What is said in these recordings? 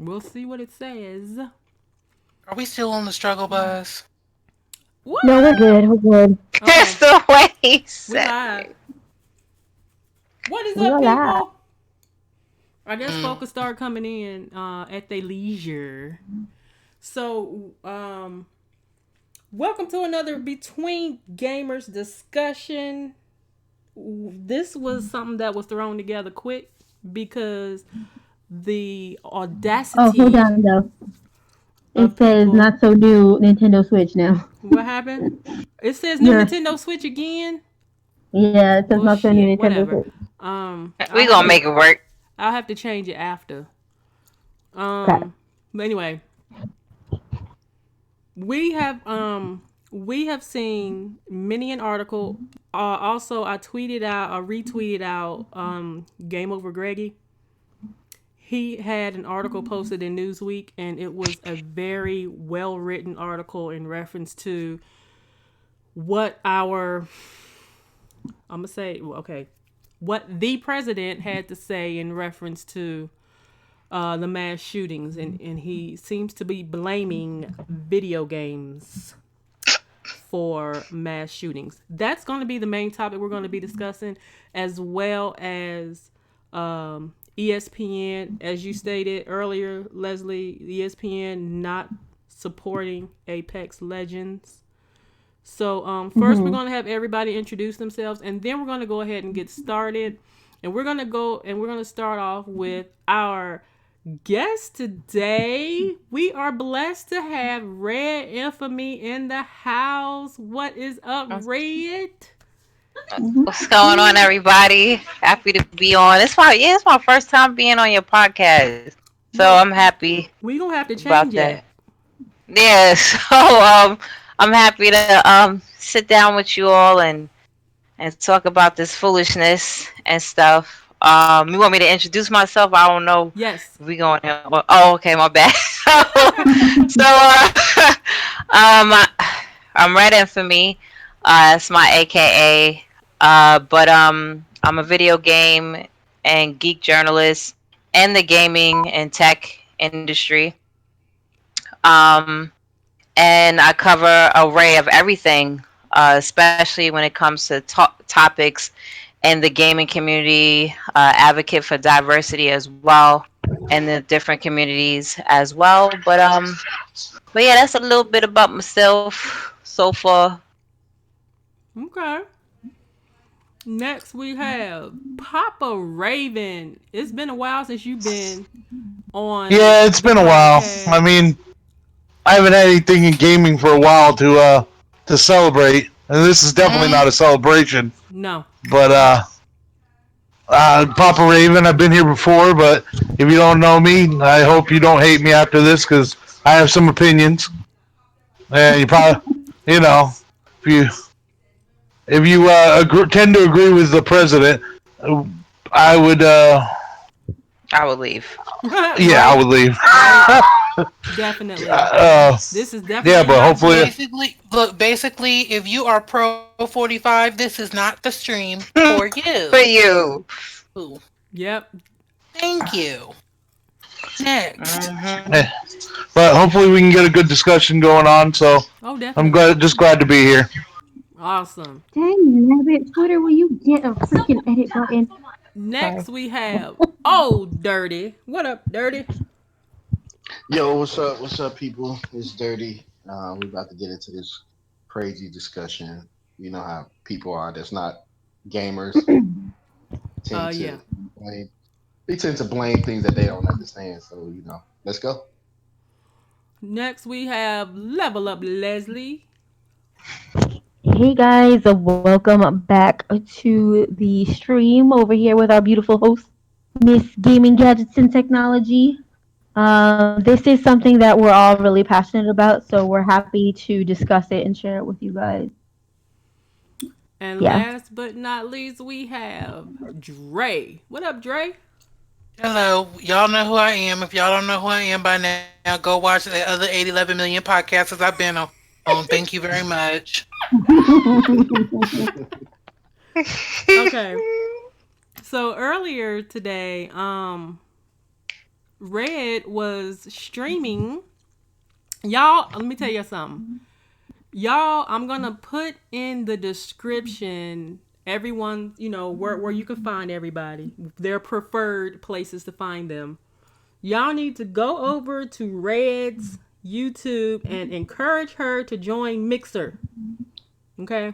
We'll see what it says. Are we still on the struggle bus? No, we're What? good. We're good. Okay, That's the way he we said live. it. What is We up, are live. people? I guess Mm. folks start coming in at their leisure. So, welcome to another Between Gamers discussion. This was something that was thrown together quick because the Oh, hold audacity on though. It of says people. not so new Nintendo Switch now. What happened? It says new Your Nintendo Switch again. Yeah, it says Well, not so new shit, Nintendo whatever. Switch. I'll We have gonna to, make it work. I'll have to change it after. Okay. But anyway, we have we have seen many an article. Also, I tweeted out, I retweeted out Game Over Greggy. He had an article posted in Newsweek, and it was a very well written article in reference to what our I'm gonna say okay, what the president had to say in reference to the mass shootings, and he seems to be blaming video games for mass shootings. That's going to be the main topic we're going to be discussing, as well as ESPN, as you stated earlier, Leslie. ESPN not supporting Apex Legends. So first we're Mhm. gonna have everybody introduce themselves, and then we're gonna go ahead and get started. And we're gonna start off with our guest today. We are blessed to have Red Infamy in the house. What is up, Red? What's going on, everybody? Happy to be on. It's my first time being on your podcast, so I'm Well, happy we gonna have to about change that. that. Yeah, so I'm happy to sit down with you all and talk about this foolishness and stuff. You want me to introduce myself? I don't know Yes. if we going. Oh, okay, my bad. So, I'm Red Infamy. It's my AKA. But I'm a video game and geek journalist in the gaming and tech industry. Um, and I cover an array of everything, especially when it comes to topics in the gaming community. Advocate for diversity as well, and the different communities as well. But yeah, that's a little bit about myself so far. Okay. Next we have Papa Raven. It's been a while since you've been on Yeah, it's the been a while. I podcast. mean, I haven't had anything in gaming for a while to celebrate, and this is definitely Mm. not a celebration. No. But Papa Raven, I've been here before, but if you don't know me, I hope you don't hate me after this because I have some opinions, and you probably, you know, if you tend to agree with the president, uh, I would, I will leave. yeah, I Right. would leave. Right. Definitely. This is Yeah, definitely but not hopefully, the Basically, if you are pro 45, this is not the stream for you. For you. Yep. Thank you. Next. Hmm. eh, but hopefully we can get a good discussion going on. So Oh, I'm definitely. just glad to be here. Awesome. Dang, Rabbit, Twitter, will you get a freaking edit button? Next Sorry. we have Oh Dirty. What up, Dirty? Yo, what's up? What's up, people? It's Dirty. We're about to get into this crazy discussion. You know how people are that's not gamers tend to Yeah. blame. They tend to blame things that they don't understand. So let's go. Next we have Level Up Leslie. Hey guys, welcome back to the stream over here with our beautiful host, Miss Gaming Gadgets and Technology. This is something that we're all really passionate about, so we're happy to discuss it and share it with you guys. And Yeah. last but not least, we have Dre. What up, Dre? Hello. Y'all know who I am. If y'all don't know who I am by now, go watch the other 811 million podcasts I've been on. Thank you very much. Okay. So earlier today, Red was streaming. Y'all, let me tell you something. Y'all, I'm gonna put in the description everyone, where you can find everybody, their preferred places to find them. Y'all need to go over to Red's YouTube and encourage her to join Mixer. Okay? Oh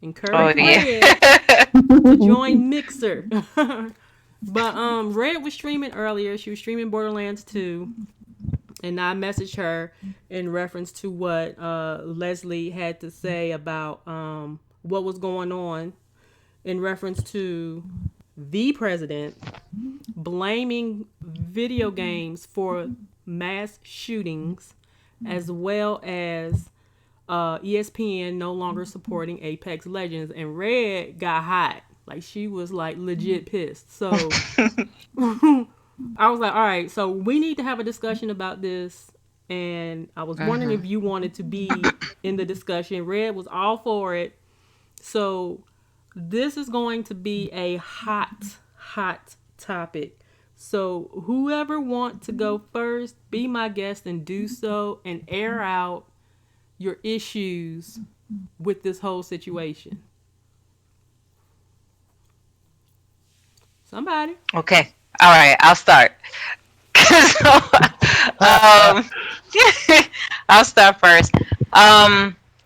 Encourage Red yeah. to join Mixer. But Red was streaming earlier. She was streaming Borderlands 2. And I messaged her in reference to what Leslie had to say about what was going on in reference to the president blaming video games for mass shootings, as well as ESPN no longer supporting Apex Legends. And Red got hot. Like, she was like legit pissed. So I was like, all right, so we need to have a discussion about this. And I was wondering if you wanted to be in the discussion. Red was all for it. So this is going to be a hot topic. So whoever wants to go first, be my guest and do so and air out your issues with this whole situation. Somebody. Okay. All right. I'll start. So, um, I'll start first.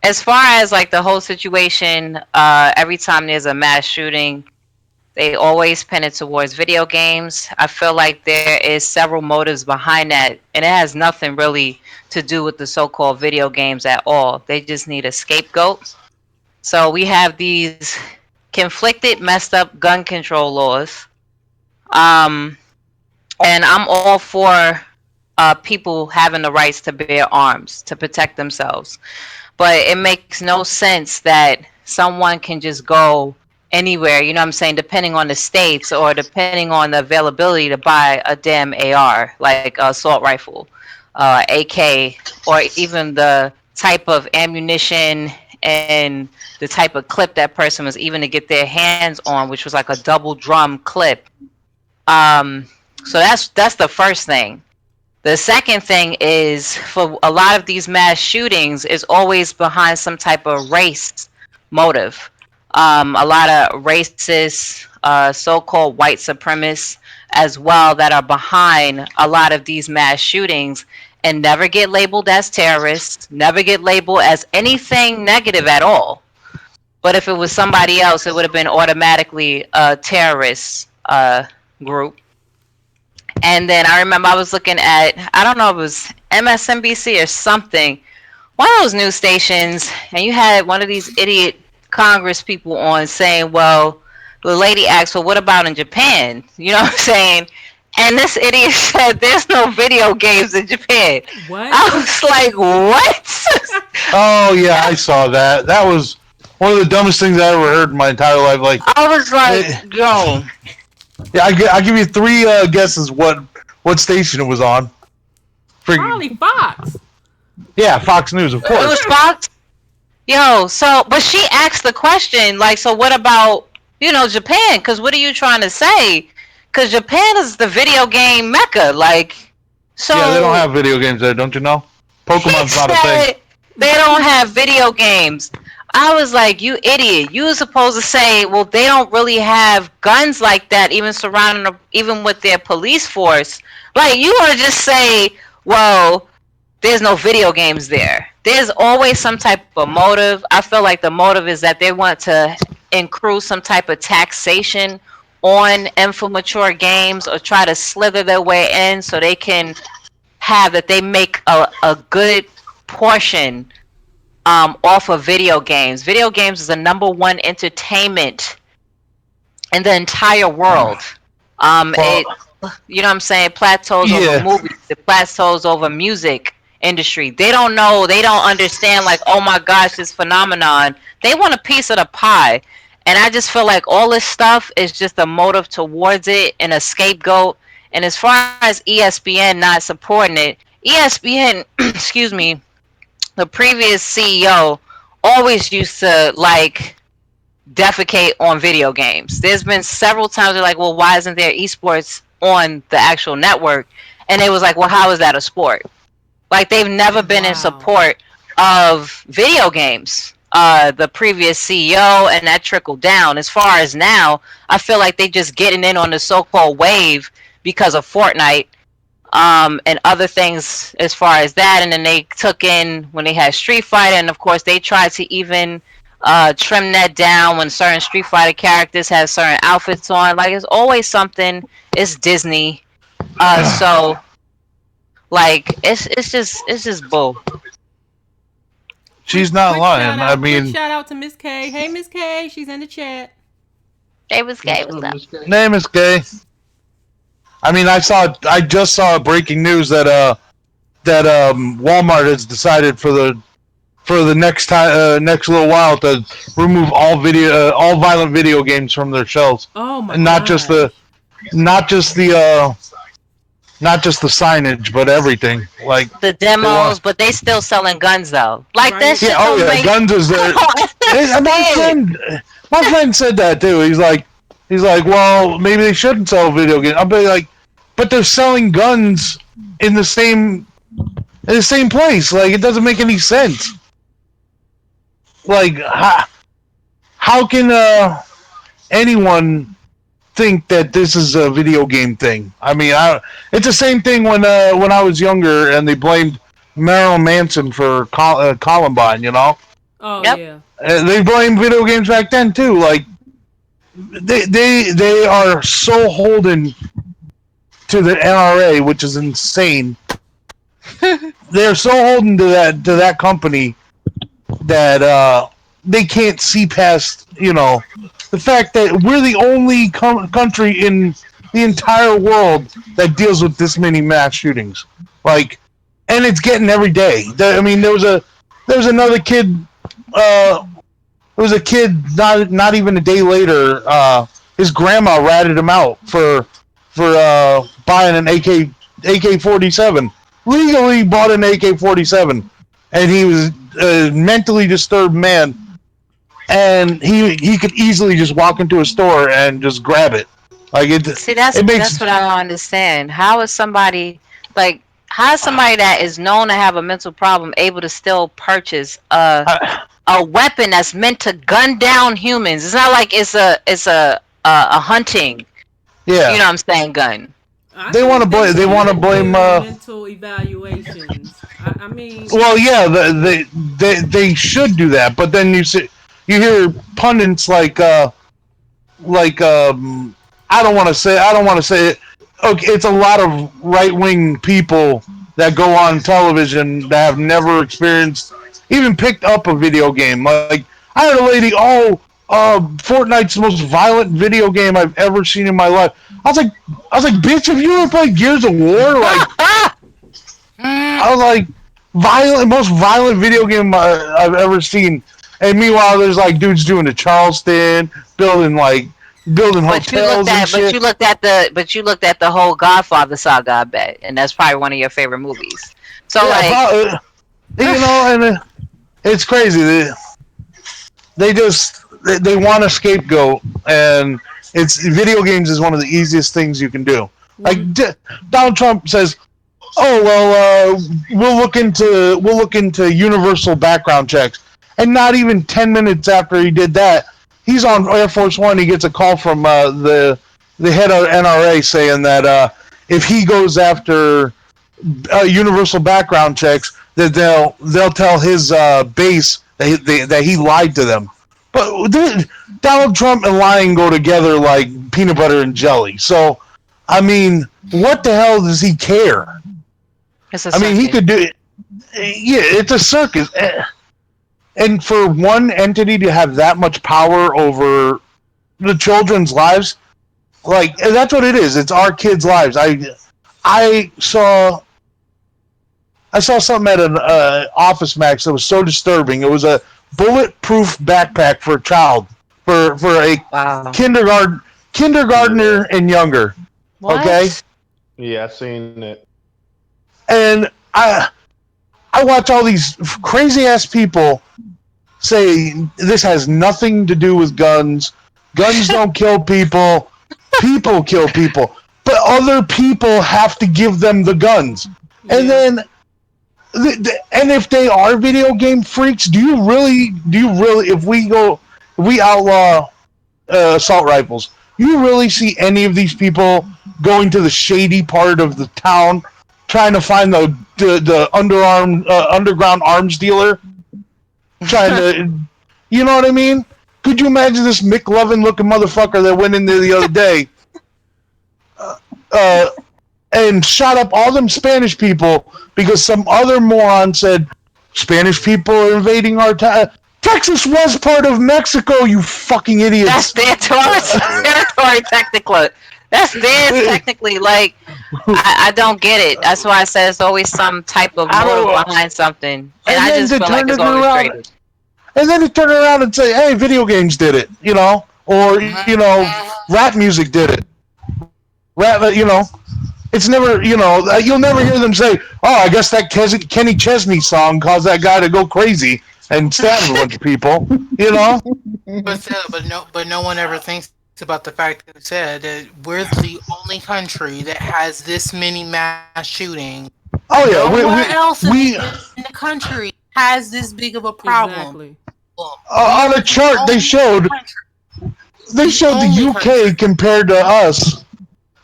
As far as like the whole situation, every time there's a mass shooting, they always pin it towards video games. I feel like there is several motives behind that, and it has nothing really to do with the so-called video games at all. They just need a scapegoat. So we have these conflicted, messed up gun control laws. Um, and I'm all for people having the rights to bear arms to protect themselves. But it makes no sense that someone can just go anywhere, you know what I'm saying, depending on the states or depending on the availability to buy a damn AR, like assault rifle, AK, or even the type of ammunition and the type of clip that person was even to get their hands on, which was like a double drum clip. So that's the first thing. The second thing is, for a lot of these mass shootings is always behind some type of race motive. A lot of racist, so-called white supremacists as well that are behind a lot of these mass shootings and never get labeled as terrorists, never get labeled as anything negative at all. But if it was somebody else, it would have been automatically a terrorist group. And then I remember I was looking at, I don't know if it was MSNBC or something, one of those news stations, and you had one of these idiot Congress people on saying, well, the lady asked, well, what about in Japan? You know what I'm saying? And this idiot said, there's no video games in Japan. What? I was like, what? Oh yeah, I saw that. That was one of the dumbest things I ever heard in my entire life. Like, I was like, yo. yeah, I'll give you three guesses what station it was on. Probably Fox. Yeah, Fox News, of It was course. Fox. Yo, so, but she asked the question, like, so what about, Japan? Because what are you trying to say? Because Japan is the video game mecca, like, so. Yeah, they don't have video games there, don't you know? Pokemon's not a thing. They don't have video games. I was like, you idiot. You were supposed to say, well, they don't really have guns like that, even with their police force. Like, you want to just say, well, there's no video games there. There's always some type of motive. I feel like the motive is that they want to accrue some type of taxation on infimmature games or try to slither their way in so they can have that they make a good portion off of video games. Video games is the number one entertainment in the entire world. It, you know what I'm saying, plateaus over movies, it plateaus over music industry. They don't know, they don't understand, like, oh my gosh, this phenomenon. They want a piece of the pie. And I just feel like all this stuff is just a motive towards it and a scapegoat. And as far as ESPN not supporting it, ESPN, excuse me, the previous CEO always used to, like, defecate on video games. There's been several times they're like, well, why isn't there esports on the actual network? and it was like, well, how is that a sport? Like they've never been in Wow. support of video games. The previous CEO, and that trickled down. As far as now, I feel like they just getting in on the so-called wave because of Fortnite, and other things as far as that. And then they took in when they had Street Fighter, and of course they tried to even trim that down when certain Street Fighter characters have certain outfits on. Like it's always something. It's Disney, so like it's just bull. She's not Quick lying. shout I out. Quick mean, shout out to Miss K. Hey, Miss K. She's in the chat. They was gay. What's What's up, up? Miss K? name is gay. I mean, I just saw breaking news that Walmart has decided for the next time next little while to remove all violent video games from their shelves, Oh my and not just gosh. not just the signage, but everything. Like The they want, demos, but they still selling guns though. Like that Right? shit yeah, oh don't yeah, make. guns is there. Come on, Hey, my friend said that too. He's like, well, maybe they shouldn't sell video games. I'll be like, but they're selling guns in the same place. Like it doesn't make any sense. Like how can anyone think that this is a video game thing? I mean, it's the same thing when I was younger and they blamed Marilyn Manson for Columbine. You know, Oh Yep. yeah. they blamed video games back then too. Like they are so holden to the NRA, which is insane. They're so holden to that company that they can't see past, the fact that we're the only country in the entire world that deals with this many mass shootings. Like, and it's getting every day. I mean, there was another kid. There was a kid not even a day later. His grandma ratted him out for buying an AK-47. Legally bought an AK-47, and he was a mentally disturbed man, and he could easily just walk into a store and just grab it. Like see, that's it makes what I don't understand. How is somebody like how is somebody that is known to have a mental problem able to still purchase a weapon that's meant to gun down humans? It's not like it's a hunting. yeah. You know what I'm saying? Gun. I They think wanna blame- they should wanna do blame, mental evaluations. I mean, Well, yeah, they should do that, but then you hear pundits like I don't want to say it. Okay, it's a lot of right wing people that go on television that have never experienced, even picked up a video game. Like I heard a lady, Fortnite's the most violent video game I've ever seen in my life. I was like, bitch, have you ever played Gears of War? Like, I was like, most violent video game I've ever seen. And meanwhile, there's like dudes doing the Charleston, building hotels and shit. But you looked at the whole Godfather saga, I bet, and that's probably one of your favorite movies. So Yeah, and it's crazy. They want a scapegoat, and it's video games is one of the easiest things you can do. Like Donald Trump says, "Oh well, we'll look into universal background checks," and not even 10 minutes after he did that, he's on Air Force One. He gets a call from the head of NRA saying that if he goes after universal background checks, that they'll tell his base that he lied to them. But Donald Trump and lying go together like peanut butter and jelly. So, I mean, what the hell does he care? it's a I mean, he circus. could do it. Yeah, it's a circus. And for one entity to have that much power over the children's lives, like, that's what it is. It's our kids' lives. I saw something at an Office Max that was so disturbing. It was a bulletproof backpack for a child, for a Wow. kindergartner and younger. What? Okay, Yeah, I seen it. and I watch all these crazy ass people say this has nothing to do with guns. Guns don't kill people. People kill people. but other people have to give them the guns. And Yeah. then, and if they are video game freaks, do you really, if we outlaw assault rifles, you really see any of these people going to the shady part of the town trying to find the underground arms dealer, trying to, you know what I mean? Could you imagine this McLovin looking motherfucker that went in there the other day uh, and shot up all them Spanish people because some other moron said Spanish people are invading our town? Texas was part of Mexico, you fucking idiots. That's their territory, technically. That's theirs, technically. Like, I don't get it. That's why I said it's always some type of motive behind something. And I just feel like it's always traded. And then they turn around and say, hey, video games did it, you know? Or, you know, rap music did it. Rap, you know, it's never, you know, you'll never hear them say, oh, I guess that Kenny Chesney song caused that guy to go crazy and stab a bunch of people, you know? But still, but no one ever thinks about the fact that it said that we're the only country that has this many mass shootings. Oh, yeah. Nowhere else in the country has this big of a problem. Exactly. On a chart, they showed the UK compared to us,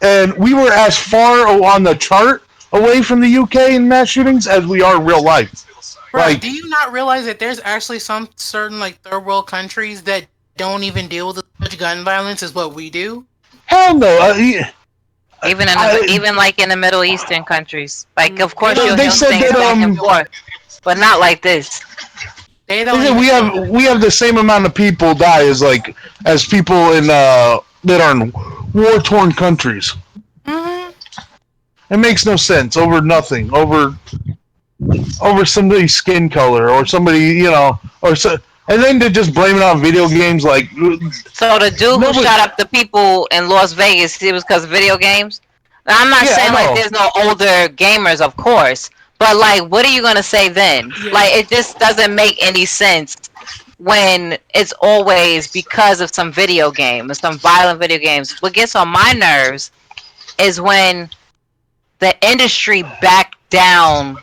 and we were as far on the chart away from the UK in mass shootings as we are in real life. Right. Like, do you not realize that there's actually some certain like third world countries that don't even deal with such gun violence as what we do? Hell no. Even like in the Middle Eastern countries, like of course you'll they hear said things that, back and forth, but not like this. They don't. we have the same amount of people die as people in that are in war torn countries. Mm-hmm. It makes no sense over nothing, over somebody's skin color or somebody, you know, or so. And then to just blame it on video games, like. So the dude who shot up the people in Las Vegas, it was because of video games? Now, I'm not saying like there's no older gamers, of course, but like, what are you gonna say then? Yeah. Like, it just doesn't make any sense when it's always because of some video game or some violent video games. What gets on my nerves is when the industry backed down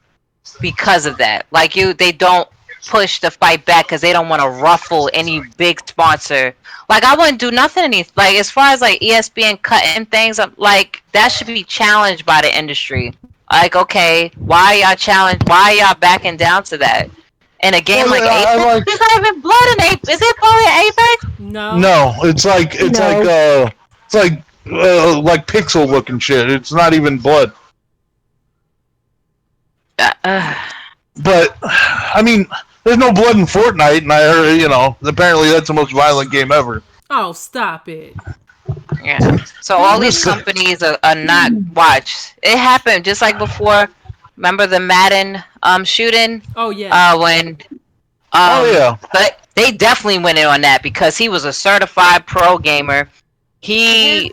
because of that. Like, they don't push the fight back because they don't want to ruffle any big sponsor. Like, I wouldn't do nothing like as far as like ESPN cutting things, like that should be challenged by the industry. Like, okay, why are y'all backing down to that? In a game like Apex, there's not even blood in Apex. Is it blood in Apex? No, it's like pixel looking shit. It's not even blood. But I mean, there's no blood in Fortnite, and I heard, you know, apparently that's the most violent game ever. Oh, stop it. Yeah. So all these companies are not watched. It happened just like before. Remember the Madden shooting? Oh yeah. But they definitely went in on that because he was a certified pro gamer. Here's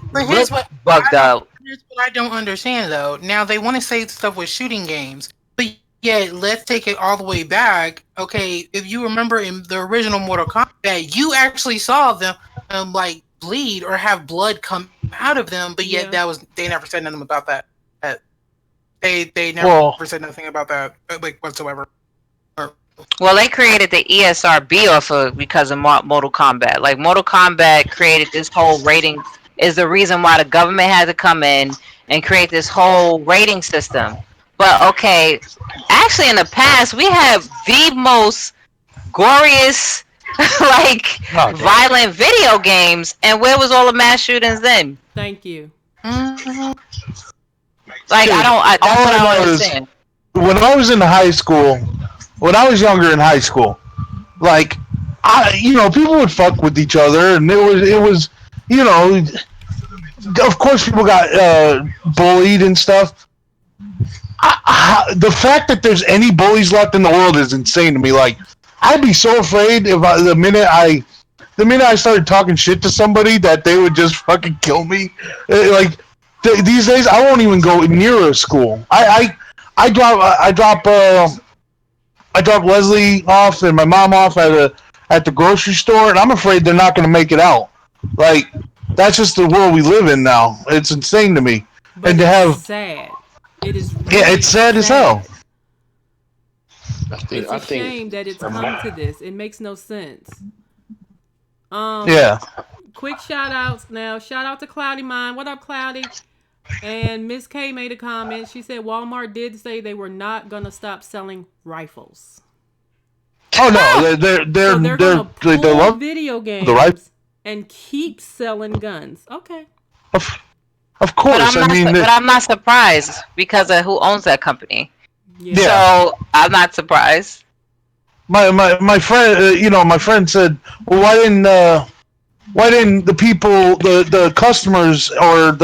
what bugged out. Here's what I don't understand though. Now they want to say stuff with shooting games, but yeah, let's take it all the way back. Okay, if you remember in the original Mortal Kombat, you actually saw them like bleed or have blood come out of them, but yet they never said nothing about that. They never said nothing about that like whatsoever. Well, they created the ESRB because of Mortal Kombat. Like, Mortal Kombat created this whole rating, is the reason why the government had to come in and create this whole rating system. But okay, actually in the past we have the most goriest violent video games, and where was all the mass shootings then? Thank you. Mm-hmm. Like, dude, I don't understand. When I was in high school, when I was younger in high school, like, people would fuck with each other, and it was, you know, of course people got bullied and stuff. The fact that there's any bullies left in the world is insane to me. Like, I'd be so afraid if the minute I started talking shit to somebody that they would just fucking kill me. Like, these days I won't even go near a school. I drop Leslie off and my mom off at the grocery store, and I'm afraid they're not going to make it out. Like, that's just the world we live in now. It's insane to me. But and to it's have sad. It is yeah, really it's sad as hell. sad. I think It's I a think shame that it's come to this. It makes no sense. Um, Yeah. quick shout outs now. Shout out to Cloudy Mind. What up, Cloudy? And Miss K made a comment. She said Walmart did say they were not gonna stop selling rifles. Oh no, they're So they're they're they're gonna they, they pull love video the right. games and keep selling guns. Okay. Of, of But course, I mean, I'm not surprised because of who owns that company. Yeah. yeah. So I'm not surprised. My friend, my friend said, well, why didn't the people, the customers, or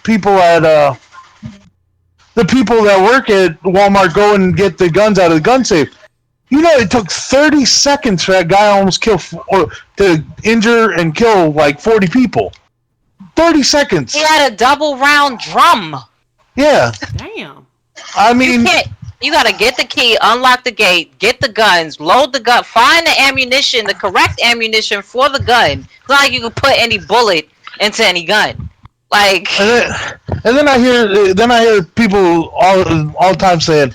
people at the people that work at Walmart go and get the guns out of the gun safe? You know, it took 30 seconds for that guy almost or to injure and kill like 40 people. 30 seconds. He had a double round drum. Yeah. Damn. I You mean, can't. You gotta get the key, unlock the gate, get the guns, load the gun, find the ammunition, the correct ammunition for the gun. It's not like you can put any bullet into any gun. Like, and then I hear people all the time saying,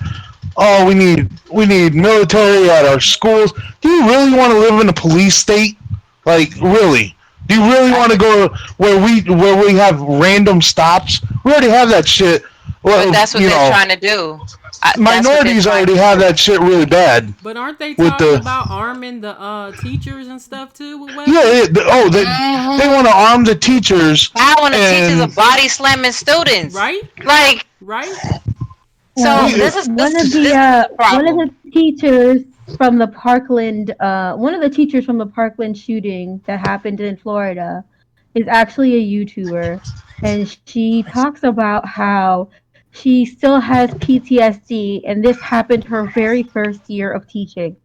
"Oh, we need military at our schools." Do you really want to live in a police state? Like, really? Do you really want to go where we have random stops? We already have that shit. Well, but that's what they're trying to do. minorities already have that shit really bad. But aren't they with talking about arming the teachers and stuff too with weapons? Yeah, they want to arm the teachers. How when the teachers are body slamming students, Right? Like, Right? so One of the teachers from the Parkland shooting that happened in Florida is actually a YouTuber, and she talks about how she still has PTSD, and this happened her very first year of teaching.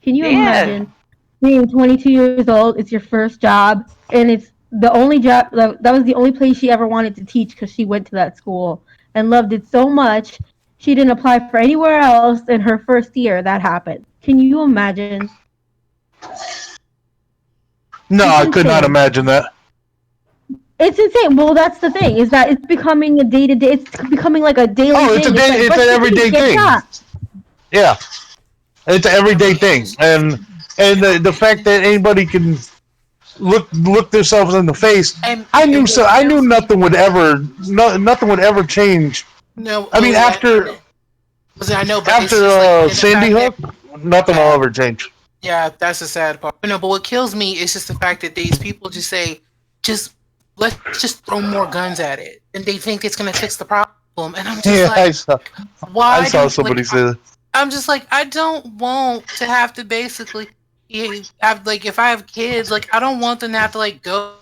Can you yeah. imagine being 22 years old? It's your first job, and it's the only job that was the only place she ever wanted to teach because she went to that school and loved it so much she didn't apply for anywhere else. In her first year, that happened. Can you imagine? No, I could not imagine that. It's insane. Well, that's the thing, is that it's becoming a day-to-day. It's becoming like a daily thing. It's an everyday thing. Yeah, it's an everyday thing, and the fact that anybody can look themselves in the face. I knew nothing would ever change. No, I mean after Sandy Hook, nothing will ever change. Yeah, that's the sad part. No, but what kills me is just the fact that these people just say, let's just throw more guns at it, and they think it's gonna fix the problem. And I'm just I saw somebody say that. I'm just like, I don't want to have to basically have, like, if I have kids, like, I don't want them to have to like go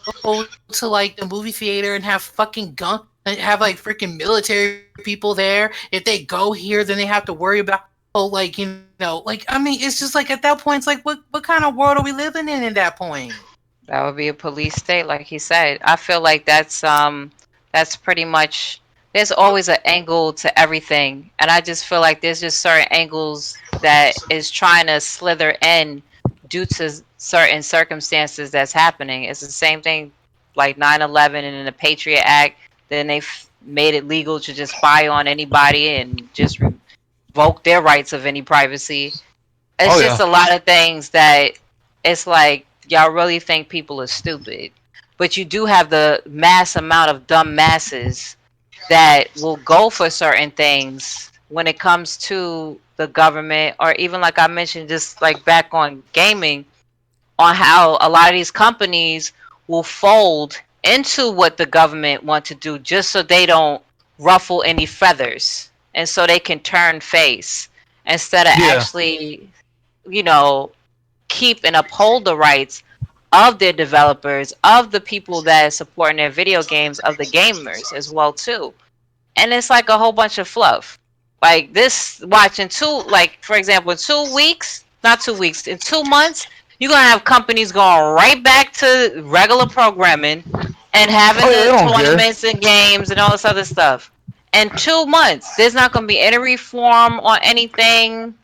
to like the movie theater and have fucking gun and have like freaking military people there. If they go here, then they have to worry about like, like, I mean, it's just like at that point, it's like, what kind of world are we living in at that point? That would be a police state, like he said. I feel like that's pretty much. There's always an angle to everything, and I just feel like there's just certain angles that is trying to slither in due to certain circumstances that's happening. It's the same thing, like 9/11 and in the Patriot Act. Then they made it legal to just spy on anybody and just revoke their rights of any privacy. It's just a lot of things that it's like, y'all really think people are stupid, but you do have the mass amount of dumb masses that will go for certain things when it comes to the government, or even like I mentioned, just like back on gaming, on how a lot of these companies will fold into what the government want to do just so they don't ruffle any feathers and so they can turn face instead of actually, keep and uphold the rights of their developers, of the people that are supporting their video games, of the gamers as well too. And it's like a whole bunch of fluff. Like this, watching for example, in 2 weeks, not 2 weeks, in 2 months, you're gonna have companies going right back to regular programming and having the tournaments and games and all this other stuff. In 2 months, there's not gonna be any reform on anything.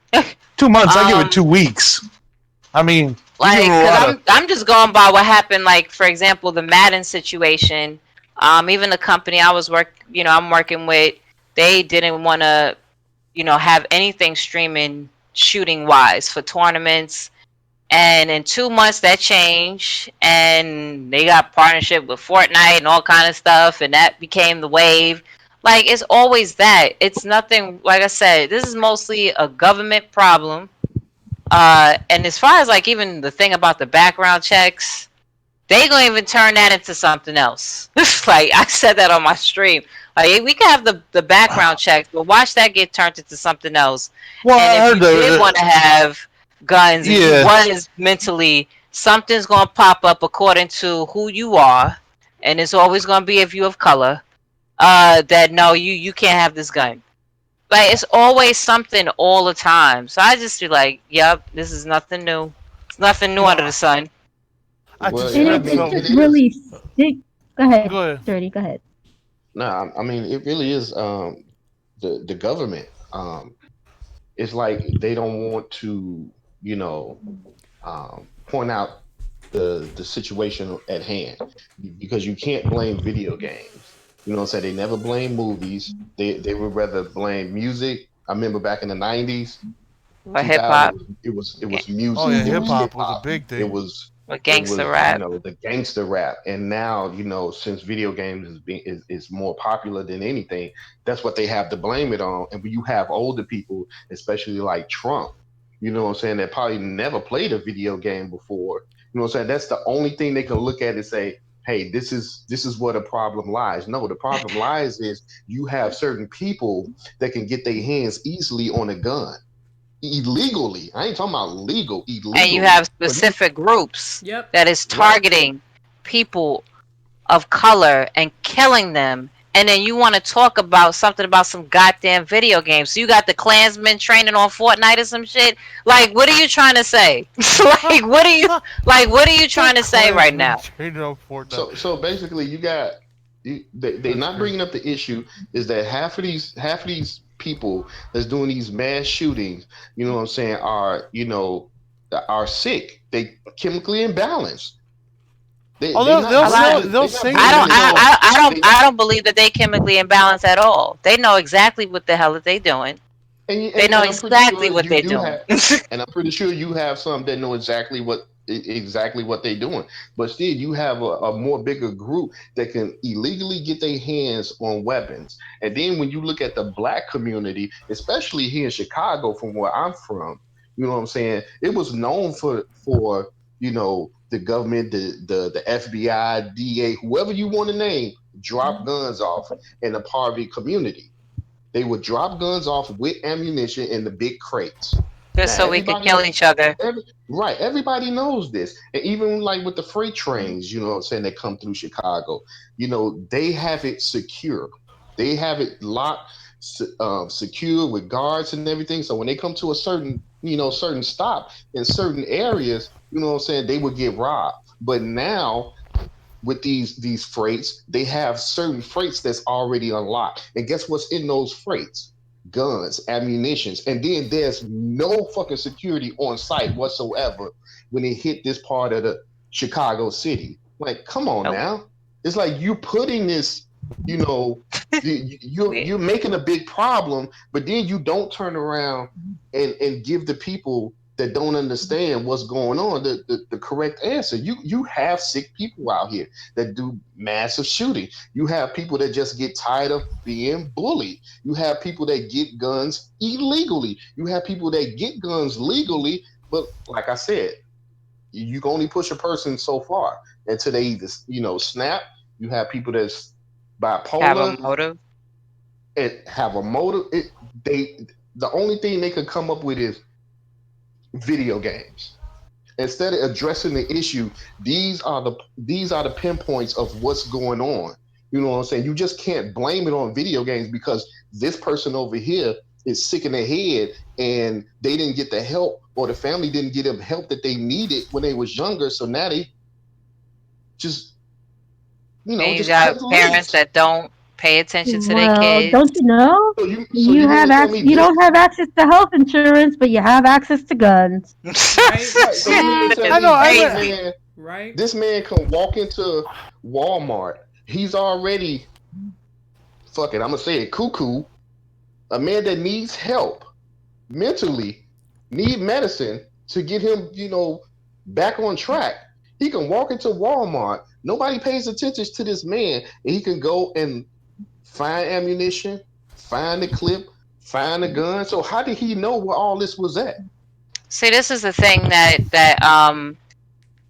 2 months, I give it 2 weeks. I mean, like, because I'm just going by what happened. Like, for example, the Madden situation. Even the company I'm working with, they didn't want to, have anything streaming shooting wise for tournaments. And in 2 months that changed, and they got partnership with Fortnite and all kind of stuff, and that became the wave. Like, it's always that. It's nothing. Like I said, this is mostly a government problem. And as far as like even the thing about the background checks, they gonna even turn that into something else. Like I said that on my stream. Like we can have the background checks, but watch that get turned into something else. Well, And I if heard you did want to have guns and you yeah. was mentally, something's gonna pop up according to who you are, and it's always gonna be if you of color. That no, you can't have this gun. Like it's always something all the time. So I just be like, yep, this is nothing new. It's nothing new You under know, the sun. I Well, just And I read mean, it's it something. just is. really sick. Go ahead, Go ahead. Dirty. Go ahead. No, I mean, it really is. The government. It's like they don't want to, you know, point out the situation at hand because you can't blame video games. You know what I'm saying? They never blame movies. They would rather blame music. I remember back in the 90s, Or hip 2000, hop, it was Oh music, yeah, it hip was Hmm. hip hop was a hop, big it thing. was or it gangster was rap. the gangster rap. And now, since video games is more popular than anything, that's what they have to blame it on. And when you have older people, especially like Trump, you know what I'm saying, that probably never played a video game before, you know what I'm saying, that's the only thing they can look at and say, hey, this is where the problem lies. No, the problem lies is you have certain people that can get their hands easily on a gun illegally. I ain't talking about legal, And you illegally. have So you specific groups Yep. that is right, targeting people of color and killing them. And then you want to talk about something about some goddamn video games. So you got the Klansmen training on Fortnite or some shit. Like, what are you trying to say? What are you The trying to say right Klansman now? traded on Fortnite. so basically you got they That's not crazy. bringing up the issue is that half of these people that's doing these mass shootings, you know what I'm saying, are sick. They chemically imbalanced. They Oh, they not A lot. blaming they'll they not say I that. blaming don't. it I, on I. I don't. they not I don't believe that they chemically imbalanced at all. They know exactly what the hell that they doing. They know and I'm pretty exactly sure what you they're do doing. have, and I'm pretty sure you have some that know exactly what they're doing. But still, you have a more bigger group that can illegally get their hands on weapons. And then when you look at the black community, especially here in Chicago, from where I'm from, you know what I'm saying? It was known for the government, the FBI, DA, whoever you want to name, drop guns off in the Party community. They would drop guns off with ammunition in the big crates. Just Now so we could kill each other. everybody knows this, and even like with the freight trains, you know what I'm saying, that come through Chicago, they have it secure. They have it locked, secure with guards and everything. So when they come to a certain stop in certain areas, you know what I'm saying, they would get robbed. But now with these freights, they have certain freights that's already unlocked. And guess what's in those freights? Guns, ammunitions, and then there's no fucking security on site whatsoever when they hit this part of the Chicago city. Like, come on Nope. now. It's like you putting this, you know, We, you're making a big problem, but then you don't turn around and give the people that don't understand what's going on the correct answer. You have sick people out here that do massive shooting. You have people that just get tired of being bullied. You have people that get guns illegally. You have people that get guns legally, but like I said, you can only push a person so far until they either snap. You have people that's have a bipolar motive. and have a motive. They the only thing they could come up with is video games. Instead of addressing the issue, these are the pinpoints of what's going on. You know what I'm saying? You just can't blame it on video games because this person over here is sick in the head and they didn't get the help or the family didn't get them help that they needed when they was younger. So now they just And you just cut got parents loose. that don't pay attention to their Well, kids. don't you know? So you mean to tell me You this don't have access to health insurance, but you have access to guns. Right. right? So you mean to That tell I is know. me I this read. crazy. man Right. this man can walk into Walmart He's already fuck it. I'm gonna say it, cuckoo. A man that needs help mentally, need medicine to get him, back on track. He can walk into Walmart. Nobody pays attention to this man, and he can go and find ammunition, find the clip, find the gun. So how did he know where all this was at? See, this is the thing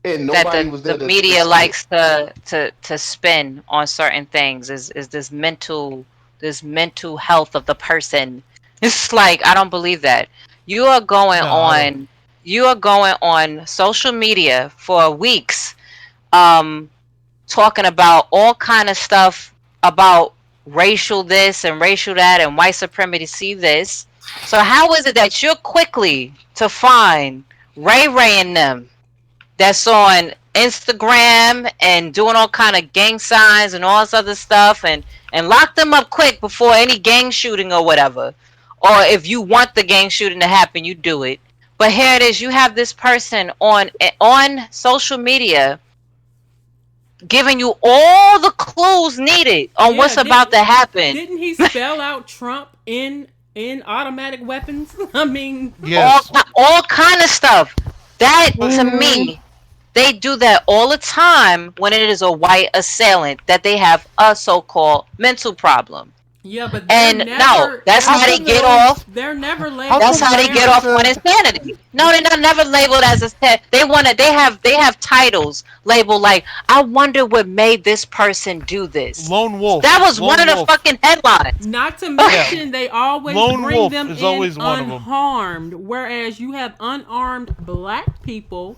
And that nobody was there the to media see it. likes to spin on certain things is this mental health of the person. It's like I don't believe that. You are going No, I don't. on you are going on social media for weeks um talking about all kind of stuff about racial this and racial that and white supremacy this. So how is it that you're quickly to find Ray and them that's on Instagram and doing all kind of gang signs and all this other stuff and lock them up quick before any gang shooting or whatever. Or if you want the gang shooting to happen, you do it. But here it is, you have this person on social media giving you all the clues needed on Yeah, what's about to happen. didn't he spell out Trump in automatic weapons? I mean, Yes. all kind of stuff. That to Mhm. me, they do that all the time when it is a white assailant that they have a so-called mental problem. yeah, but And no, that's How how they come they get always? off. they're never How labeled That's come as how they white get is off terrorists. on insanity. No, they're not never labeled as a they want to they have titles labeled like I wonder what made this person do this. Lone wolf? That was one Lone of the wolf. fucking headlines. Not to Yeah. mention, they always Lone bring wolf them is in always one of them. unharmed, whereas you have unarmed black people,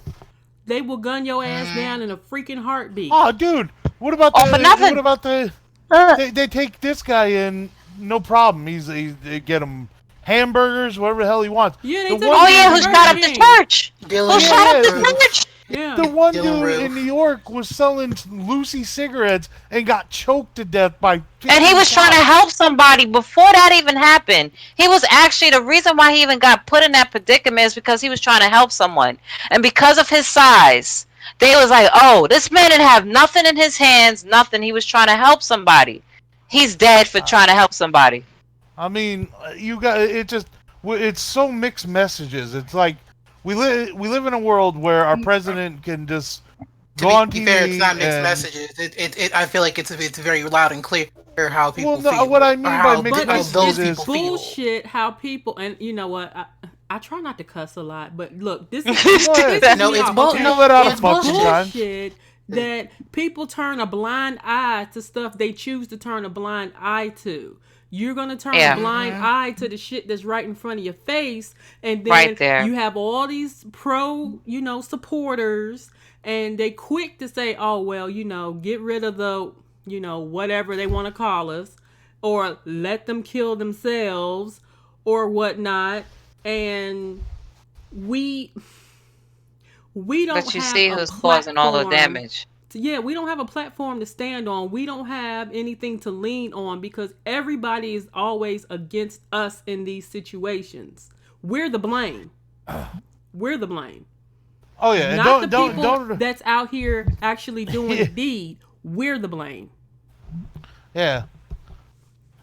they will gun your ass down in a freaking heartbeat. Oh, dude. What about All for the? nothing. What about the? Uh, They take this guy in, no problem. They get him hamburgers, whatever the hell he wants. Yeah, they The took one Oh him dude yeah, to who in Burger shot New, up the King. church? Dylan Who yeah, shot up yeah, the church? Yeah. the one Dylan dude Roof. in New York was selling Lucy cigarettes and got choked to death by. And he 15 was trying to cops. help somebody before that even happened. He was actually the reason why he even got put in that predicament is because he was trying to help someone. And because of his size, they was like, oh, this man didn't have nothing in his hands, nothing. He was trying to help somebody. He's dead for trying to help somebody. I mean, you got it. Just it's so mixed messages. It's like we live in a world where our president can just To go on be TV fair, it's not mixed and messages. I feel like it's very loud and clear how people well, no, feel. what I or mean by how, mixed But how it's, those messages it's people feel. bullshit how people, and you know what? I try not to cuss a lot, but look, this is Go ahead. pisses No, me it's off, bull. okay? You let out a It's fuck bullshit. sometimes. Bullshit that people turn a blind eye to stuff they choose to turn a blind eye to. You're gonna turn Yeah. a blind eye to the shit that's right in front of your face, and then Right there. you have all these pro, supporters, and they quick to say, "Oh well, get rid of the, whatever they want to call us, or let them kill themselves, or whatnot," and we don't But you have see a who's causing all the platform. damage. Yeah, we don't have a platform to stand on. We don't have anything to lean on because everybody is always against us in these situations. We're the blame. We're the blame. Oh yeah, and Not the don't people don't that's out here actually doing the deed. We're the blame. yeah,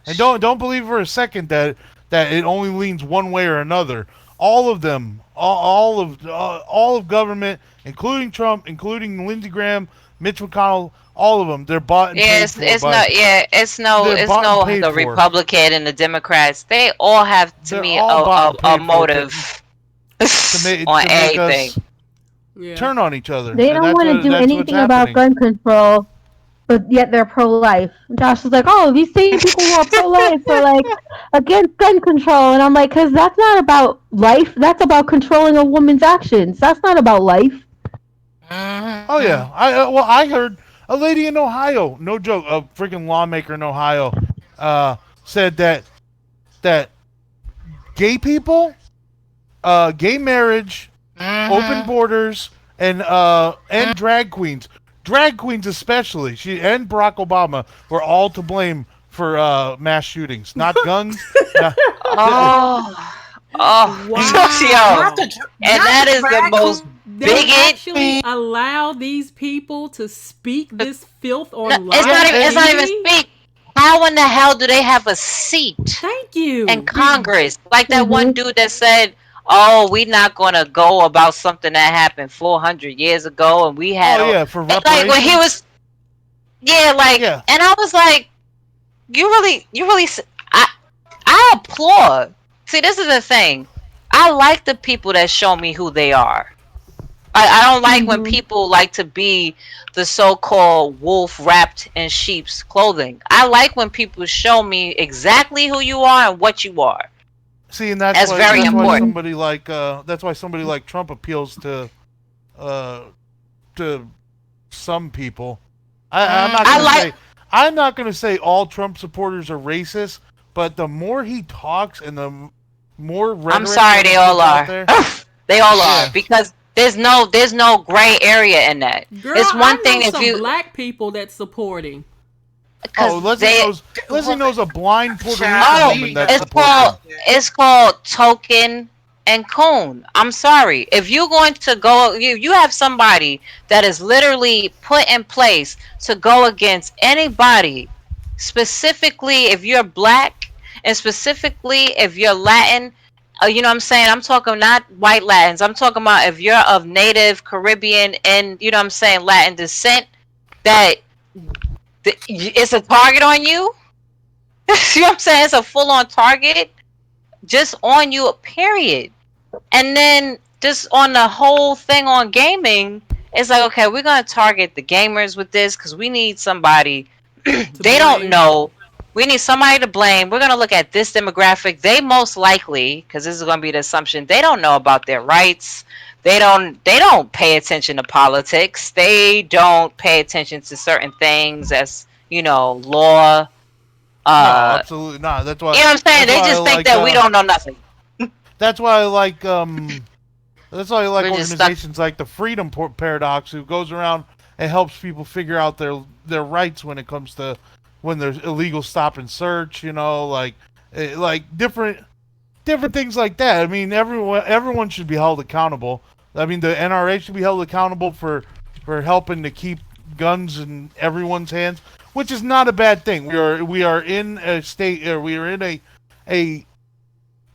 and don't believe for a second that it only leans one way or another. All of them, all of government, including Trump, including Lindsey Graham, Mitch McConnell, all of them, they're bought and Yeah, paid it's, for it's by. no yeah, They're it's bought and no paid the for. Republican and the Democrats. They all have to They're me all bought and a paid for motive on to make anything. us Yeah. turn on each other. they And don't want to do that's what's anything about happening. gun control, but yet they're pro-life. Josh was like, "Oh, these same people who are pro-life are like against gun control," and I'm like, "Cause that's not about life. That's about controlling a woman's actions. That's not about life." Oh yeah, I heard a lady in Ohio, no joke, a freaking lawmaker in Ohio, said that gay people, gay marriage, open borders, and drag queens especially, she and Barack Obama were all to blame for mass shootings, not guns. Oh, Wow. yo, Not the and not that the is the drag most they bigot. actually allow these people to speak this filth No, on live it's not even TV? speak. How in the hell do they have a seat Thank in you. Congress? Like that one Mhm. dude that said, "Oh, we're not gonna go about something that happened 400 years ago," and we had Oh all. yeah, for And like when he reparations. was, yeah, like, Yeah. and I was like, you really, I applaud. See, this is the thing. I like the people that show me who they are. I don't like when Mhm. people like to be the so-called wolf wrapped in sheep's clothing. I like when people show me exactly who you are and what you are. See, and That's very important. that's why somebody like Trump appeals uh to some people. I'm not I gonna like. say I'm not gonna say all Trump supporters are racist, but the more he talks and the more I'm rhetoric sorry, that he they all puts out are. there, They all are yeah. because there's no gray area in that. Girl, It's one I know thing if some you black people that's supporting. Oh, because they. Leslie knows a blind Puerto Rican Oh, woman that it's supports him. called token and coon. I'm sorry. If you're going to go, you have somebody that is literally put in place to go against anybody, specifically if you're black and specifically if you're Latin. You know what I'm saying? I'm talking not white Latins. I'm talking about if you're of Native, Caribbean, and you know what I'm saying, Latin descent. That it's a target on you. You know what I'm saying? It's a full on target just on you, period. And then just on the whole thing on gaming, it's like, okay, we're going to target the gamers with this because we need somebody. To They don't blame. know. We need somebody to blame. We're going to look at this demographic. They most likely, because this is going to be the assumption, they don't know about their rights. They don't pay attention to politics. They don't pay attention to certain things as, law. No, uh absolutely not. You know what I'm saying? That's They why I just think like that we don't know nothing. that's why I like that's why I like We're just stuck. organizations like the Freedom Paradox, who goes around and helps people figure out their rights when it comes to when there's illegal stop and search. Like different things like that. I mean, everyone should be held accountable. I mean, the NRA should be held accountable for helping to keep guns in everyone's hands, which is not a bad thing. We are in a state, or we are in a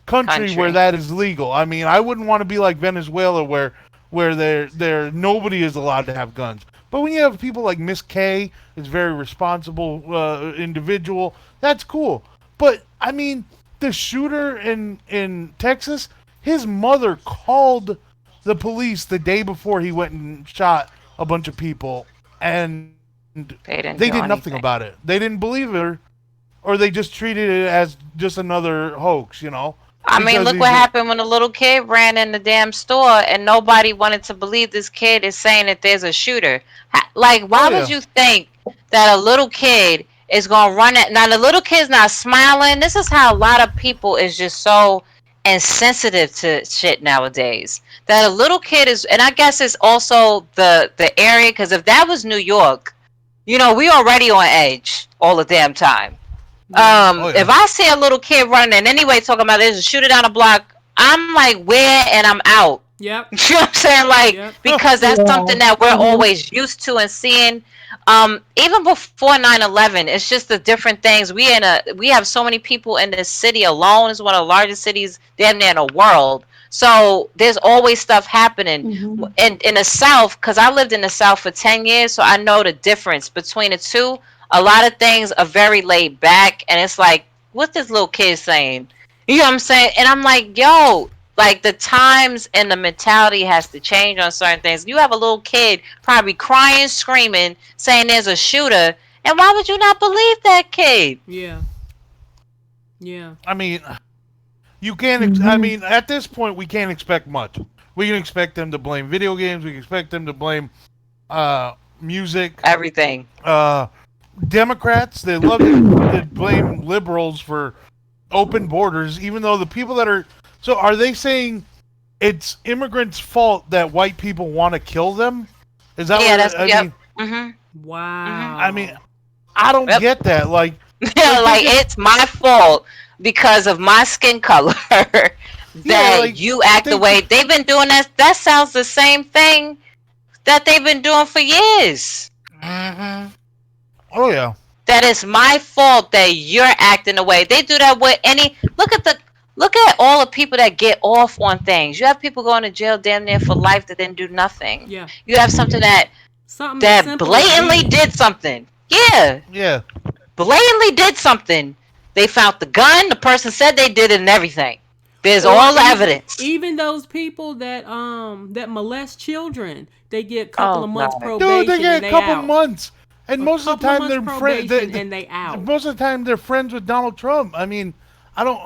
country where that is legal. I mean, I wouldn't want to be like Venezuela, where there nobody is allowed to have guns. But when you have people like Miss K, is very responsible individual, that's cool. But I mean, the shooter in Texas, his mother called the police the day before he went and shot a bunch of people, and They didn't they do did nothing anything. about it. They didn't believe her, or they just treated it as just another hoax, I mean, because look he's what happened when a little kid ran in the damn store and nobody wanted to believe this kid is saying that there's a shooter. Like, oh why would yeah. you think that a little kid is gonna run it? Now, the little kid's not smiling. This is how a lot of people is just so insensitive to shit nowadays. That a little kid is, and I guess it's also the area. Because if that was New York, we already on edge all the damn time. Yeah. Oh If yeah. I see a little kid running in anyway talking about there's a shooter down the block, I'm like, where, and I'm out. Yep. You know what I'm saying? Like, Yep. because that's Yeah. something that we're Mhm. always used to and seeing. Even before 9/11, it's just the different things. We have so many people in this city alone. It's one of the largest cities damn near in the world. So there's always stuff happening. Mhm. In the South, because I lived in the South for 10 years, so I know the difference between the two. A lot of things are very laid back, and it's like, what's this little kid saying? You know what I'm saying? And I'm like, yo, like the times and the mentality has to change on certain things. You have a little kid probably crying, screaming, saying there's a shooter, and why would you not believe that kid? Yeah. Yeah. I mean, you can't. I Mhm. mean, at this point, we can't expect much. We can expect them to blame video games. We can expect them to blame music. Everything. Democrats, they love to blame liberals for open borders, even though the people that are. So, are they saying it's immigrants' fault that white people want to kill them? Is that Yeah, what that's I yep. mean? Wow. I mean, I don't Yep. get that. Like Like this is it's my fault because of my skin color. Yeah, that like you act the they. way they've been doing. That sounds the same thing that they've been doing for years. Mm-hmm. Oh yeah. That it's my fault that you're acting the way they do that with any. Look at all the people that get off on things. You have people going to jail damn near for life that didn't do nothing. Yeah. You have something Something as that simple as blatantly beating. did something. Yeah, Yeah. blatantly did something. They found the gun. The person said they did it and everything. There's Or all the evidence. even those people that molest children, they get a couple Oh of months God. Dude, they probation get and a they couple out. months, and A most of the couple of time months they're probation and they out. most of the time they're friends with Donald Trump. I mean, I don't,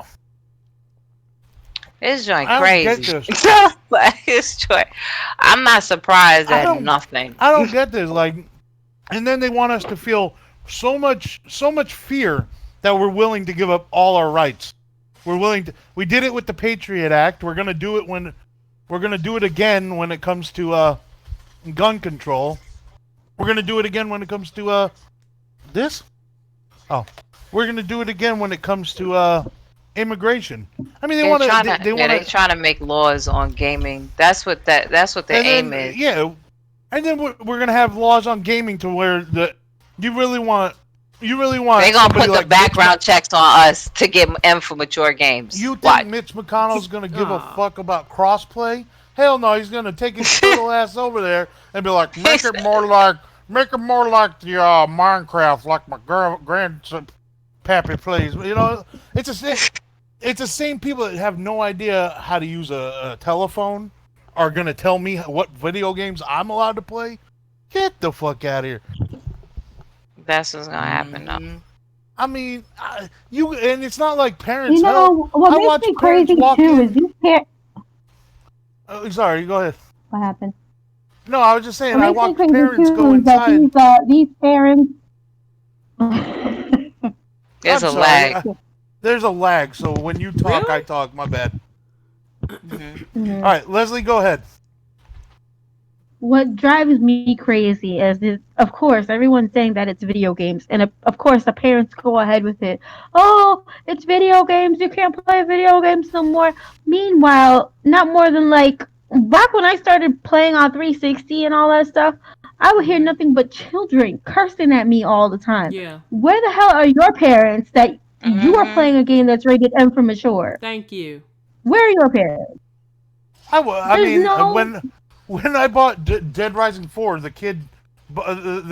This joint I don't get crazy. this. This joint. I'm not surprised I at don't, nothing. I don't get this. Like, and then they want us to feel so much fear that we're willing to give up all our rights. We're willing to. We did it with the Patriot Act. We're gonna do it we're gonna do it again when it comes to gun control. We're gonna do it again when it comes to this. Oh, we're gonna do it again when it comes to immigration. I mean, they They're want trying to. to, They yeah, want they're to. trying to make laws on gaming. That's what their And aim then is. yeah, and then we're gonna have laws on gaming to where you really want They're gonna somebody put the like background checks on us to get M for mature games. You think What? Mitch McConnell's gonna give a Aw. fuck about crossplay? Hell no, he's gonna take his turtle ass over there and be like, make it more like the Minecraft, like my grandson Pappy plays. You know, it's the same people that have no idea how to use a telephone are gonna tell me what video games I'm allowed to play. Get the fuck out of here. That's what's gonna happen though. Mm-hmm. I mean, and it's not like parents You help. know what I makes watch me parents crazy walk too in. is these parents. Sorry, go ahead. What happened? No, I was just saying, What I makes me watch crazy parents too go is that inside. these parents. There's I'm a sorry. lag. There's a lag, so when you talk, Really? I talk. My bad. Mhm. All right, Leslie, go ahead. What drives me crazy is, of course, everyone's saying that it's video games, and of course, the parents go ahead with it. Oh, it's video games. You can't play video games no more. Meanwhile, not more than like back when I started playing on 360 and all that stuff, I would hear nothing but children cursing at me all the time. Yeah. Where the hell are your parents that you are Mhm. playing a game that's rated M for mature? Thank you. Where are your parents? I There's mean, no. when I bought Dead Rising 4, the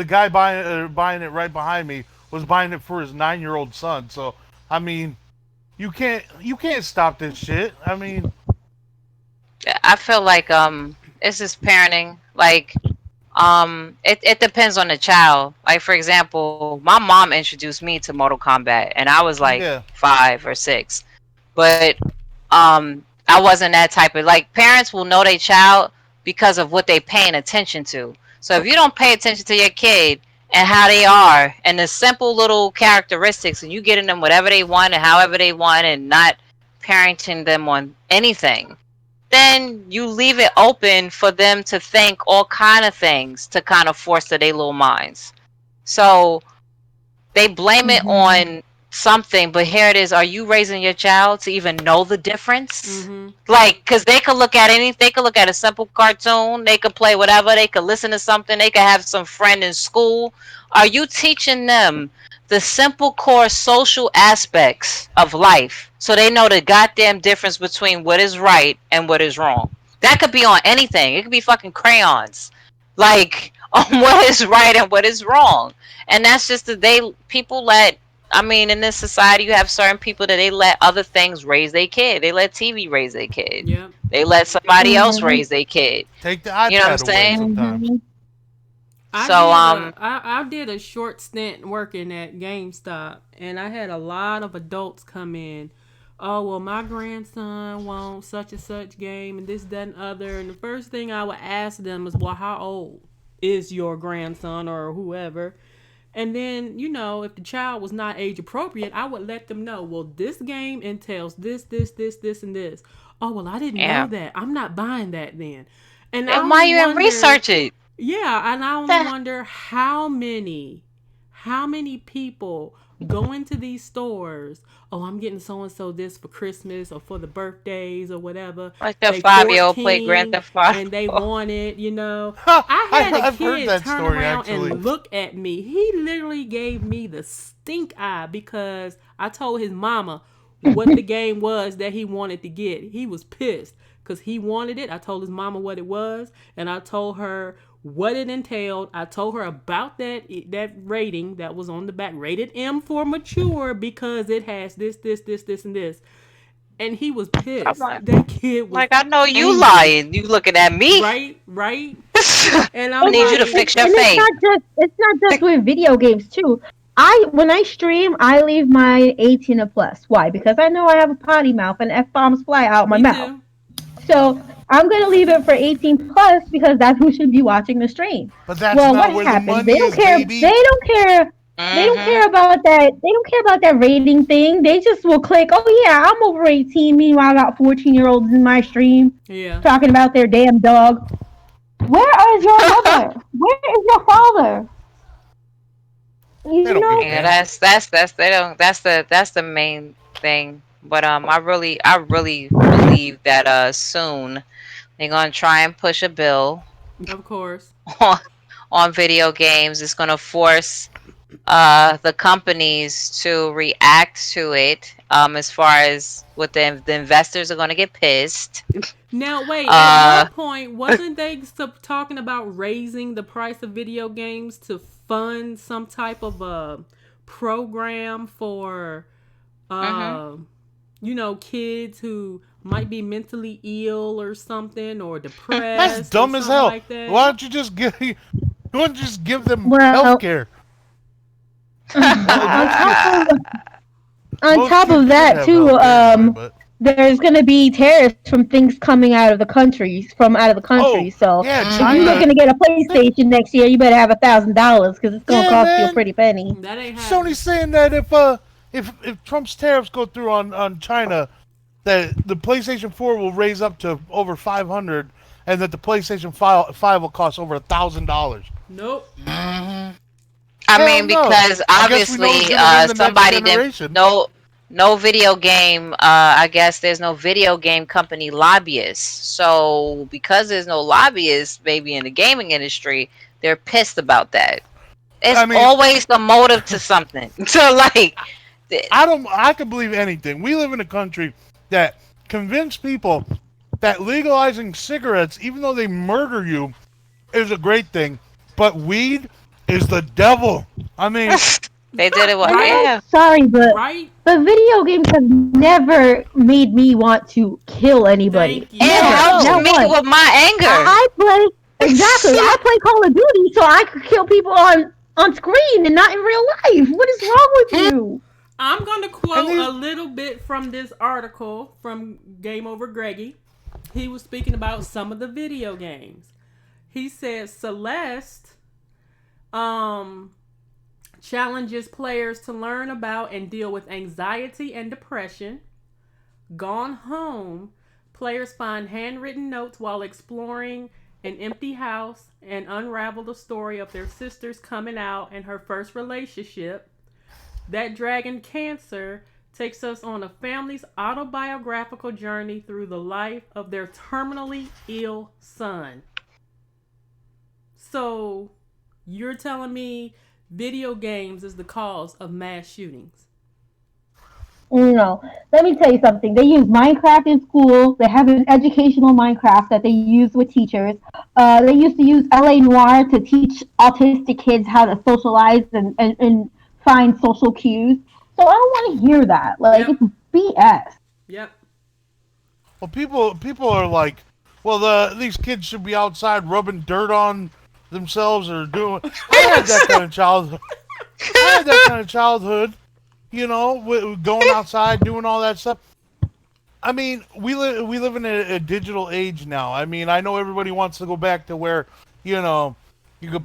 guy buying it right behind me was buying it for his 9-year-old son. So, I mean, you can't stop this shit. I mean, I feel like it's just parenting. Like it depends on the child. Like for example, my mom introduced me to Mortal Kombat, and I was like yeah, 5 or 6. But I wasn't that type of like parents will know their child because of what they paying attention to. So if you don't pay attention to your kid and how they are and the simple little characteristics, and you getting them whatever they want and however they want, and not parenting them on anything, then you leave it open for them to think all kind of things to kind of foster their little minds. So they blame it Mhm. on something, but here it is. Are you raising your child to even know the difference? Mm-hmm. Like, because they could look at anything. They could look at a simple cartoon. They could play whatever. They could listen to something. They could have some friend in school. Are you teaching them the simple core social aspects of life so they know the goddamn difference between what is right and what is wrong? That could be on anything. It could be fucking crayons. Like, on what is right and what is wrong. And that's just that people let, I mean, in this society, you have certain people that they let other things raise their kid. They let TV raise their kid. Yep. They let somebody else Mhm. raise their kid. take the You know what I'm iPad away saying? sometimes. Mhm. So, I did a short stint working at GameStop, and I had a lot of adults come in. Oh well, my grandson wants such and such game, and this, that, and other. And the first thing I would ask them is, well, how old is your grandson or whoever? And then, if the child was not age appropriate, I would let them know, well, this game entails this, and this. Oh, well, I didn't know yeah. that. I'm not buying that then. And I Then why only you even wonder, research it? yeah, and I only That, wonder how How many people go into these stores? Oh, I'm getting so and so this for Christmas or for the birthdays or whatever. Like the They 5-year-old play Grand 14 Theft Auto. and they want it, you know. Ha! I had a I've heard kid that turn story around actually. and look at me. He literally gave me the stink eye because I told his mama what the game was that he wanted to get. He was pissed because he wanted it. I told his mama what it was, and I told her what it entailed. I told her about that rating that was on the back, rated M for mature, because it has this, and this. And he was I'm pissed. like, That kid was I know you angry. lying. You looking at me? Right. And I I'm need you to like, fix your And face. it's not just with video games too. When I stream, I leave my 18 or plus. Why? Because I know I have a potty mouth and F bombs fly out my me mouth. too. So I'm gonna leave it for 18 plus because that's who should be watching the stream. But that's Well, not what where the happens? money is, baby. They don't care. They don't Mm-hmm. care about that. They don't care about that rating thing. They just will click. Oh yeah, I'm over 18. Meanwhile, I got 14-year-olds in my stream Yeah. talking about their damn dog. Where is your mother? Where is your father? They don't know, give a Yeah, damn. that's the main thing. But I really believe that soon they're gonna try and push a bill Of course. on on video games. It's gonna force the companies to react to it. As far as what the investors are gonna get pissed. Now, wait, at Uh, one point, wasn't they talking about raising the price of video games to fund some type of a program for, mhm. uh, kids who might be mentally ill or something, or depressed That's dumb or as something hell. like that? Why don't you just give? Why don't you just give them well, health care? on top of on Most top kids of should that have too, healthcare anyway, but there's gonna be tariffs from things coming out of the countries, oh So yeah, if you're China. looking to get a PlayStation next year, you better have $1,000 because it's gonna Yeah, cost you a man. pretty penny. That ain't happening. Sony's saying that if Trump's tariffs go through on China, that the PlayStation 4 will raise up to over 500, and that the PlayStation 5 will cost over $1,000. Nope. I Hell mean, no. because I guess we know who's obviously, gonna win the next somebody didn't generation. no video game. I guess there's no video game company lobbyists. So because there's no lobbyists, maybe in the gaming industry, they're pissed about that. It's I mean, always the motive to something. So like, I can believe anything. We live in a country that convinced people that legalizing cigarettes, even though they murder you, is a great thing, but weed is the devil. I mean, they did it. And Yeah. I'm sorry, Right? but video games have never made me want to kill anybody. Thank you. It Never, helps not me once. with my anger. I play exactly. I play Call of Duty so I could kill people on screen and not in real life. What is wrong with you? I'm going to quote these- a little bit from this article from Game Over Greggy. He was speaking about some of the video games. He said Celeste challenges players to learn about and deal with anxiety and depression. Gone Home, players find handwritten notes while exploring an empty house and unravel the story of their sister's coming out and her first relationship. That Dragon Cancer takes us on a family's autobiographical journey through the life of their terminally ill son. So, you're telling me video games is the cause of mass shootings? No, let me tell you something. They use Minecraft in school. They have an educational Minecraft that they use with teachers. They used to use LA Noir to teach autistic kids how to socialize and find social cues. So I don't want to hear that. Like, Yep. it's BS. Yep. well, people are like, well, these kids should be outside rubbing dirt on themselves or doing. I had that kind of childhood. You know, going outside, doing all that stuff. I mean, we live in a digital age now. I mean, I know everybody wants to go back to where, you know, you could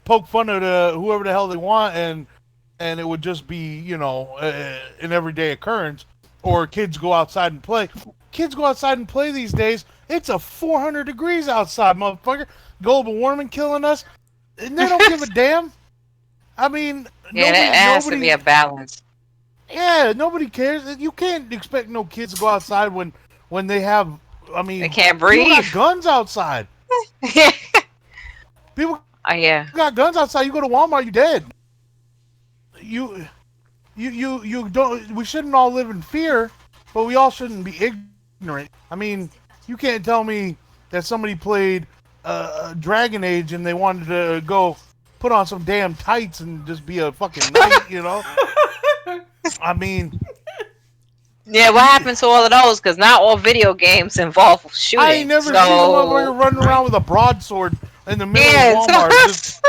poke fun at whoever the hell they want, and it would just be, you know, an everyday occurrence. Or kids go outside and play. Kids go outside and play these days. It's a 400 degrees outside, motherfucker. Global warming killing us, and they don't give a damn. I mean, Yeah, there has to be nobody. a balance. Yeah, nobody cares. You can't expect no kids to go outside when they have. I They mean, can't people breathe. got guns outside. Yeah. People Yeah. got guns outside. You go to Walmart, you dead. You you don't. We shouldn't all live in fear, but we all shouldn't be ignorant. I mean, you can't tell me that somebody played Dragon Age and they wanted to go put on some damn tights and just be a fucking knight, you know? I mean, Yeah, what happened to all of those? Because not all video games involve I ain't shooting. never seen a So motherfucker running around with a broadsword in the middle yeah, of Walmart. Just,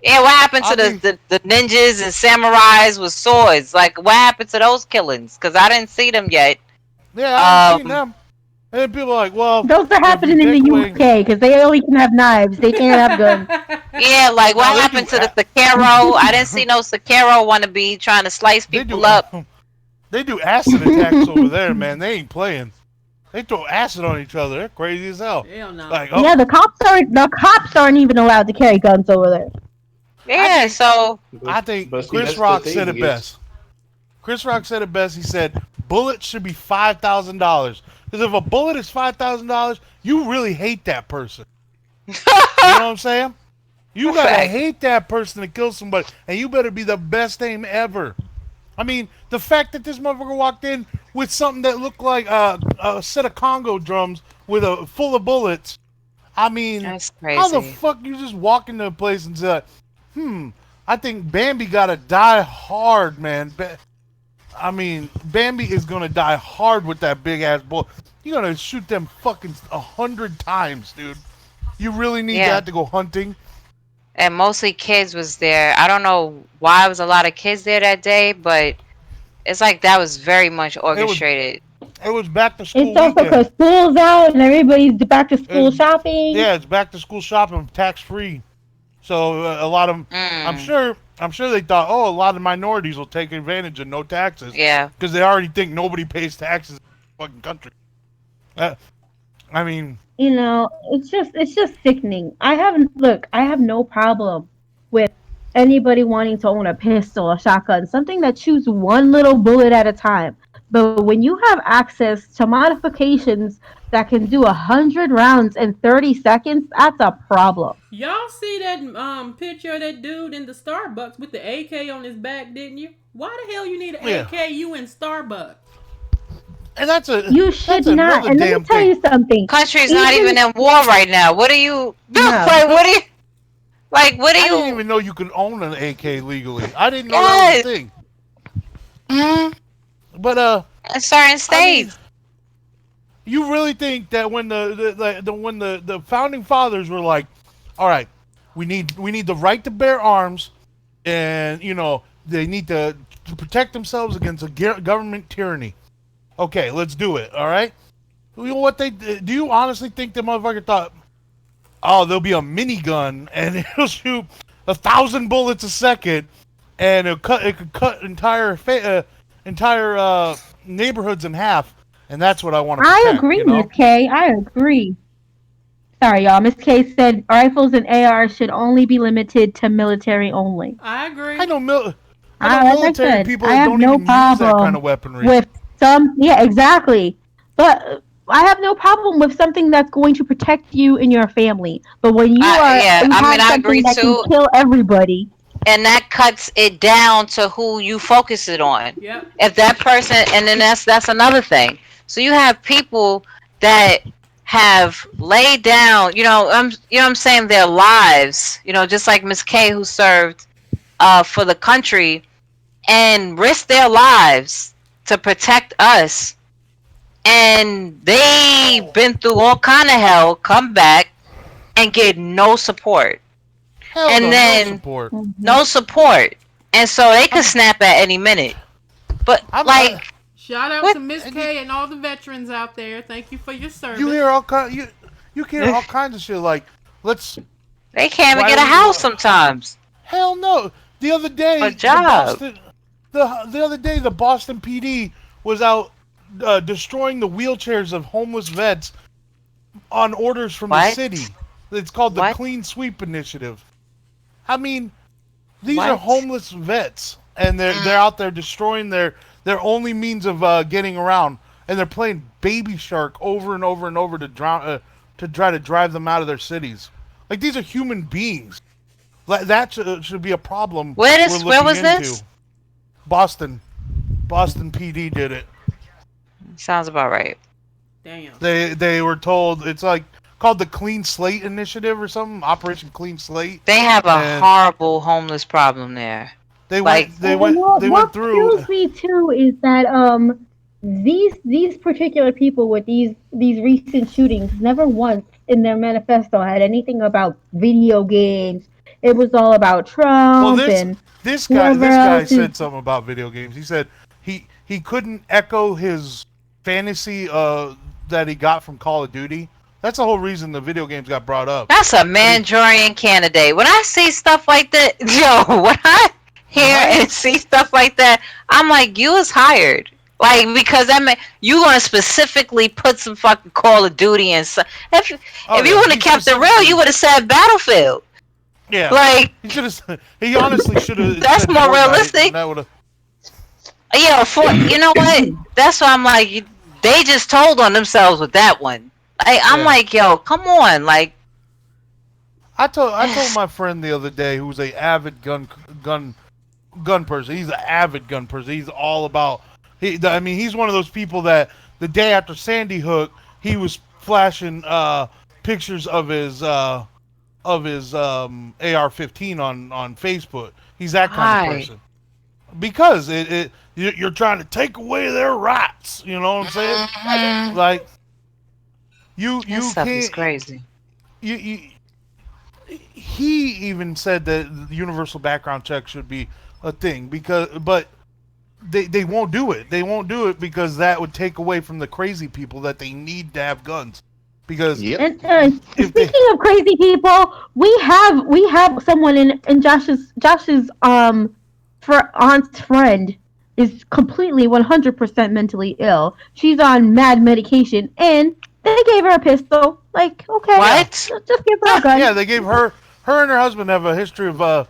yeah. What happened to I mean, the ninjas and samurais with swords? Like, what happened to those killings? Because I didn't see them yet. yeah, I haven't seen Um, them. And then people are like, well, Those are if you happening in the take away, UK because they only can have knives. They can't have guns. yeah, like now what happened to the Sakaro? I didn't see no Sakaro wannabe trying to slice they people do up. they do acid attacks over there, man. They ain't playing. They throw acid on each other. They're crazy as hell. Hell no. Like, Yeah, the cops aren't even allowed to carry guns over there. Yeah, so I think But see, Chris that's Rock the said thing it is- best. Chris Rock said it best. He said bullets should be $5,000. Because if a bullet is $5,000, you really hate that person. You know what I'm saying? You gotta Fact. hate that person to kill somebody, and you better be the best aim ever. I mean, the fact that this motherfucker walked in with something that looked like a set of Congo drums with a full of bullets. I mean, that's how the crazy. fuck you just walk into a place and say, I think Bambi gotta die hard, man. I mean, Bambi is gonna die hard with that big ass bullet. You're gonna shoot them fucking 100 times, dude. You really need Yeah. that to go hunting? And mostly kids was there. I don't know why it was a lot of kids there that day, but it's like that was very much orchestrated. It was back to school It's also weekend. because school's out and everybody's back to school shopping. Yeah, it's back to school shopping, tax free. So a lot of them, I'm sure they thought, oh, a lot of minorities will take advantage of no taxes. Yeah. Because they already think nobody pays taxes in the fucking country. I mean, You know, it's just sickening. I have no problem with anybody wanting to own a pistol, a shotgun, something that shoots one little bullet at a time. But when you have access to modifications that can do 100 rounds in 30 seconds, that's a problem. Y'all see that picture of that dude in the Starbucks with the AK on his back, didn't you? Why the hell you need an Yeah. AK? You in Starbucks? and that's You should that's not. another And let damn me tell thing. you something. Country's not even in war right now. What are you No. like? What are you like? What are I you? didn't even know you could own an AK legally. I didn't know Yes. that was a thing. Mhm. But In certain I mean, states. you really think that when the founding fathers were like, all right, we need the right to bear arms, and they need to protect themselves against a government tyranny. Okay, let's do it. All right. You know what do you honestly think the motherfucker thought? Oh, there'll be a minigun and it'll shoot 1,000 bullets a second, and it could cut entire neighborhoods in half, and that's what I want to protect. I agree, you know? Miss K. I agree. Sorry, y'all. Miss K said rifles and ARs should only be limited to military only. I agree. I know Like military I said, people I that have don't no even use that problem kind of weaponry. with yeah, exactly. But I have no problem with something that's going to protect you and your family. But when you Yeah, you I have mean, I something agree that too. can kill everybody, And that cuts it down to who you focus it on. Yep. If that person, and then that's another thing. So you have people that have laid down, I'm saying, their lives, just like Miss K, who served for the country and risked their lives to protect us, and they've been through all kind of hell, come back and get no support. Hell and no, then- no support. No support. And so they could snap at any minute. But Shout out What? to Miss K and all the veterans out there. Thank you for your service. You hear all you hear all kinds of shit like, let's. they can't even Why get a don't we house go- sometimes. Hell no. The other day, A job. The other day, the Boston PD was out destroying the wheelchairs of homeless vets on orders from the What? city. It's called the What? Clean Sweep Initiative. I mean, These are What? homeless vets, and they're out there destroying their only means of getting around, and they're playing Baby Shark over and over and over to drown to try to drive them out of their cities. Like these are human beings. That should be a problem we're Where looking was into. this? Boston PD did it. Sounds about right. Damn. They were told it's like called the Clean Slate Initiative or something, Operation Clean Slate, They have a and horrible homeless problem there. they Like, went they And went they what went through. kills me too is that these particular people with these recent shootings never once in their manifesto had anything about video games. It was all about Well, Trump and this whoever guy else is. said something about video games. He said he couldn't echo his fantasy that he got from Call of Duty. That's the whole reason the video games got brought up. that's a Manchurian candidate. When I see stuff like that, yo, when I hear and see stuff like that, I'm like, you was hired. Like, because you gonna specifically put some fucking Call of Duty and so, if you would have kept it real, you would have said Battlefield. Yeah, Like, he should have. He honestly should have. That's more realistic. That would have. You know what? That's why I'm like, they just told on themselves with that one. I'm like, yo, come on, like. I told my friend the other day who's a avid gun person. He's an avid gun person. He's all about. He's one of those people that the day after Sandy Hook, he was flashing pictures of his AR-15 on Facebook. He's that kind of person. Because you're trying to take away their rights. You know what I'm saying? Mm-hmm. Like you That stuff can't. is crazy. He even said that the universal background check should be a thing but they won't do it. They won't do it because that would take away from the crazy people that they need to have guns. Because And speaking of crazy people, we have someone in Josh's aunt's friend is completely 100% mentally ill. She's on mad medication, and they gave her a pistol. Like, okay, What? just give her a gun. yeah, they gave her and her husband have a history of I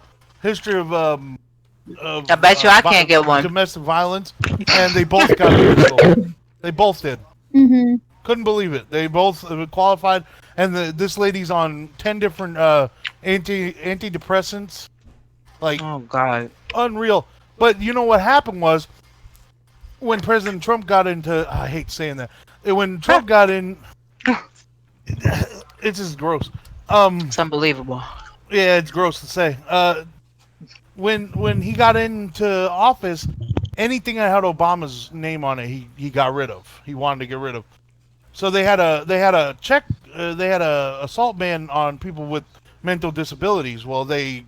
bet you I can't get one. domestic violence, and they both got a pistol. They both did. Mm-hmm. Couldn't believe it. They both qualified, and this lady's on 10 different antidepressants. Like, Oh God. unreal. But you know what happened was when President Trump got into. I hate saying that. When Trump got in, it's just gross. It's unbelievable. Yeah, it's gross to say. When he got into office, anything that had Obama's name on it, he got rid of. He wanted to get rid of. So they had a assault ban on people with mental disabilities. Well, they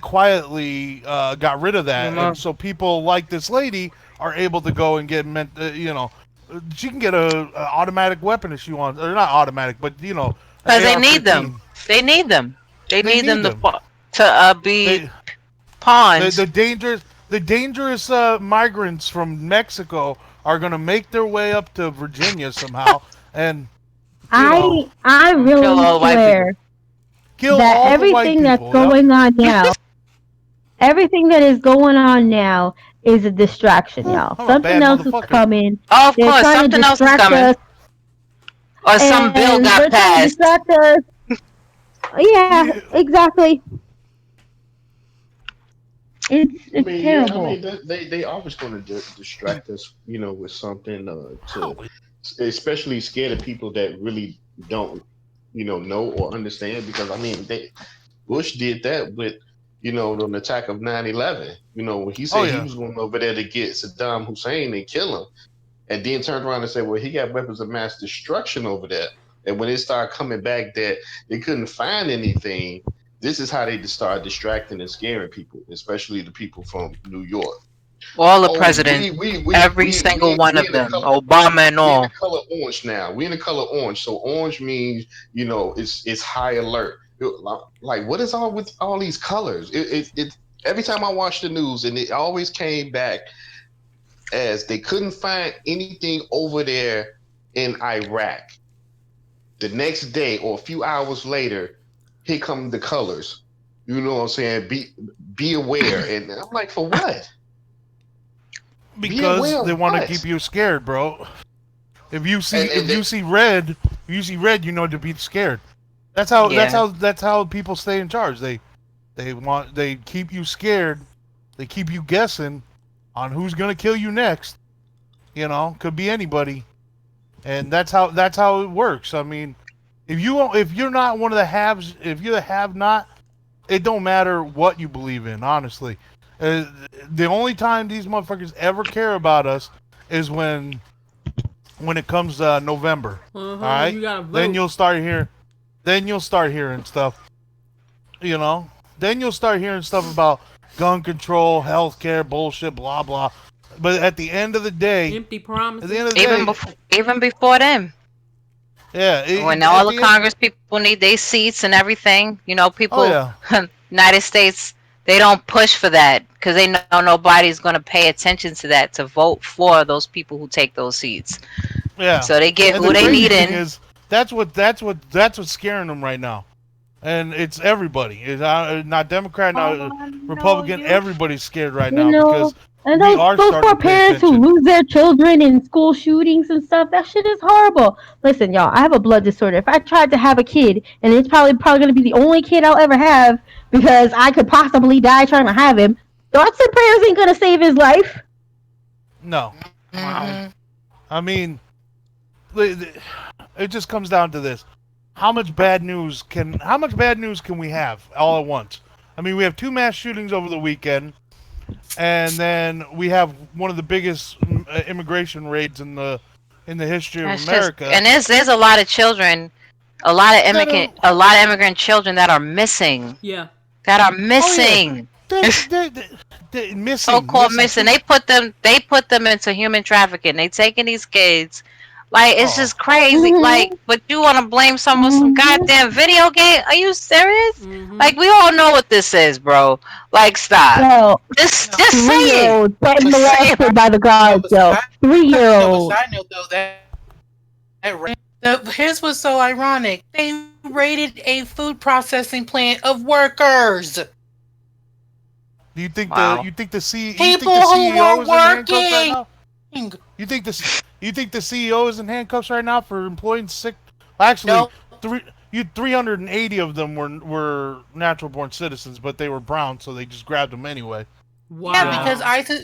quietly got rid of that, and so people like this lady are able to go and get she can get a automatic weapon if she wants, or not automatic, but Because they need them. They need them. They need them to be pawns. The dangerous migrants from Mexico are going to make their way up to Virginia somehow, and I really Kill all white swear kill that all the white everything that's people. going on now, everything that is going on now is a distraction, y'all. I'm a Something bad else is motherfucker. coming. Oh, of They're course, trying to something else is distract coming. us, Or some bill and got they're trying to passed. distract us. Yeah, exactly. It's terrible. They always going to distract us, with something to, especially scare the people that really don't, know or understand. Because Bush did that with, the attack of 9/11. When he said he was going over there to get Saddam Hussein and kill him, and then turned around and said, well, he got weapons of mass destruction over there. And when it started coming back that they couldn't find anything, this is how they just started distracting and scaring people, especially the people from New York. All the presidents, every single one of them, Obama and We're in all. the color orange now. We're in the color orange. So orange means, it's high alert. Like, what is all with all these colors? It every time I watch the news, and it always came back as they couldn't find anything over there in Iraq. The next day or a few hours later, here come the colors. You know what I'm saying? Be aware. And I'm like, for what? Be aware Because of they want to what? keep you scared, bro. If you see And you see red, you know to be scared. That's how Yeah. that's how people stay in charge. They keep you scared. They keep you guessing on who's gonna kill you next. You know, could be anybody, and that's how it works. I mean, if you're not one of the haves, if you're the have not, it don't matter what you believe in. Honestly, the only time these motherfuckers ever care about us is when it comes November. All When right, you gotta then vote. you'll start hearing. Then you'll start hearing stuff. You know. Then you'll start hearing stuff about gun control, healthcare, bullshit, blah blah. But at the end of the day, Empty at the end promises. of the Even day, before, even before then, yeah. when At all the the end. Congress people need their seats and everything, Oh people, yeah. United States, they don't push for that because they know nobody's going to pay attention to that to vote for those people who take those seats. Yeah. So they get And the who they crazy need thing in. is that's what's scaring them right now. And it's everybody. It's not Democrat, Oh, not I know Republican. you. Everybody's scared right You now know, because and we those are those starting poor to pay parents who attention. lose their children in school shootings and stuff, that shit is horrible. Listen, y'all, I have a blood disorder. If I tried to have a kid, and it's probably gonna be the only kid I'll ever have because I could possibly die trying to have him, thoughts and prayers ain't gonna save his life. No. Wow. Mm-hmm. I mean, it just comes down to this: how much bad news can we have all at once? I mean, we have two mass shootings over the weekend, and then we have one of the biggest immigration raids in the history of That's just, America. and there's a lot of children, That are, a lot of immigrant children that are missing, Yeah. that are oh yeah, missing. they So-called missing. missing. They put them into human trafficking. They taking these kids. Like, it's Oh, just crazy. Like, Mm-hmm. but you want to blame someone with some Mm-hmm. goddamn video game? Are you serious? Mm-hmm. Like, we all know what this is, bro. Like, stop. Yo, Just say it. 3-year-old getting But Just say it. molested by the no, guards, but yo. side, 3-year-old. note though here's what's so ironic. They raided a food processing plant of workers. do you think Wow. People the who CEO were is in handcuffs right working. now? You think the CEO is in handcuffs right now for employing sick? Actually, No. 380 of them were natural born citizens, but they were brown, so they just grabbed them anyway. Wow. Yeah,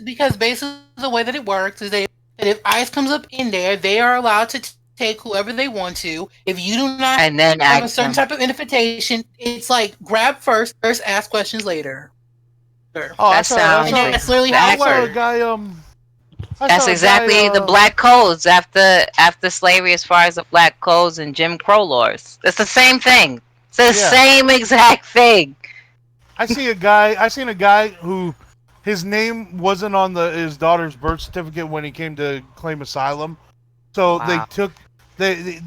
because basically the way that it works is that if ICE comes up in there, they are allowed to take whoever they want to. If you do not And then have a ask certain them. type of identification, it's like grab first, ask questions later. Oh, That sounds And that's literally how I it saw a works. guy. That's exactly the black codes after slavery, as far as the black codes and Jim Crow laws. It's the same thing. It's the same exact thing. I seen a guy who his name wasn't on his daughter's birth certificate when he came to claim asylum. So Wow.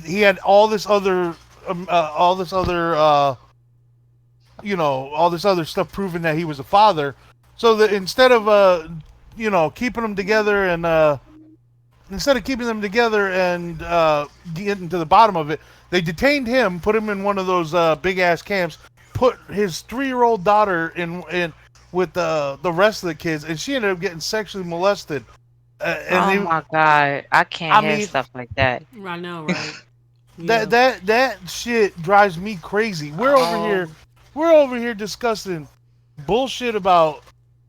he had all this other all this other stuff proving that he was a father. So that instead of keeping them together and getting to the bottom of it, they detained him, put him in one of those big ass camps, put his 3-year-old daughter in with the rest of the kids, and she ended up getting sexually molested. My god, I can't hear stuff like that. I know, right? Yeah. that shit drives me crazy. We're over here discussing bullshit about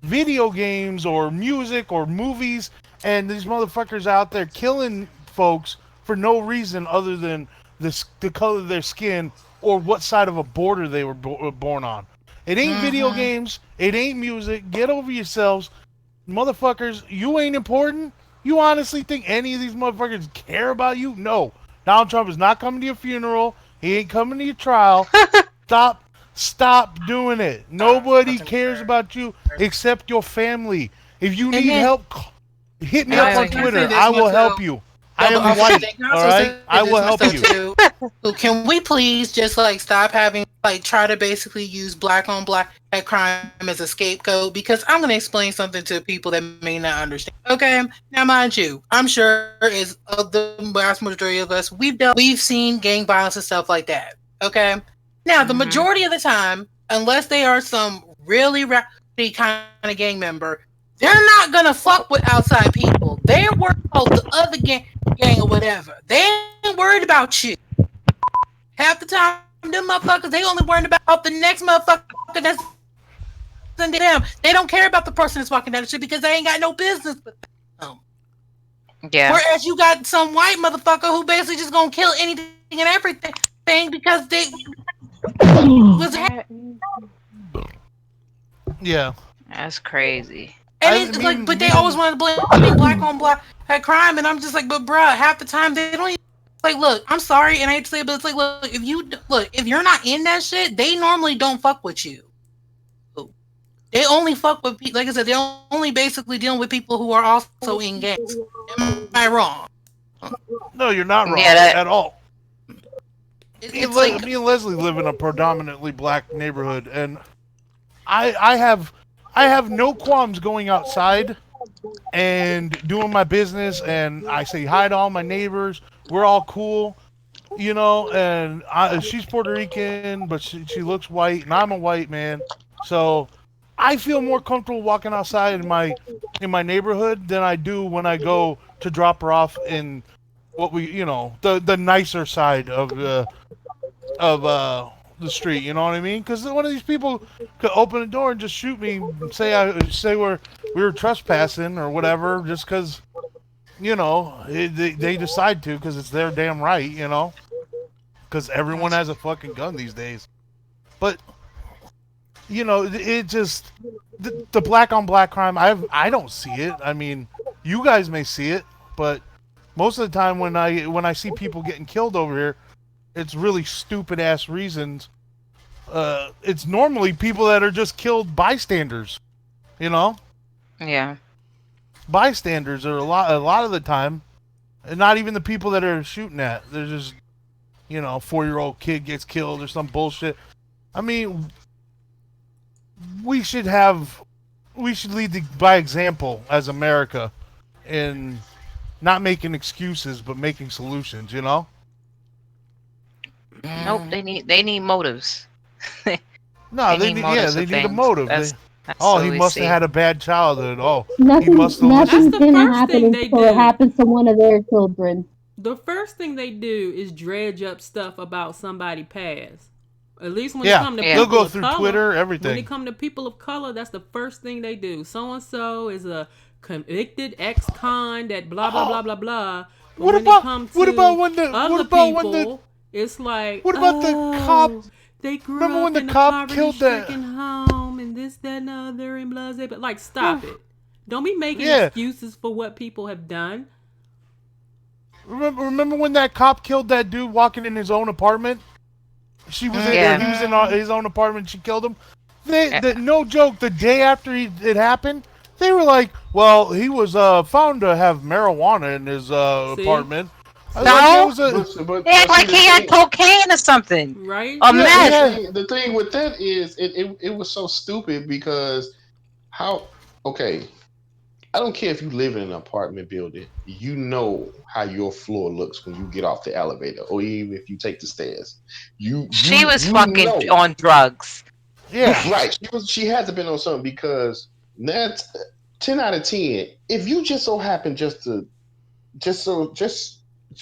video games or music or movies, and these motherfuckers out there killing folks for no reason other than the color of their skin or what side of a border they were born on. It ain't video games. It ain't music. Get over yourselves. Motherfuckers, you ain't important. You honestly think any of these motherfuckers care about you? No. Donald Trump is not coming to your funeral. He ain't coming to your trial. Stop doing it. Nobody cares about you except your family. If you need help, hit me up on Twitter. I will help you. I am white, all right? I will help you. Can we please just like stop having try to basically use black on black crime as a scapegoat? Because I'm going to explain something to people that may not understand. Okay, now mind you, I'm sure as of the vast majority of us, we've seen gang violence and stuff like that. Okay, now the majority of the time, unless they are some really rowdy kind of gang member, they're not gonna fuck with outside people. They're worried about the other gang or whatever. They ain't worried about you. Half the time, them motherfuckers, they only worried about the next motherfucker that's under them. They don't care about the person that's walking down the street because they ain't got no business with them. Yeah. Whereas you got some white motherfucker who basically just gonna kill anything and everything because they was Yeah. That's crazy. and it's like, but they always want to blame black on black crime, and I'm just like, but bruh, half the time they don't even like. Look, I'm sorry, and I hate to say it, but it's like, look, if you're not in that shit, they normally don't fuck with you. They only fuck with people. Like I said, they're only basically dealing with people who are also in gangs. Am I wrong? No, you're not wrong Yeah, at all. It's me like, and Leslie live in a predominantly black neighborhood, and I have no qualms going outside and doing my business, and I say hi to all my neighbors. We're all cool, you know. And she's Puerto Rican, but she looks white, and I'm a white man, so I feel more comfortable walking outside in my neighborhood than I do when I go to drop her off in what the nicer side of the street. You know what I mean? Because one of these people could open the door and just shoot me, and say we were trespassing or whatever, just because they decide to, because it's their damn right. Because everyone has a fucking gun these days. But it just the black on black crime. I don't see it. I mean, you guys may see it, but most of the time when I see people getting killed over here, it's really stupid ass reasons. It's normally people that are just killed bystanders. Yeah. Bystanders are a lot of the time, and not even the people that are shooting at. They're just 4-year-old kid gets killed or some bullshit. I mean, we should lead by example as America, in not making excuses but making solutions. Nope. They need motives. No, they need a motive. That's he must have had a bad childhood. He Nothing, must have. nothing's That's the gonna first happen thing they until it do. happens to one of their children. The first thing they do is dredge up stuff about somebody past. At least when it comes to they'll people go of through color, Twitter, everything. When it comes to people of color, that's the first thing they do. So and so is a convicted ex-con that blah blah blah blah blah. But What when about it comes to what about when other what about people, when the it's like, what about the cop? They grew Remember up when the in cop a killed that? poverty-stricken home and this, that, and the other, and blah, blah, blah. Like, stop it. Don't be making Yeah. excuses for what people have done. Remember when that cop killed that dude walking in his own apartment? He was in his own apartment. She killed him. No joke. The day after it happened, they were like, "Well, he was found to have marijuana in his apartment." They act like he had cocaine or something. Right? A mess. The thing with that is it was so stupid because okay, I don't care if you live in an apartment building, you know how your floor looks when you get off the elevator, or even if you take the stairs. She was fucking on drugs. Yeah, right. She had to been on something, because that's 10 out of 10. If you just so happen just to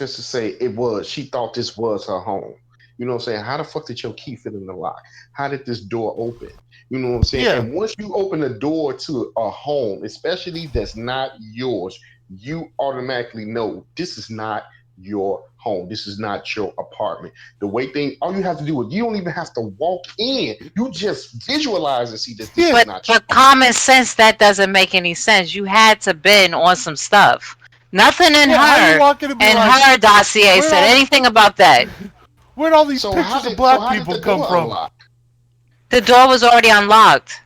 say she thought this was her home. You know what I'm saying? How the fuck did your key fit in the lock? How did this door open? You know what I'm saying? Yeah. And once you open a door to a home, especially that's not yours, you automatically know this is not your home. This is not your apartment. All you have to do is, you don't even have to walk in. You just visualize and see this is not your home. But common sense, that doesn't make any sense. You had to been on some stuff. Nothing in her dossier said anything about that. Where'd all these pictures of black people come from? Unlock? The door was already unlocked.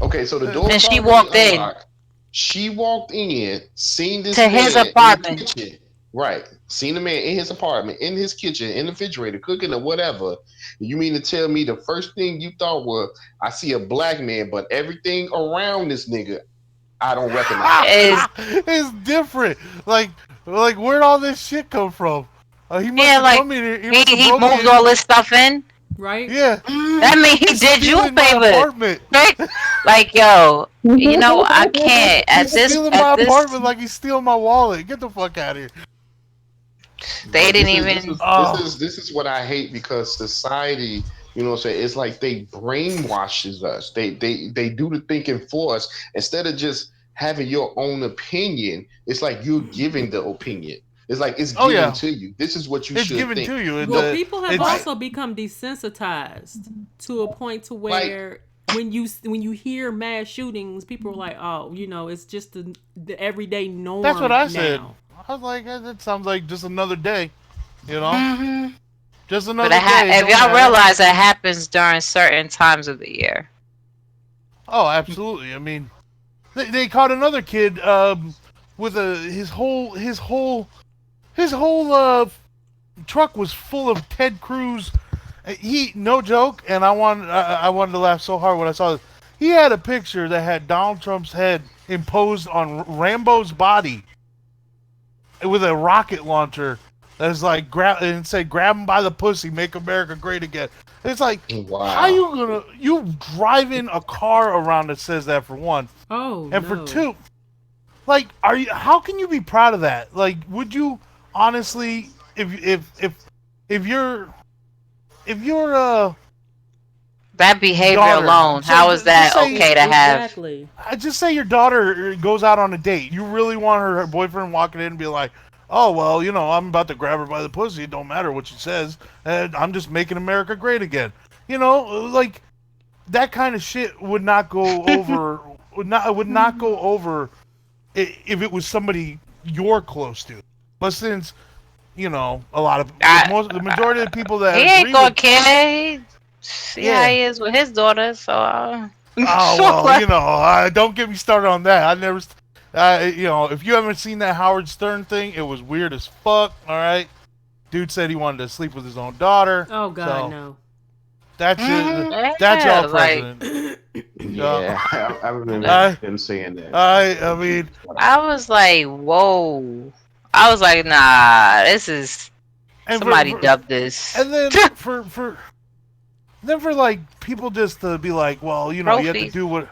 Okay, so the door and she walked unlocked. She walked in, seen this to man his apartment. In the kitchen. Right. Seen the man in his apartment, in his kitchen, in the refrigerator, cooking or whatever. You mean to tell me the first thing you thought was, I see a black man, but everything around this nigga, I don't recognize. It's different. Like where'd all this shit come from? He must have come in here. He moved all this stuff in. right? Yeah. That mean he He's did you a stealing my favor. apartment. Right? Like, yo, you know, I can't He's stealing my apartment like he's stealing my wallet. Get the fuck out of here. They But didn't even. Oh. this is what I hate because society, you know what I'm saying, it's like they brainwashes us. They do the thinking for us instead of just having your own opinion. It's like you're giving the opinion. It's like it's Oh given yeah. to you. This is what you It's should given think. to you. Well, people have It's also become desensitized to a point to Like where when you hear mass shootings, people are like, oh, you know, it's just the everyday norm. that's what I said. now. I was like, that sounds like just another day. You know, Mm-hmm. just But another day. if Don't y'all matter. realize it happens during certain times of the year. Oh, absolutely. I mean, they caught another kid with his whole truck was full of Ted Cruz. He no joke, and I wanted to laugh so hard when I saw this. He had a picture that had Donald Trump's head imposed on Rambo's body with a rocket launcher. That's like grab him by the pussy, make America great again. It's like, how you driving a car around that says that for one, Oh, and no. for two, like, how can you be proud of that? Like, would you honestly, if you're That behavior daughter, alone, so how is that just say- okay to have? Exactly. I just say your daughter goes out on a date. You really want her boyfriend walking in and be like, oh, well, you know, I'm about to grab her by the pussy. It don't matter what she says. I'm just making America great again. You know, like, that kind of shit would not go over. would not go over if it was somebody you're close to. But since, you know, the majority of the people that He agree ain't gonna with, care. See Yeah. how he is with his daughter, so. oh well, you know, don't get me started on that. I never, you know, if you haven't seen that Howard Stern thing, it was weird as fuck. All right, dude said he wanted to sleep with his own daughter. Oh God, so no. That's Mhm. it. That's Yeah, y'all like- president. yeah, I remember him saying that. I mean, I was like, whoa. I was like, nah, this is. and Somebody dubbed this. And then for like people just to be like, well, you know, you have to Trophies.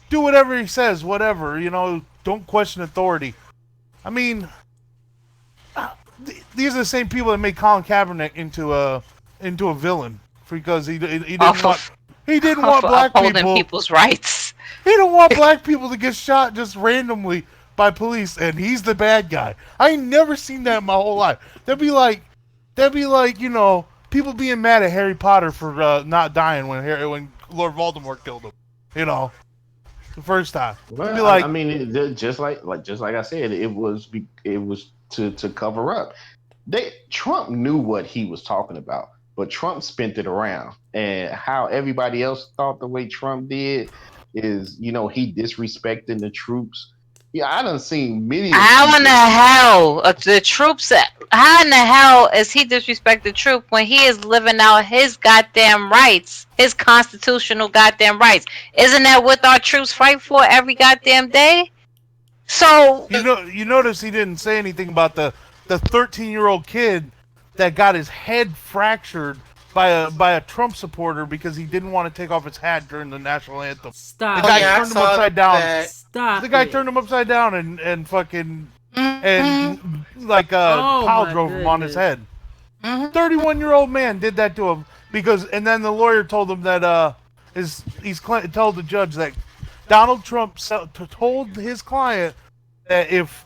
do whatever he says, whatever, you know, don't question authority. I mean, these are the same people that made Colin Kaepernick into a villain because he didn't want black upholding people. people's rights. He don't want black people to get shot just randomly by police, and he's the bad guy. I ain't never seen that in my whole life. That'd be like, you know, people being mad at Harry Potter for not dying when Lord Voldemort killed him. You know, the first time. Well, Be like, I mean, just like I said, it was to cover up. Trump knew what he was talking about, but Trump spent it around, and how everybody else thought the way Trump did is, you know, he disrespecting the troops. Yeah, I done seen many. How in the hell the troops? How in the hell is he disrespect the troop when he is living out his goddamn rights, his constitutional goddamn rights? Isn't that what our troops fight for every goddamn day? So you notice he didn't say anything about the 13-year-old kid that got his head fractured by a Trump supporter because he didn't want to take off his hat during the national anthem. Stop. The guy I turned him saw upside down. that. Stop. The guy it. turned him upside down and fucking Mhm. and like Oh, pile my drove him on his goodness. head. Mhm. 31-year-old man did that to him and then the lawyer told him that told the judge that Donald Trump told his client that if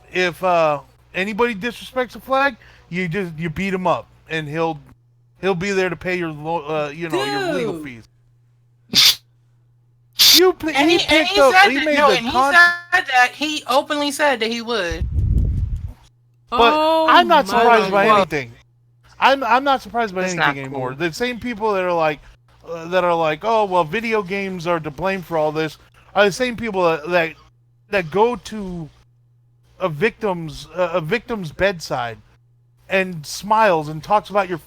anybody disrespects a flag, you beat him up and he'll be there to pay your your legal Dude. fees. He And he picked said up. that, He made no, the and he con- said that he openly said that he would. But Oh, I'm not my surprised by goodness. anything. I'm not surprised by That's anything not anymore. cool. The same people that are like, oh well, video games are to blame for all this, are the same people that go to a victim's bedside and smiles and talks about your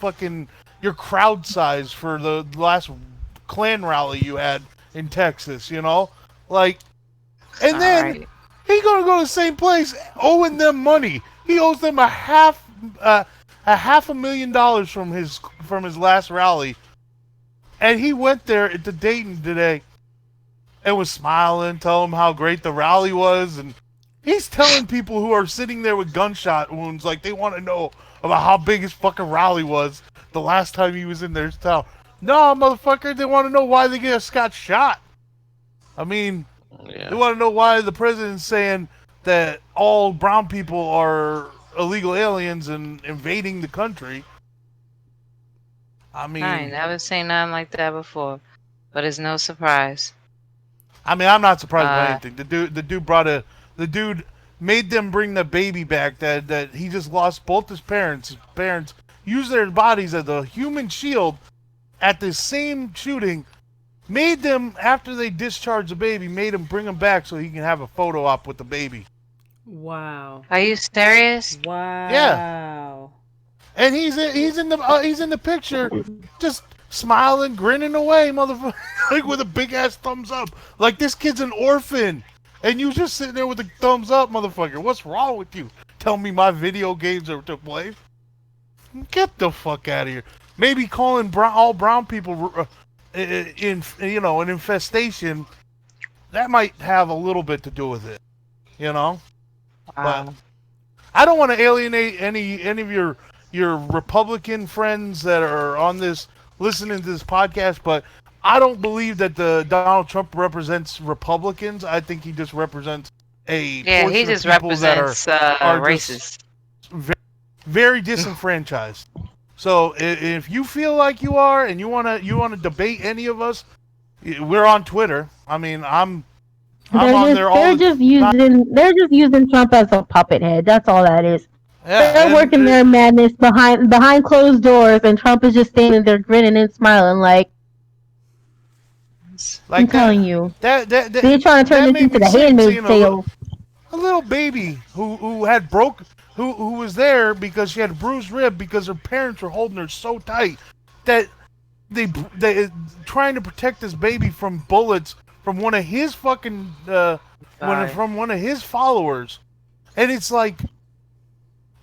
crowd size for the last Klan rally you had in Texas. You know, like, and then. Alright. He gonna go to the same place, owing them money. He owes them $500,000 from his last rally, And he went there to Dayton today and was smiling, telling them how great the rally was. And he's telling people who are sitting there with gunshot wounds, like they want to know about how big his fucking rally was the last time he was in their town. No, motherfucker, they want to know why they just got shot. I mean, they want to know why the president's saying that all brown people are illegal aliens and invading the country. I mean, I ain't never seen nothing like that before, but it's no surprise. I mean, I'm not surprised by anything. The dude made them bring the baby back that he just lost both his parents. His parents used their bodies as a human shield at the same shooting. Made them, after they discharged the baby, made him bring him back so he can have a photo op with the baby. Wow. Are you serious? Wow. Yeah. And he's in the picture, just smiling, grinning away, motherfucker, like with a big ass thumbs up. Like this kid's an orphan, and you just sitting there with a thumbs up, motherfucker. What's wrong with you? Tell me my video games are to play. Get the fuck out of here. Maybe calling all brown people an infestation, that might have a little bit to do with it, Wow. But I don't want to alienate any of your Republican friends that are on this listening to this podcast, but I don't believe that the Donald Trump represents Republicans. I think he just represents he just represents racists. Very, very disenfranchised. So if you feel like you are and you wanna debate any of us, we're on Twitter. I mean, I'm on there all they're just using Trump as a puppet head. That's all that is. Yeah, they're working their madness behind closed doors, and Trump is just standing there grinning and smiling like I'm telling you. They're trying to turn this into the Handmaid's Tale. A little baby who was there because she had a bruised rib because her parents were holding her so tight that they trying to protect this baby from bullets from one of his fucking from one of his followers, and it's like.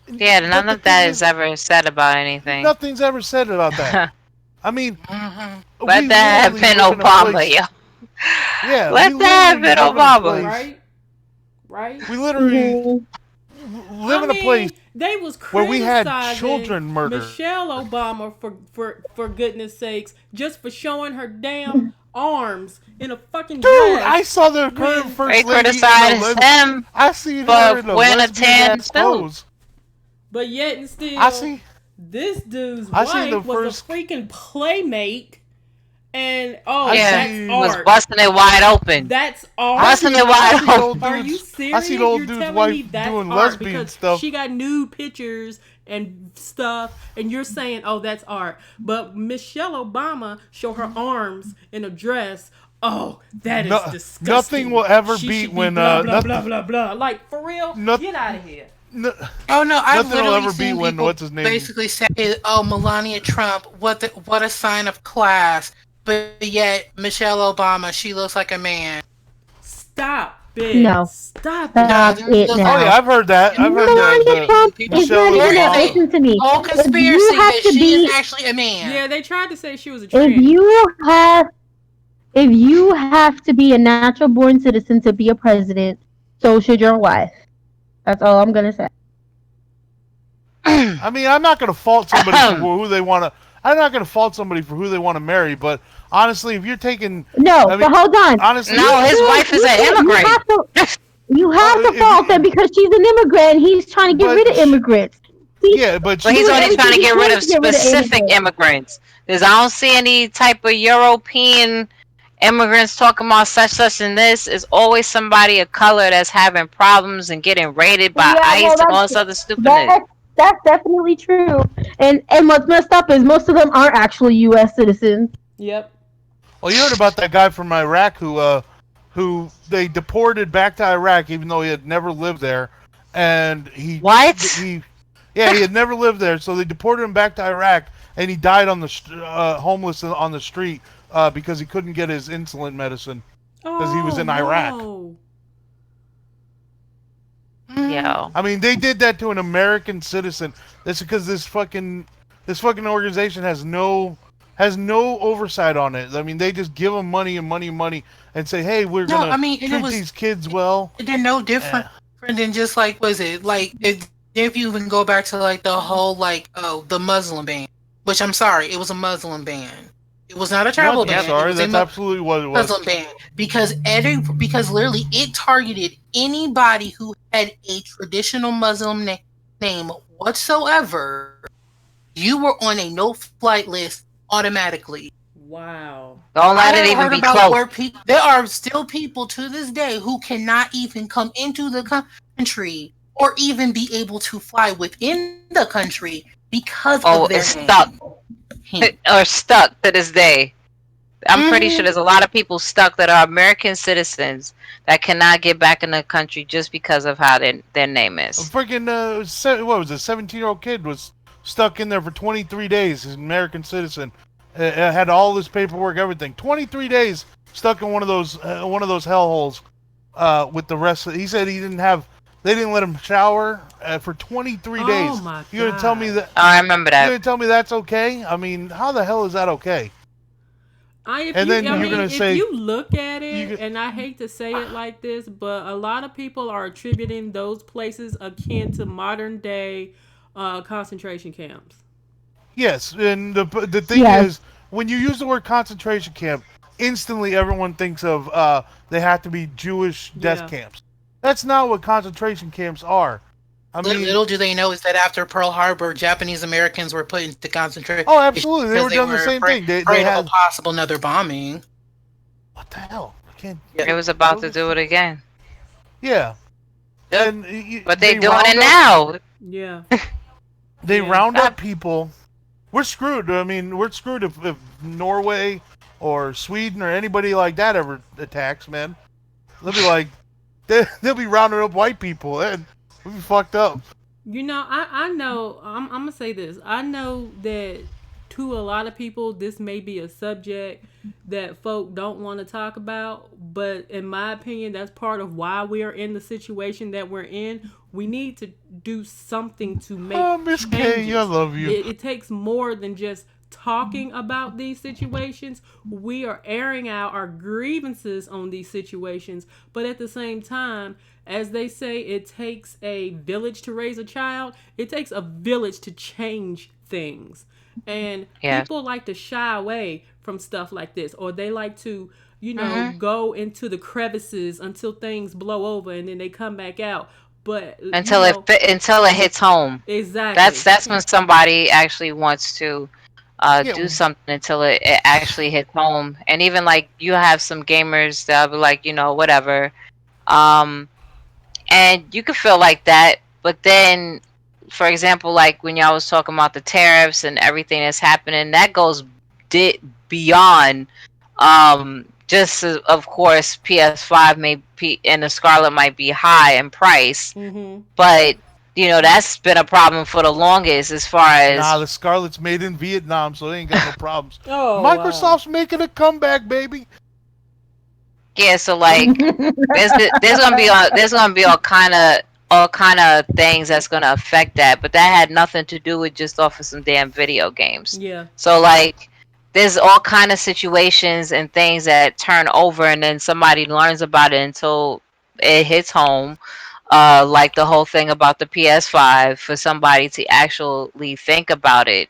Yeah, none of that is ever said about anything. Nothing's ever said about that. I mean, let that have been Obama, yo. Yeah, let that have been Obama. Right? We literally live in a place they was where we had children murdered. Michelle Obama, for goodness sakes, just for showing her damn arms in a fucking dress. I saw the current first lady. They criticized him I see her in wearing a tan suit. But yet and still, this dude's wife was a freaking playmate, and that's art. Was busting it wide open. That's art. Busting it wide open. Are you serious? I see the old dude's wife doing lesbian stuff. She got nude pictures and stuff, and you're saying, "Oh, that's art." But Michelle Obama show her arms in a dress. Oh, that is disgusting. Nothing will ever beat when blah blah blah blah. Like for real, get out of here. I've literally seen people basically say, "Oh, Melania Trump, what a sign of class," but yet Michelle Obama, she looks like a man. Stop it! No, stop it! Now. Oh yeah, I've heard that. Melania Trump is not. Listen to me. Whole conspiracy that she is actually a man. Yeah, they tried to say she was a trans. If you have to be a natural born citizen to be a president, so should your wife. That's all I'm gonna say. I mean, I'm not gonna fault somebody for who they want to. I'm not gonna fault somebody for who they want to marry, but honestly, if you're taking but hold on. Honestly, no, his wife is an immigrant. You have to fault them because she's an immigrant. And he's trying to get rid of immigrants. But he's only trying to get rid of specific immigrants. Because I don't see any type of European immigrants talking about such and this. Is always somebody of color that's having problems and getting raided by ICE and all this other stupidness. That's definitely true. And what's messed up is most of them aren't actually U.S. citizens. Yep. Well, you heard about that guy from Iraq who they deported back to Iraq even though he had never lived there, and he had never lived there, so they deported him back to Iraq, and he died on the homeless on the street because he couldn't get his insulin medicine because he was in Iraq. Yo. I mean, they did that to an American citizen. That's because this fucking organization has no has no oversight on it. I mean, they just give them money and money and money and say, "Hey, we're No, gonna I mean, and it treat was these kids well." they're no Eh. different than just like was it like if you even go back to like the whole like the Muslim ban, which I'm sorry, it was a Muslim ban. It was not a What? travel I'm ban. It sorry. was a That's absolutely what it was. Muslim ban because literally it targeted anybody who had a traditional Muslim name whatsoever. You were on a no-flight list automatically. Wow. Don't I let it have even heard be about close. where there are still people to this day who cannot even come into the country or even be able to fly within the country because Oh, of their it's stuck name. or stuck to this day. I'm pretty sure Mm-hmm. there's a lot of people stuck that are American citizens that cannot get back in the country just because of how their name A is. freaking what was it? 17-year-old kid was stuck in there for 23 days. He's an American citizen. Had all this paperwork, everything. 23 days stuck in one of those hellholes. With the rest he said he didn't have. They didn't let him shower for 23 Oh days. my You gonna tell me god. that? Oh, I remember You that. gonna tell me that's okay? I mean, how the hell is that okay? And then I you're mean, gonna if say you look at you. it, and I hate to say it like this, but a lot of people are attributing those places akin to modern day concentration camps. Yes, and the thing Yes. is, when you use the word concentration camp, instantly everyone thinks of they have to be Jewish death Yeah. camps. That's not what concentration camps are. I mean, Little do they know is that after Pearl Harbor, Japanese Americans were put into concentration oh, absolutely, they because were they doing the were same thing. They afraid of a had possible another bombing. what the hell? I can't. Yeah. It was about to do it again. Yeah, Yep. and But they they doing it round up. now. Yeah. They Yeah. round up people. We're screwed. I mean, we're screwed if Norway or Sweden or anybody like that ever attacks, man. They'll be like, they'll be rounding up white people, and we'll be fucked up. I know, I'm gonna say this. I know that to a lot of people, this may be a subject that folk don't want to talk about, but in my opinion, that's part of why we are in the situation that we're in. We need to do something to make Oh, Miss K, I changes. love you. It takes more than just talking about these situations. We are airing out our grievances on these situations, but at the same time, as they say, it takes a village to raise a child. It takes a village to change things. And Yeah. people like to shy away from stuff like this, or they like to, Hmm. go into the crevices until things blow over and then they come back out. But, Until it hits home. exactly. That's when somebody actually wants to Yeah, do something until it actually hits home. And even like you have some gamers that'll be like, whatever. Um, and you could feel like that, but then, for example, like when y'all was talking about the tariffs and everything that's happening, that goes beyond. Just of course, PS5 and the Scarlet might be high in price, Mm-hmm. but that's been a problem for the longest as far nah, as. the Scarlet's made in Vietnam, so they ain't got no problems. Oh, wow. Microsoft's making a comeback, baby. Yeah, so like there's gonna be all kind of things that's gonna affect that, but that had nothing to do with just off of some damn video games. Yeah. So like there's all kind of situations and things that turn over, and then somebody learns about it until it hits home. Like the whole thing about the PS5 for somebody to actually think about it.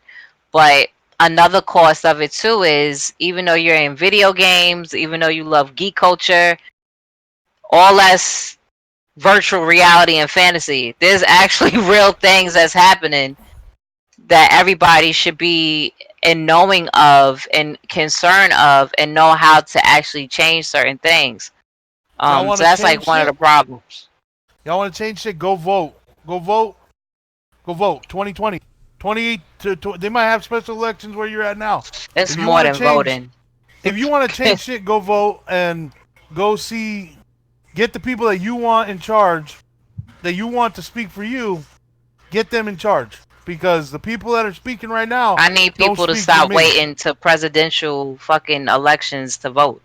But another cost of it too is even though you're in video games, even though you love geek culture, all that's virtual reality and fantasy. There's actually real things that's happening that everybody should be in knowing of and concern of and know how to actually change certain things. Y'all So want to that's change like one of the shit? problems. Y'all want to change shit? Go vote. Go vote. Go vote. 2020. 28 to they might have special elections where you're at now. It's If you more want to than change, voting. if you want to change shit, go vote and go see, get the people that you want in charge, that you want to speak for you, get them in charge. Because the people that are speaking right now I need don't people to speak for stop me. waiting to presidential fucking elections to vote.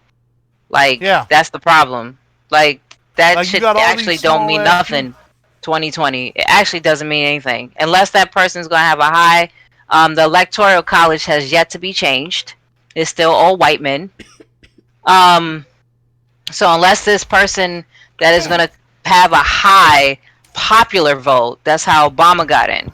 Like Yeah. that's the problem. Like that Like you shit got all actually these don't small mean ass people. nothing. 2020. It actually doesn't mean anything unless that person's gonna have a high The electoral college has yet to be changed. It's still all white men. Um, so unless this person that is going to have a high popular vote, that's how Obama got in.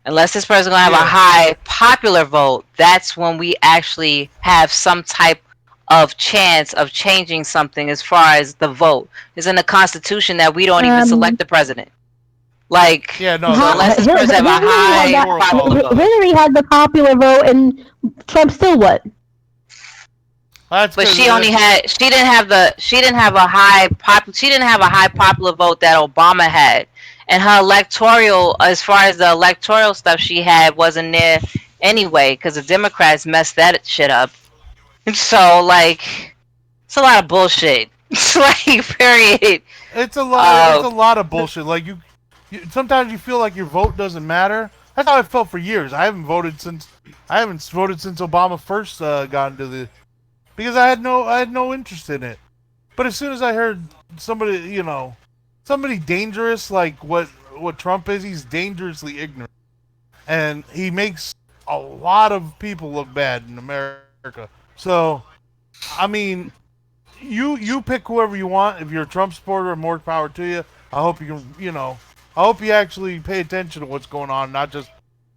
Unless this person is going to have a high popular vote, that's when we actually have some type of chance of changing something as far as the vote. It's in the Constitution that we don't even select the president. Like, Yeah, no. so unless this person have a high popular vote. Hillary had the popular vote, and Trump still what? But she didn't have a high popular vote that Obama had, and her electoral, as far as the electoral stuff she had, wasn't there anyway because the Democrats messed that shit up. So like, it's a lot of bullshit. Like, period. It's a lot of bullshit. Like you sometimes you feel like your vote doesn't matter. That's how I felt for years. I haven't voted since Obama first got into the, because I had no interest in it. But as soon as I heard somebody dangerous like what Trump is, he's dangerously ignorant, and he makes a lot of people look bad in America. So, I mean, you pick whoever you want. If you're a Trump supporter, more power to you. I hope you can, I hope you actually pay attention to what's going on, not just,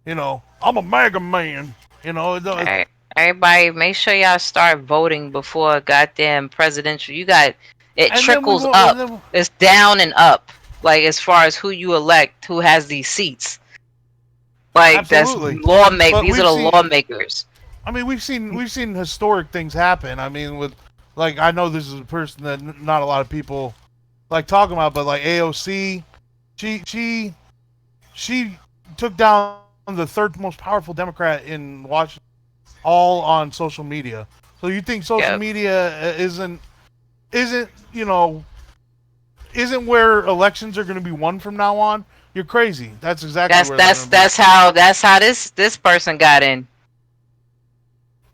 I'm a MAGA man. Everybody, make sure y'all start voting before goddamn presidential. It trickles up. It's down and up. Like, as far as who you elect, who has these seats. Like, absolutely. That's lawmakers. These are the lawmakers. I mean, we've seen historic things happen. I mean, with, like, I know this is a person that not a lot of people like talking about, but like AOC, she took down the third most powerful Democrat in Washington, all on social media. So you think social media isn't where elections are going to be won from now on? You're crazy. That's exactly that's how this person got in.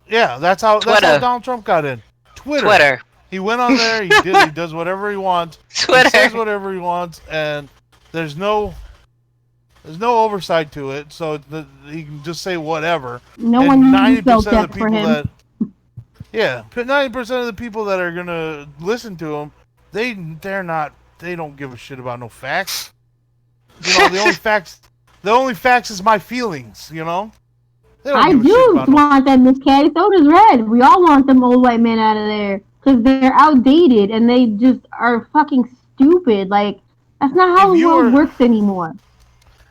Yeah, that's how Donald Trump got in. Twitter. He went on there. He does whatever he wants. Twitter. He says whatever he wants, and there's no oversight to it. So he can just say whatever. No one 90% of the for him. 90% of the people that are gonna listen to him, they don't give a shit about no facts. The only facts is my feelings. I do want them, Miss Caddy. So does Red. We all want them old white men out of there because they're outdated and they just are fucking stupid. Like, that's not how the world works anymore.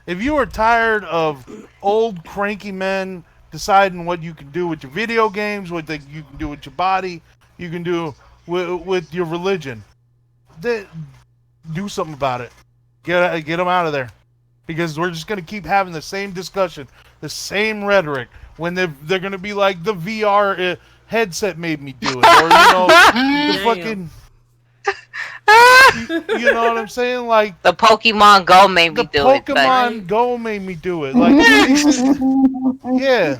If you are tired of old cranky men deciding what you can do with your video games, what you can do with your body, you can do with your religion, do something about it. Get them out of there. Because we're just going to keep having the same discussion, the same rhetoric, when they're going to be like, the VR headset made me do it. Or, the fucking... you know what I'm saying? Like, the Pokemon Go made me do it. The Pokemon Go made me do it. Like, yeah.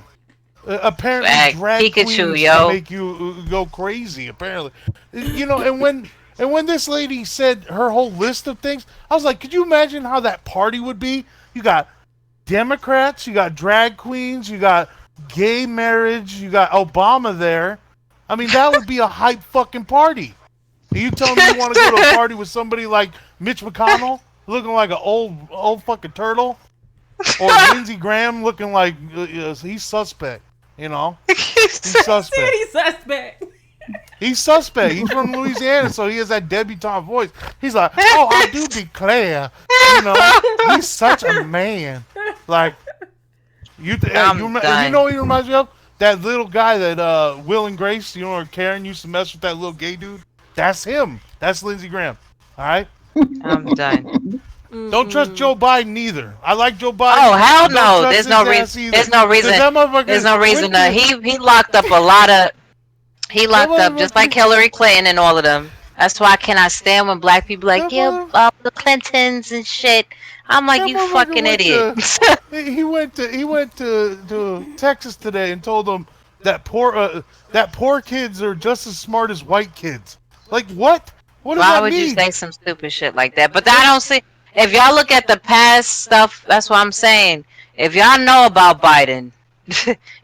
Apparently, drag Pikachu, queens make you go crazy, apparently. And when this lady said her whole list of things, I was like, could you imagine how that party would be? You got Democrats, you got drag queens, you got gay marriage, you got Obama there. I mean, that would be a hype fucking party. Are you telling me you want to go to a party with somebody like Mitch McConnell, looking like an old fucking turtle? Or Lindsey Graham looking like he's suspect, He's suspect. He's suspect. He's suspect. He's from Louisiana, so he has that debutante voice. He's like, oh, I do declare, he's such a man. Like, you know what he reminds me of? That little guy that Will and Grace, or Karen used to mess with that little gay dude. That's him. That's Lindsey Graham. All right? I'm done. Don't trust Joe Biden either. I like Joe Biden. Oh, hell no. There's no reason. There's no reason. He locked up a lot of... He locked up just like Hillary Clinton and all of them. That's why I cannot stand when black people the Clintons and shit. I'm like, you fucking idiot. He went to Texas today and told them that poor kids are just as smart as white kids. Like, what? What does that mean? Why would you say some stupid shit like that? But I don't see. If y'all look at the past stuff, that's what I'm saying. If y'all know about Biden,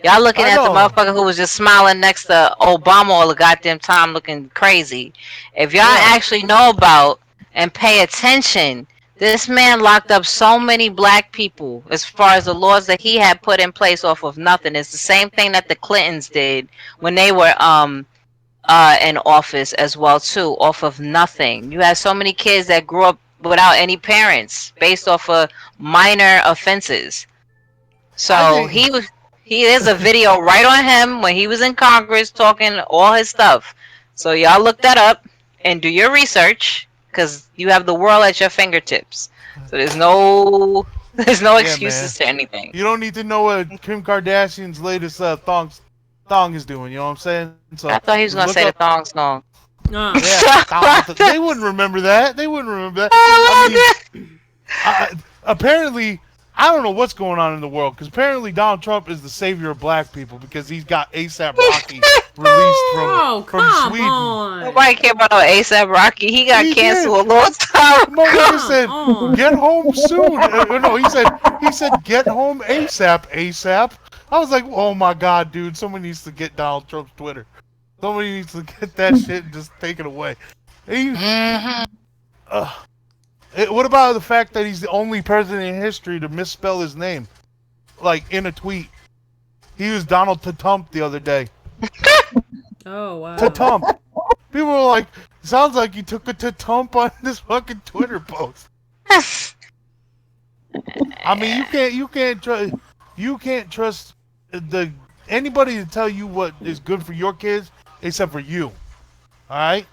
Y'all looking I at the know. motherfucker who was just smiling next to Obama all the goddamn time looking crazy. If y'all Yeah. actually know about and pay attention, this man locked up so many black people as far as the laws that he had put in place off of nothing. It's the same thing that the Clintons did when they were in office as well too, off of nothing. You had so many kids that grew up without any parents based off of minor offenses. I So think. he is a video right on him when he was in Congress talking all his stuff. So y'all look that up and do your research because you have the world at your fingertips. So there's no Yeah, man. excuses to anything. You don't need to know what Kim Kardashian's latest thong is doing. You know what I'm saying? So I thought he was just gonna look say the up. thong song. Yeah, they wouldn't remember that. They wouldn't remember that. I mean, apparently, I don't know what's going on in the world because apparently Donald Trump is the savior of black people because he's got ASAP Rocky released Oh, from come Sweden. on. Nobody care about no ASAP Rocky. He got He canceled did. a long time The motherfucker ago. said, on. "Get home soon." No, he said, "Get home ASAP, ASAP." I was like, "Oh my god, dude! Someone needs to get Donald Trump's Twitter. Somebody needs to get that shit and just take it away." He, what about the fact that he's the only president in history to misspell his name, like in a tweet? He was Donald Tatump the other day. Oh, wow. Tatump. People were like, "Sounds like you took a Tatump on this fucking Twitter post." I mean, you can't trust anybody to tell you what is good for your kids except for you. All right.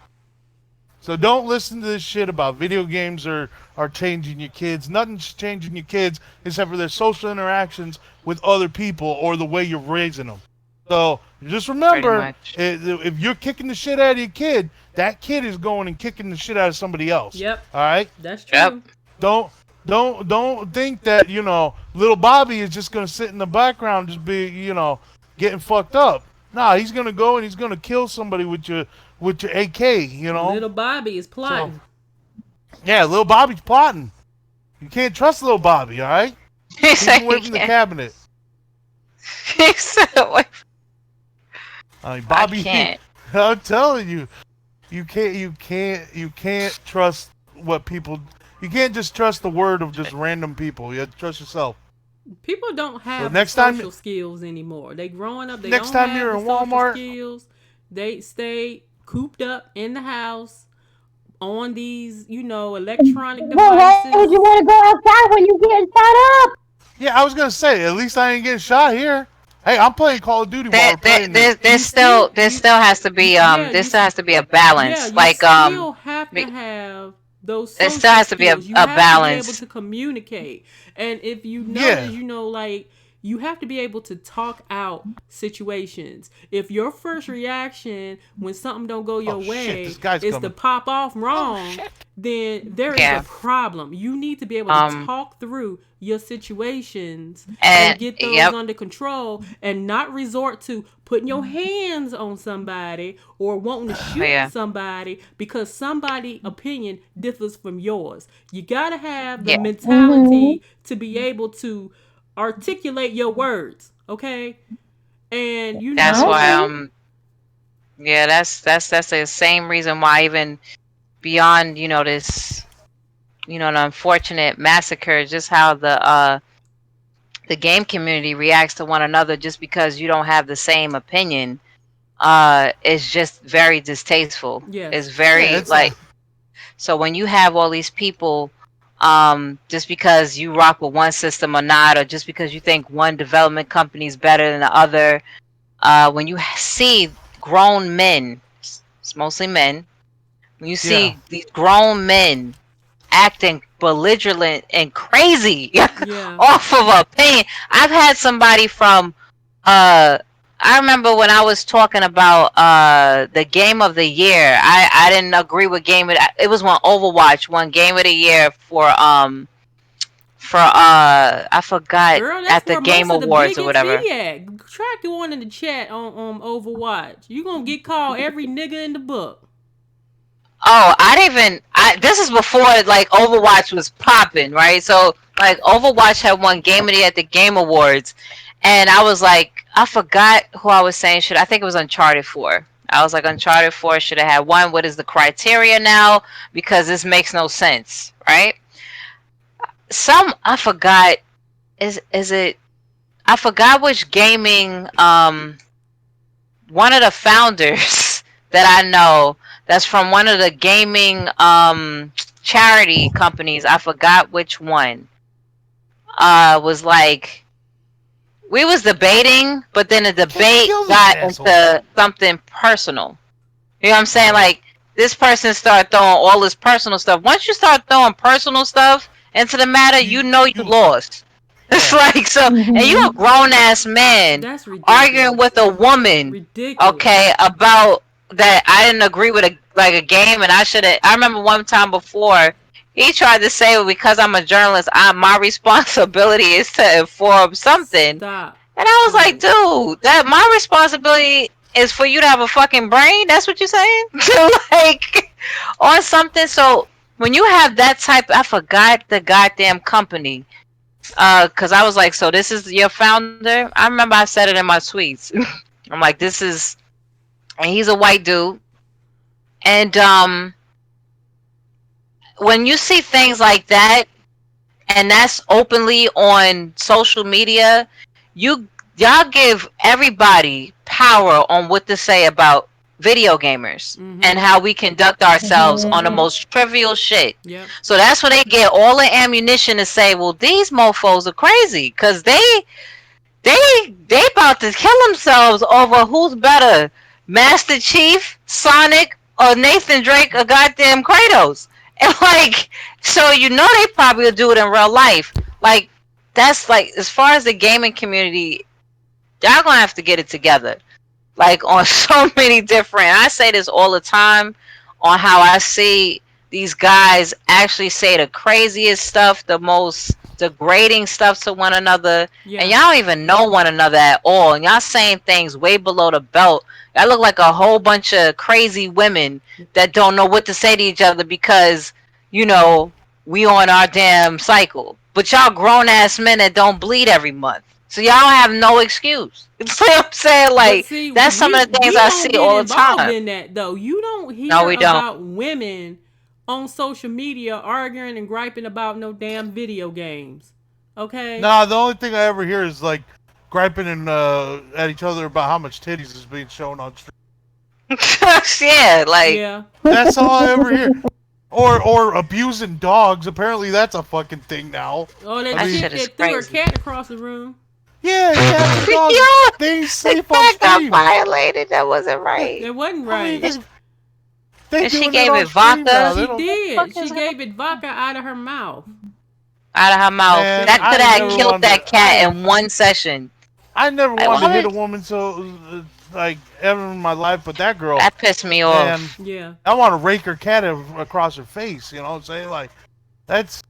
So don't listen to this shit about video games are changing your kids. Nothing's changing your kids except for their social interactions with other people or the way you're raising them. So just Pretty remember, much. if you're kicking the shit out of your kid, that kid is going and kicking the shit out of somebody else. Yep. All right. That's true. Yep. Don't think that little Bobby is just gonna sit in the background just be getting fucked up. Nah, he's gonna go and he's gonna kill somebody with your AK. Little Bobby is plotting. Yeah, little Bobby's plotting. You can't trust little Bobby. All right. He Keep said him away he from the can't. cabinet. He said, "Wait, I mean, Bobby. I can't." I'm telling you, you can't trust what people. You can't just trust the word of just random people. You have to trust yourself. People don't have next social time- skills anymore. They growing up. They Next don't time have you're the in social Walmart- skills. They stay cooped up in the house on these, electronic Well, why would devices. you want to go outside when you getting shot up? Yeah, I was gonna say. At least I ain't getting shot here. Hey, I'm playing Call of Duty while we're playing this. There still has to be there still has to be a balance. Yeah, you Like still have to be- have those there social still has to be a skills. You have balance. to be able to communicate. And if you Yeah. notice, like you have to be able to talk out situations. If your first reaction when something don't go your Oh, shit, way this guy's is coming. to pop off wrong, then there is Yeah. a problem. You need to be able to talk through your situations and get those Yep. under control and not resort to putting your hands on somebody or wanting to shoot Yeah. somebody because somebody's opinion differs from yours. You got to have the Yeah. mentality to be able to articulate your words, okay? And That's why yeah, that's the same reason why even beyond this the unfortunate massacre, just how the game community reacts to one another just because you don't have the same opinion is just very distasteful. Yes. It's very Yeah, it's so when you have all these people just because you rock with one system or not, or just because you think one development company is better than the other, when you see grown men, it's mostly men, when you see these grown men acting belligerent and crazy Yeah. off of opinion. I've had somebody from I remember when I was talking about the game of the year. I didn't agree with it was when Overwatch won game of the year for I forgot Girl, that's at the where Game most of the Awards or bigots whatever. be at. Track you on in the chat on Overwatch. You gonna get called every nigga in the book. Oh, this is before like Overwatch was popping, right? So like Overwatch had won Game of the Year at the Game Awards, And I was like, I forgot who I was saying should. I think it was Uncharted 4. I was like, Uncharted 4 should have had one. What is the criteria now? Because this makes no sense, right? I forgot. Is it? I forgot which gaming. One of the founders that I know that's from one of the gaming charity companies. I forgot which one. Was like we was debating, but then the debate Kill this got asshole. into something personal. You know what I'm saying? Like this person started throwing all this personal stuff. Once you start throwing personal stuff into the matter, you know you lost. It's like so, and you a grown ass man That's arguing ridiculous. with a woman, Ridiculous. okay, about that I didn't agree with a game, and I should have. I remember one time before he tried to say, well, because I'm a journalist, my responsibility is to inform something. Stop. And I was like, Right. dude, that my responsibility is for you to have a fucking brain. That's what you're saying? Like, on something. So when you have that type, I forgot the goddamn company. Cause I was like, so this is your founder. I remember I said it in my tweets. I'm like, this is, and he's a white dude. And when you see things like that, and that's openly on social media, y'all give everybody power on what to say about video gamers and how we conduct ourselves on the most trivial shit. Yep. So that's where they get all the ammunition to say, well, these mofos are crazy because they about to kill themselves over who's better, Master Chief, Sonic, or Nathan Drake, or goddamn Kratos. And like, so you know they probably will do it in real life. Like, that's like, as far as the gaming community, y'all gonna have to get it together. Like on so many different. I say this all the time on how I see these guys actually say the craziest stuff, the most degrading stuff to one another, Yeah. and y'all don't even know one another at all, and y'all saying things way below the belt. Y'all look like a whole bunch of crazy women that don't know what to say to each other because, you know, we on our damn cycle. But y'all grown ass men that don't bleed every month. So y'all have no excuse. It's what I'm saying. But Like, see, that's some of the things we I don't see get all the involved time. in that though. You don't No, hear we don't. about women on social media arguing and griping about no damn video games. Okay? Nah, the only thing I ever hear is like griping and at each other about how much titties is being shown on stream. Yeah, like, Yeah. That's all I ever hear. Or abusing dogs. Apparently that's a fucking thing now. Oh, that I mean- chick That shit is that threw her crazy. cat across the room. Yeah, cats and dogs. Yeah, They ain't the safe on cat got stream. violated. That wasn't right. It wasn't I mean, right. they And she doing gave it on it stream vodka. now. She They don't, did. She gave it vodka out of her mouth. Out of her mouth. Man, That I could never have killed wanted that to- cat in one session. I never Like, wanted to hit a what? woman so like ever in my life, but that girl, That pissed me man, off. Yeah. I want to rake her cat across her face. You know what I'm saying? Like, that's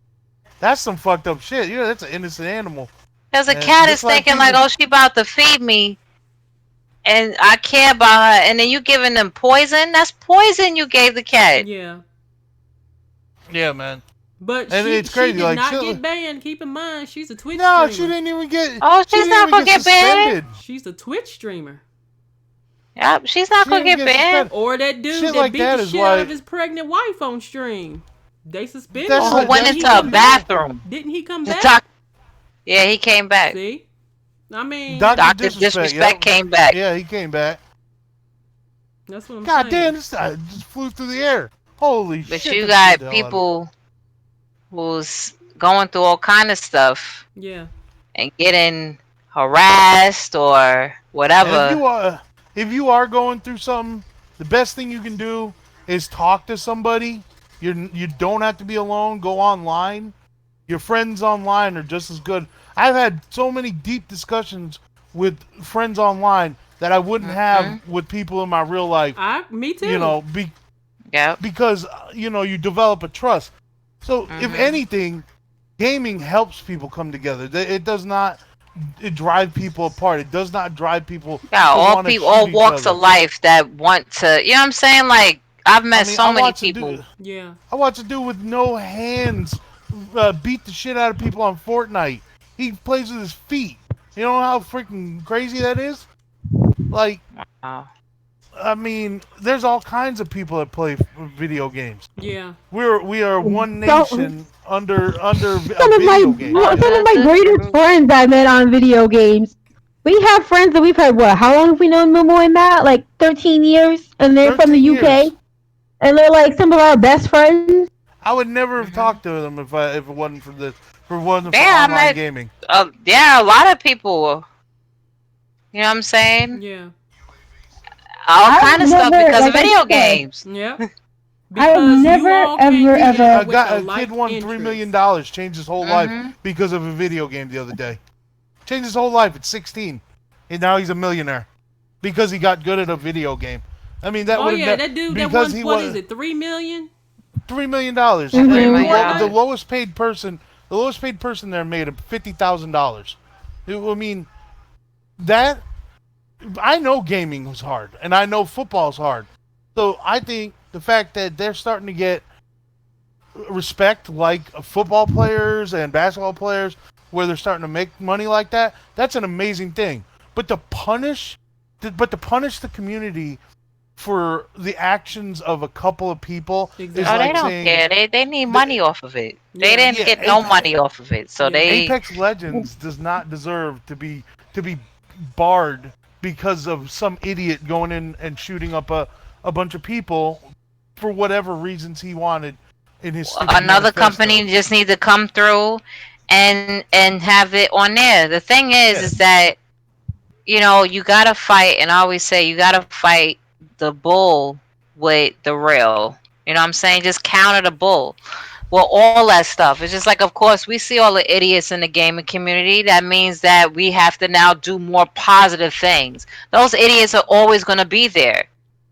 some fucked up shit. Yeah, that's an innocent animal. Because the And cat is just like thinking like, people- oh, she about to feed me. And I care about her. And then you giving them poison? That's poison you gave the cat. Yeah. Yeah, man. But And she, it's crazy, she did like, not she- get banned. Keep in mind, she's a Twitch No, she streamer. didn't even get. Oh, she she's didn't not even gonna get banned. suspended. She's a Twitch streamer. Yep, she's not She going to didn't get get banned. Or that dude Shit that like beat that the is shit out why- of his pregnant wife on stream. They suspended That's him. Or like- went that's into what a people- bathroom. Didn't he come The back? Yeah, he came back. See? I mean, Dr. Dr. Disrespect, Disrespect yep. came back. Yeah, he came back. that's what I'm God saying. damn, this guy just flew through the air. Holy But shit. you that got scared the hell out of me. people who's going through all kind of stuff Yeah. and getting harassed or And whatever. if you are going through something, the best thing you can do is talk to somebody. You don't have to be alone. Go online. Your friends online are just as good. I've had so many deep discussions with friends online that I wouldn't have with people in my real life. Me too. You know, Yep. because you know you develop a trust. So if anything, gaming helps people come together. It does not drive people apart. It does not drive people. Yeah, to all wanna people, all shoot each walks other. of life that want to, you know what I'm saying? Like, I've met I mean, so I many watched a people. dude- Yeah. I watched a dude with no hands beat the shit out of people on Fortnite. He plays with his feet. You know how freaking crazy that is? Like, Wow. I mean, there's all kinds of people that play video games. Yeah. We are one So, nation under a some of my video game. some of my Under the greatest roof. friends I met on video games. We have friends that we've had what? How long have we known Momo and Matt? Like 13 years, and they're from the 13 UK, years. and they're like some of our best friends. I would never have Hmm. talked to them if it wasn't for this, if it wasn't for Yeah, I online met. gaming. Yeah, a lot of people. You know what I'm saying? Yeah. All I've kind of stuff never, because of like I video said, games. Yep. I've Because you never, all came ever, together ever. with a A kid like won $3 million, interest. changed his whole life Hmm. because of a video game the other day. Changed his whole life at 16, and now he's a millionaire because he got good at a video game. I mean, that Oh would yeah, have that dude that because won he what is was it, $3 million? $3 million, $3 and million. Mm-hmm. the lowest paid person there made $50,000. I mean, that I know gaming was hard, and I know football's hard. So I think the fact that they're starting to get respect like football players and basketball players, where they're starting to make money like that, that's an amazing thing. But to punish the community for the actions of a couple of people is Oh, they Exactly. like don't saying care. They need money off of it. They Yeah. didn't yeah, get no money off of it, so Yeah. they. Apex Legends does not deserve to be barred because of some idiot going in and shooting up a bunch of people for whatever reasons he wanted in his stupid Another manifesto. company just need to come through and have it on there. The thing is Yeah. that you gotta fight, and I always say you gotta fight the bull with the real. You know what I'm saying? Just counter the bull. Well, all that stuff. It's just like, of course, we see all the idiots in the gaming community. That means that we have to now do more positive things. Those idiots are always going to be there.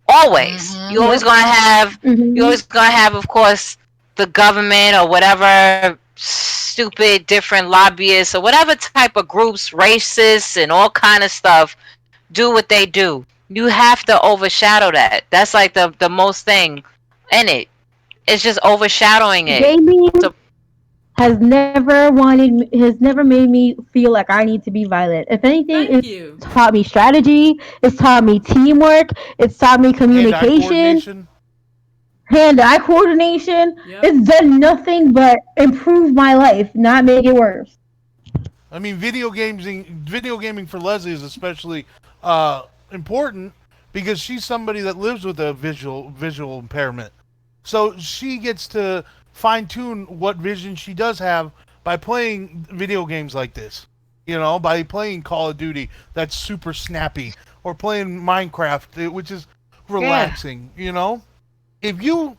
Always. Hmm. You always Yep. going to have, you Mm-hmm. always going to have, of course, the government or whatever stupid different lobbyists or whatever type of groups, racists and all kind of stuff, do what they do. You have to overshadow that. That's like the most thing in it. It's just overshadowing it. Gaming So has never made me feel like I need to be violent. If anything, Thank it's you. taught me strategy. It's taught me teamwork. It's taught me Hand-eye communication, coordination. hand-eye coordination. Yep. It's done nothing but improve my life, not make it worse. I mean, video gaming for Leslie is especially important because she's somebody that lives with a visual impairment. So she gets to fine tune what vision she does have by playing video games like this. By playing Call of Duty that's super snappy, or playing Minecraft, which is yeah. relaxing. If you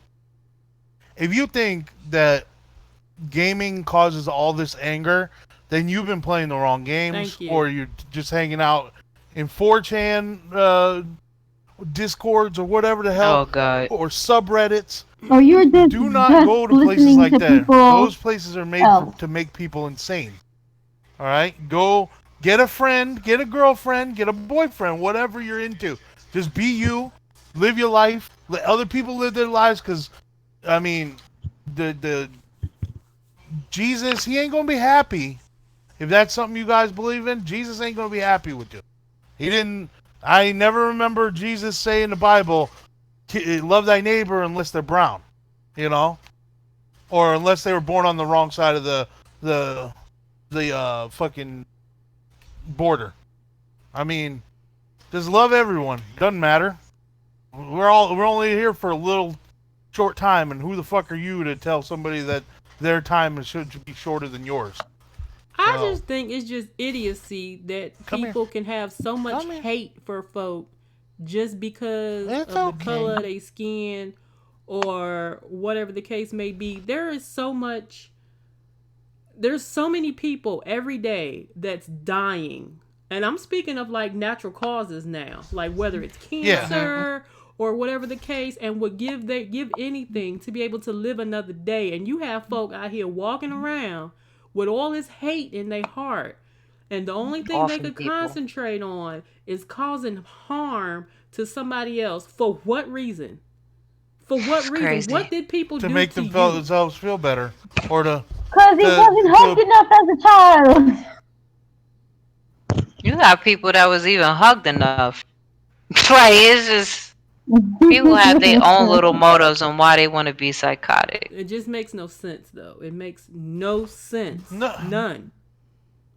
if you think that gaming causes all this anger, then you've been playing the wrong games, Thank you. or you're just hanging out in 4chan discords or whatever the hell, Oh God. or subreddits. Or you're Do not just go to places listening like to that. people Those places are made else. to make people insane. All right, go get a friend, get a girlfriend, get a boyfriend, whatever you're into. Just be you, live your life, let other people live their lives. Because, I mean, the Jesus, he ain't gonna be happy if that's something you guys believe in. Jesus ain't gonna be happy with you. He didn't. I never remember Jesus saying in the Bible, "Love thy neighbor unless they're brown," or unless they were born on the wrong side of the fucking border. I mean, just love everyone. Doesn't matter. We're only here for a little short time, and who the fuck are you to tell somebody that their time should be shorter than yours? I So, just think it's just idiocy that Come here. people can have so much Come here. hate for folk just because It's of okay. the color of their skin or whatever the case may be. There's so many people every day that's dying. And I'm speaking of like natural causes now, like whether it's Yeah. cancer or whatever the case, and would give anything to be able to live another day. And you have folk out here walking around with all this hate in their heart, and the only thing they Awful could people. concentrate on is causing harm to somebody else. For what reason? For what It's reason? crazy. What did people To do make to you? themselves feel better, or to Because he wasn't helped enough as a child. got people that was even hugged enough. Like it's just people have their own little motives on why they want to be psychotic. It just makes no sense, though. It makes no sense. No. None.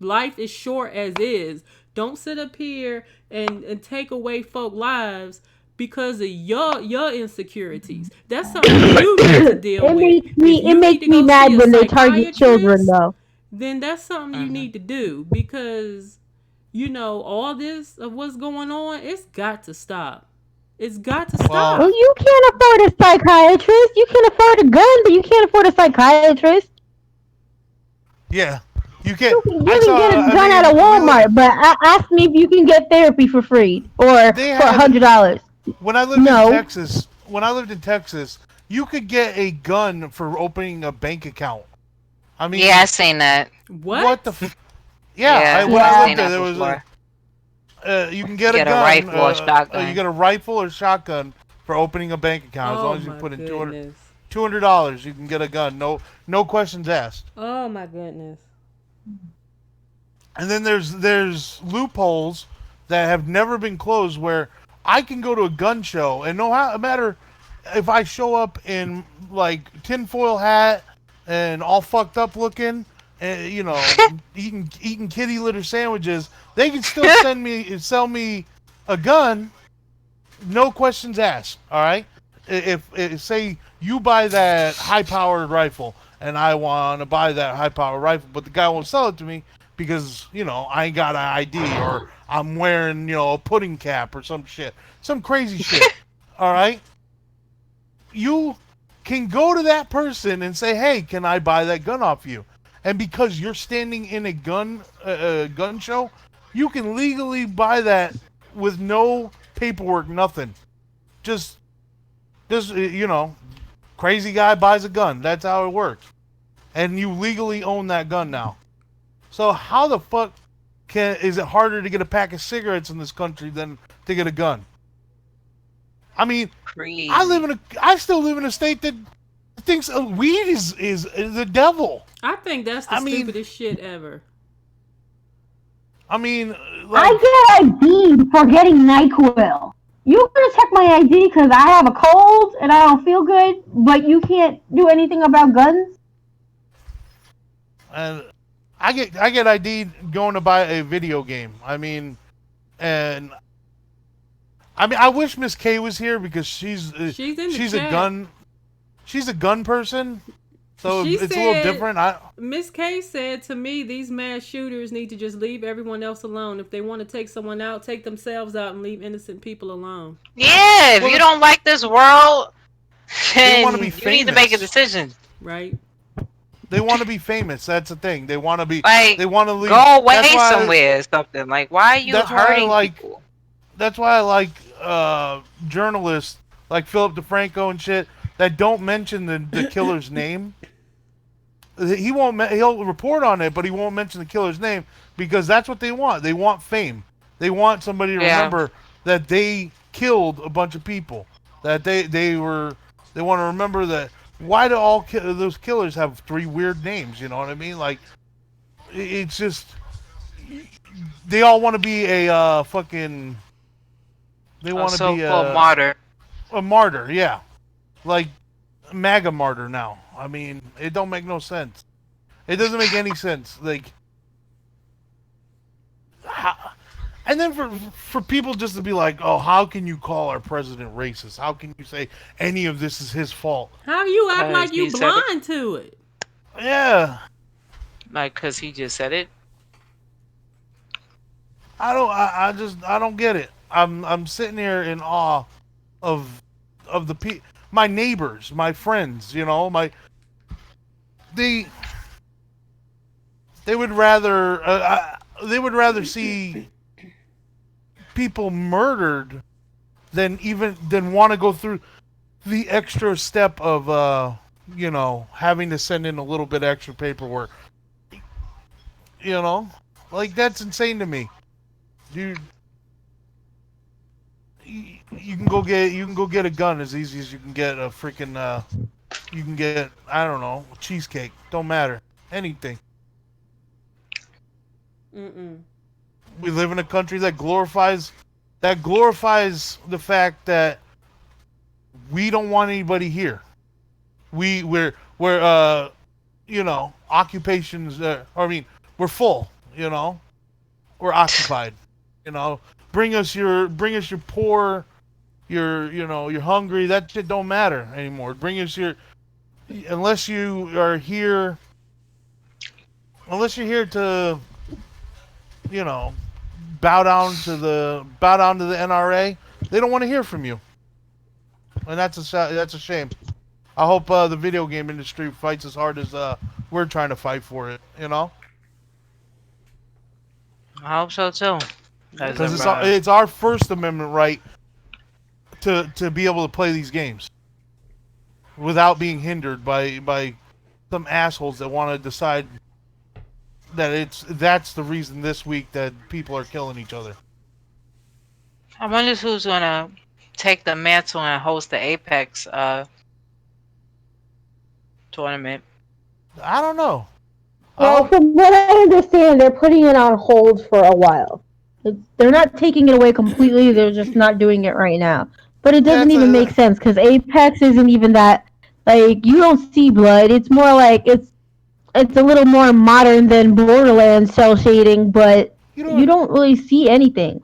Life is short as is. Don't sit up here and take away folk lives because of your insecurities. That's something you need to deal It with. makes me If it you need makes to me go mad see a when they target children psychiatrist, though. then that's something you need to do because all this of what's going on, it's got to stop. It's got to Well, Well, stop. you can't afford a psychiatrist. You can afford a gun, but you can't afford a psychiatrist. yeah, you can. You I can get saw. a I gun at a mean, Walmart, but ask me if you can get therapy for free or they for had $100. when I lived in No. Texas. When I lived in Texas, you could get a gun for opening a bank account. I Yeah, mean, I seen that. what the? What? Yeah, Yeah, when I I Yeah. lived seen there, that there was before. you can get a Get a gun. rifle or You shotgun. get a rifle or shotgun for opening a bank account. As Oh long as you my put in goodness. $200, you can get a gun. No questions asked. Oh my goodness. And then there's loopholes that have never been closed where I can go to a gun show and no matter if I show up in like tinfoil hat and all fucked up looking and eating kitty litter sandwiches, they can still sell me a gun, no questions asked. All right, if say you buy that high powered rifle and I want to buy that high powered rifle, but the guy won't sell it to me because I ain't got an ID or I'm wearing a pudding cap or some crazy shit. All right, you can go to that person and say, "Hey, can I buy that gun off you?" And because you're standing in a gun show, you can legally buy that with no paperwork, nothing. Just crazy guy buys a gun. That's how it works. And you legally own that gun now. So how the fuck is it harder to get a pack of cigarettes in this country than to get a gun? I mean, Crazy. I still live in a state that thinks weed is the devil. I think that's the I mean- stupidest shit ever. I mean, I get ID for getting NyQuil. You gonna check my ID because I have a cold and I don't feel good, but you can't do anything about guns? and I get ID going to buy a video game. I mean, I wish Miss K was here because she's She's in the she's chat. a gun person, so She it's a little said- different. Miss K said to me, these mass shooters need to just leave everyone else alone. If they want to take someone out, take themselves out and leave innocent people alone. Yeah, if Well, you don't like this world, then wanna be you need to make a famous. decision. Right? They want to be famous. That's the thing. They want to be. Like, They want to leave. go away That's why- somewhere or something. Like, why are you That's why I hurting like- people? That's why I like journalists like Philip DeFranco and shit that don't mention the killer's name. He won't. He'll report on it, but he won't mention the killer's name because that's what they want. They want fame. They want somebody to Yeah. remember that they killed a bunch of people. That they want to remember that. Why do all those killers have 3 weird names? You know what I mean? Like, it's just they all want to be a fucking. They A want to be so-called martyr. a martyr, yeah, like MAGA martyr now. I mean, it don't make no sense. It doesn't make any sense. Like, and then for people just to be like, oh, how can you call our president racist? How can you say any of this is his fault? How you act like you he said it. blind to it? Yeah, Like, because he just said it. I don't get it. I'm sitting here in awe of my neighbors, my friends. They would rather see people murdered than want to go through the extra step of having to send in a little bit extra paperwork. Like, that's insane to me, dude. You can go get a gun as easy as you can get a freaking you can get, I don't know, cheesecake. Don't matter. Anything. Mm-mm. We live in a country that glorifies the fact that we don't want anybody here. We're occupations. We're full. We're occupied. Bring us your poor. You're hungry. That shit don't matter anymore. Bring us unless you're here to, bow down to the NRA. They don't want to hear from you, and that's a shame. I hope the video game industry fights as hard as we're trying to fight for it. I hope so too. Because it's our First Amendment right to be able to play these games without being hindered by some assholes that want to decide that that's the reason this week that people are killing each other. I wonder who's gonna take the mantle and host the Apex tournament. I don't know. Well, from what I understand, they're putting it on hold for a while. They're not taking it away completely. They're just not doing it right now. But it doesn't even make sense because Apex isn't even that. Like, you don't see blood. It's more like it's a little more modern than Borderlands cell shading, but you don't really see anything.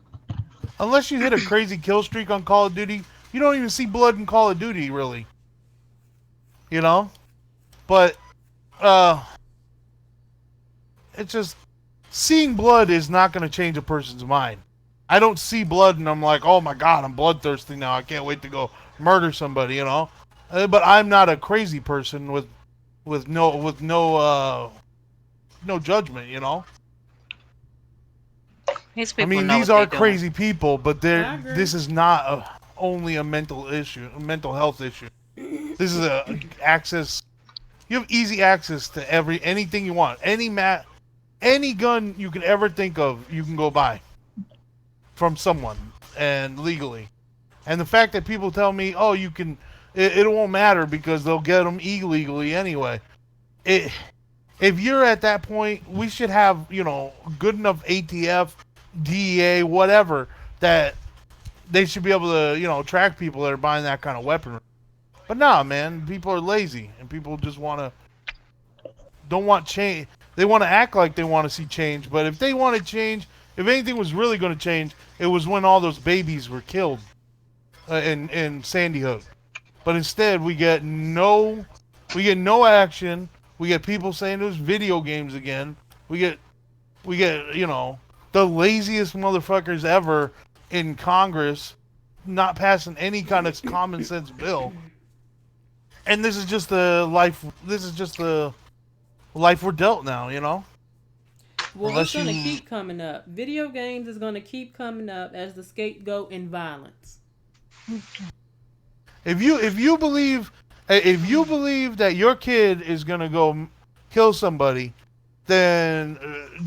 Unless you hit a crazy kill streak on Call of Duty, you don't even see blood in Call of Duty, really. But it's just seeing blood is not going to change a person's mind. I don't see blood and I'm like, oh my god, I'm bloodthirsty now. I can't wait to go murder somebody, But I'm not a crazy person with no judgment, These people these are crazy people, but this is not only a mental health issue. This is access. You have easy access to anything you want. Any gun you can ever think of, you can go buy from someone and legally. And the fact that people tell me, oh, you can, it won't matter because they'll get them illegally anyway. If you're at that point, we should have, good enough ATF, DEA, whatever, that they should be able to, track people that are buying that kind of weaponry. But nah, man, people are lazy and people just don't want change. They want to act like they want to see change, but if they want to change, if anything was really going to change, it was when all those babies were killed in Sandy Hook. But instead, we get no action. We get people saying there's video games again. We get the laziest motherfuckers ever in Congress not passing any kind of common sense bill. And this is just the life. This is just the life we're dealt now, Well, it's going to keep coming up. Video games is going to keep coming up as the scapegoat in violence. If you believe that your kid is going to go kill somebody, then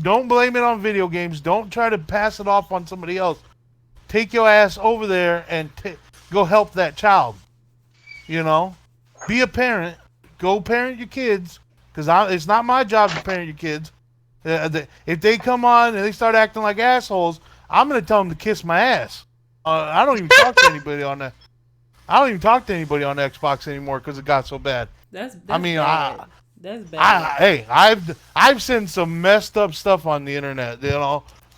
don't blame it on video games. Don't try to pass it off on somebody else. Take your ass over there and go help that child. Be a parent. Go parent your kids. Because it's not my job to parent your kids. If they come on and they start acting like assholes, I'm going to tell them to kiss my ass. I don't even talk to anybody on that. I don't even talk to anybody on Xbox anymore because it got so bad. That's bad. That's bad. Hey, I've seen some messed up stuff on the internet.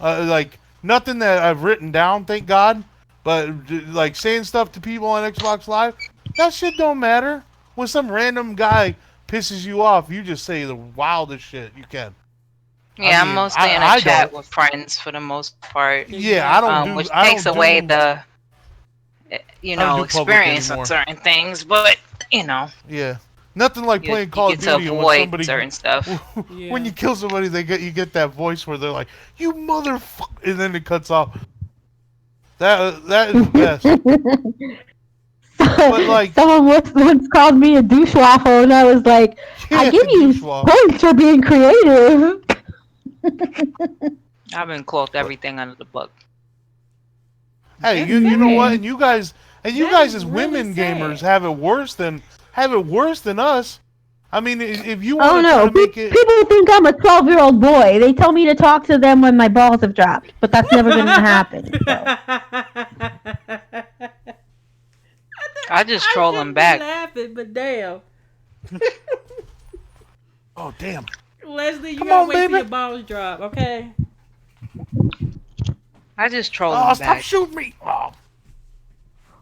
Like nothing that I've written down, thank God. But like saying stuff to people on Xbox Live, that shit don't matter. When some random guy pisses you off, you just say the wildest shit you can. Yeah, I'm mostly in a chat with friends for the most part. Yeah, I don't do which takes away the experience of certain things, but yeah, nothing like playing Call of Duty and when somebody certain stuff. When you kill somebody, you get that voice where they're like, "You motherfucker," and then it cuts off. That is the best. But like, someone once called me a douche waffle, and I was like, "I give you points for being creative." I've been cloaked everything under the book. Hey, you know what? And you guys as women gamers have it worse than us. I mean, if you Oh want to try no, to make it, people think I'm a 12-year-old boy. They tell me to talk to them when my balls have dropped, but that's never gonna happen. So. I just I troll them shouldn't be back. laughing, but damn. oh damn, Leslie, you come gotta on, wait till baby. your balls drop, okay? I just troll Oh, them stop back shooting me. Oh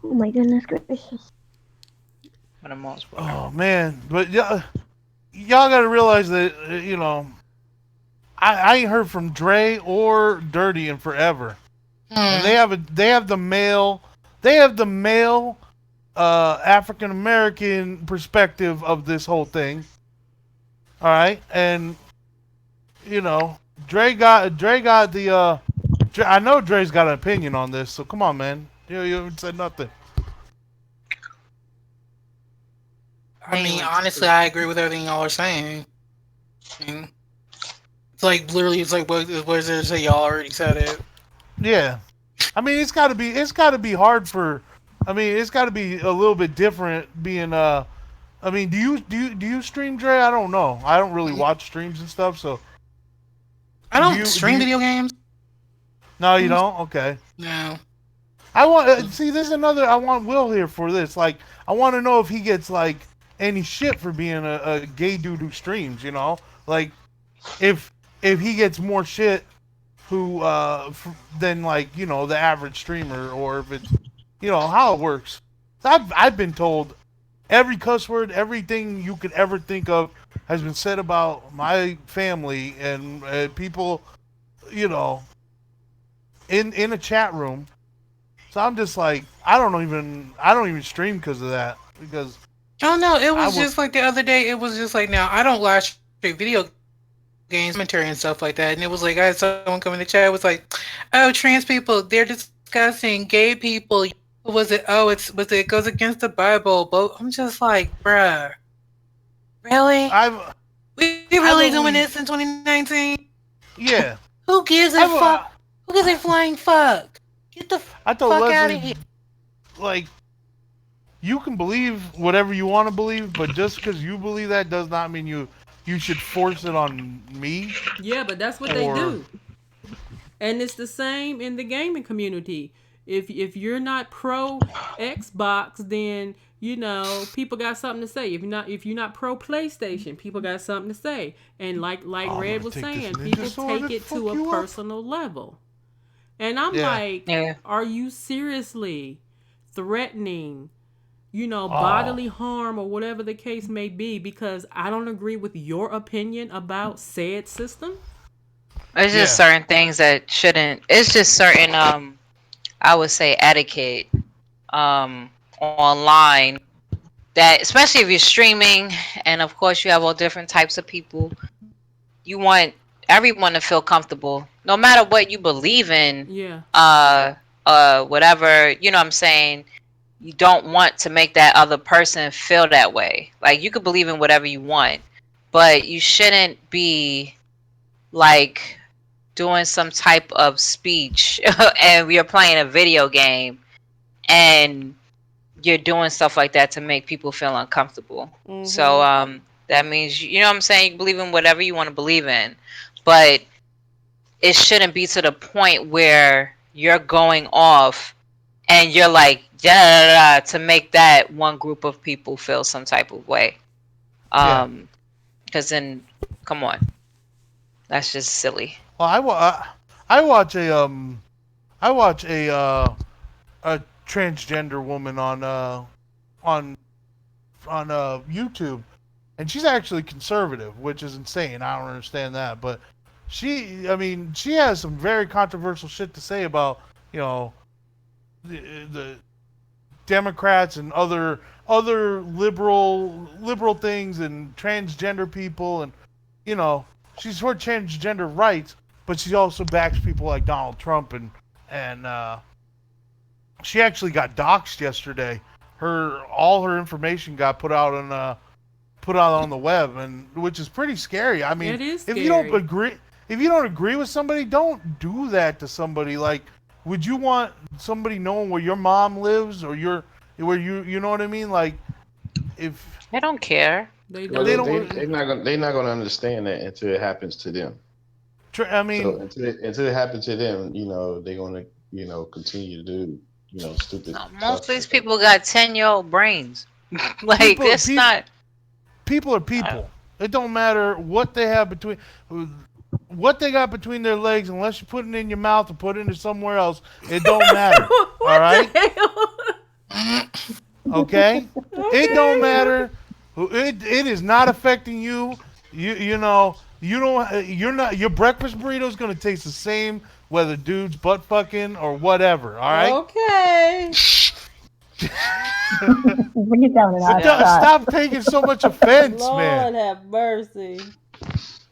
my goodness gracious. for the most part. Oh man, but y'all got to realize that I ain't heard from Dre or Dirty in forever, and they have the male African American perspective of this whole thing. All right, and Dre got the I know Dre's got an opinion on this, so come on, man. You haven't said nothing. I mean, honestly, I agree with everything y'all are saying. I mean, it's like literally, it's like what is it to say? Y'all already said it. Yeah, I mean it's got to be hard for. I mean it's got to be a little bit different being I mean do you stream Dre? I don't know. I don't really watch streams and stuff, so. I don't stream video games. No, you don't. Okay. No. I want see. This is another. I want Will here for this. Like, I want to know if he gets like any shit for being a gay dude who streams. Like if he gets more shit who than like the average streamer, or if it's how it works. I've been told every cuss word, everything you could ever think of has been said about my family and people, in a chat room. So I'm just like, I don't even stream because of that. Because Oh no, it was just like the other day. It was just like, now I don't watch video games, commentary and stuff like that. And it was like I had someone come in the chat. It was like, oh, trans people, they're discussing gay people. Was it? Oh, it goes against the Bible. But I'm just like, bruh, really? We really doing this in 2019? Yeah. Who gives a fuck? Who gives a flying fuck? Get the fuck out of here. Like, you can believe whatever you want to believe, but just because you believe that does not mean you should force it on me. Yeah, but that's what they do. And it's the same in the gaming community. If you're not pro Xbox, then people got something to say. If you're not pro PlayStation, people got something to say. And like Red was saying, people take it to a personal level. And I'm like, are you seriously threatening, bodily harm or whatever the case may be because I don't agree with your opinion about said system? It's just certain things that shouldn't. It's just certain I would say etiquette online that, especially if you're streaming, and of course you have all different types of people. You want everyone to feel comfortable, no matter what you believe in. Yeah. Whatever, what I'm saying. You don't want to make that other person feel that way. Like, you could believe in whatever you want, but you shouldn't be like doing some type of speech and we are playing a video game and you're doing stuff like that to make people feel uncomfortable. Mm-hmm. So that means, what I'm saying, you believe in whatever you want to believe in, but it shouldn't be to the point where you're going off and you're like to make that one group of people feel some type of way. Because then, come on, that's just silly. Well, I watch a transgender woman on YouTube, and she's actually conservative, which is insane. I don't understand that, but she has some very controversial shit to say about the Democrats and other liberal things and transgender people, and she's for transgender rights, but she also backs people like Donald Trump, and she actually got doxxed yesterday. All her information got put out on the web, and which is pretty scary. I mean, it is if scary. you don't agree with somebody, don't do that to somebody. Like, would you want somebody knowing where your mom lives or where you know what I mean? Like, if I don't care. They Well, They don't. don't. they're not gonna understand that until it happens to them. I So mean, until it happens to them, they're gonna continue to do stupid No, most stuff of like these that. people got 10-year-old brains. Like, people, it's people, not. people are Uh, people. It don't matter what they have between, what they got between their legs, unless you put it in your mouth or put it into somewhere else. It don't matter. All What right. the hell? Okay. It don't Okay. matter. It is not affecting you. You know you don't. You're not. Your breakfast burrito is gonna taste the same whether dude's butt fucking or whatever. All right. Okay. Bring it down a But notch, yeah. God. stop taking so much offense, man. Lord have mercy.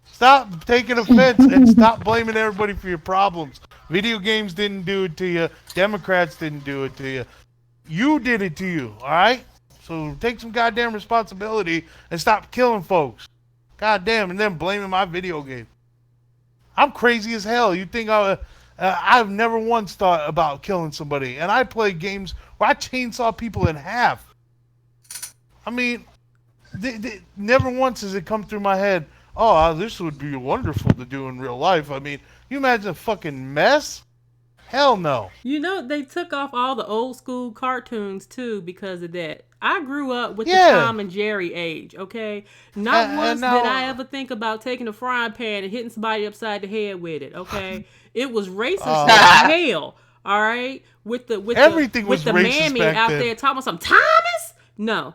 Stop taking offense and stop blaming everybody for your problems. Video games didn't do it to you. Democrats didn't do it to you. You did it to you, all right? So take some goddamn responsibility and stop killing folks. Goddamn, and then blaming my video game. I'm crazy as hell. You think I've never once thought about killing somebody. And I play games where I chainsaw people in half. I mean, never once has it come through my head, oh, this would be wonderful to do in real life. I mean, you imagine a fucking mess? Hell no. They took off all the old school cartoons too because of that. I grew up with the Yeah. Tom and Jerry age, okay? Not once now, did I ever think about taking a frying pan and hitting somebody upside the head with it, okay? It was racist as hell, all right? Everything was with the racist mammy back out then. there talking about some Thomas? No.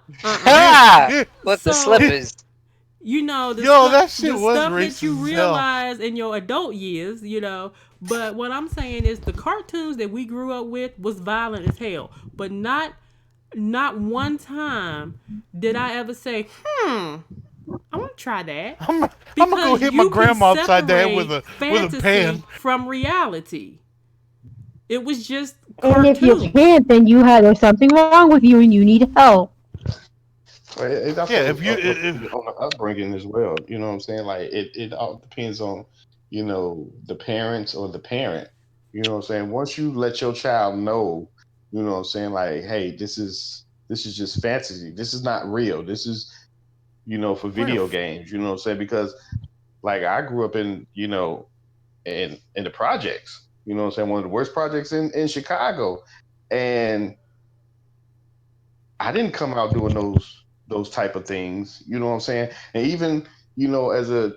With the So slippers. That shit the was stuff that racist you as hell. realize in your adult years, But what I'm saying is the cartoons that we grew up with was violent as hell. But not one time did I ever say, I want to try that. I'm gonna go hit my grandma upside the head with a fantasy pan. from reality. It was just And if you cartoon. can't, then there's something wrong with you and you need help. Well, it also Yeah, if you on the upbringing as well. You know what I'm saying? Like it all depends on the parents or the parent. You know what I'm saying? Once you let your child know, you know what I'm saying, like, hey, this is just fantasy. This is not real. This is for where the video games. You know what I'm saying? Because like I grew up in in the projects. You know what I'm saying? One of the worst projects in Chicago, and I didn't come out doing those type of things. You know what I'm saying? And even as a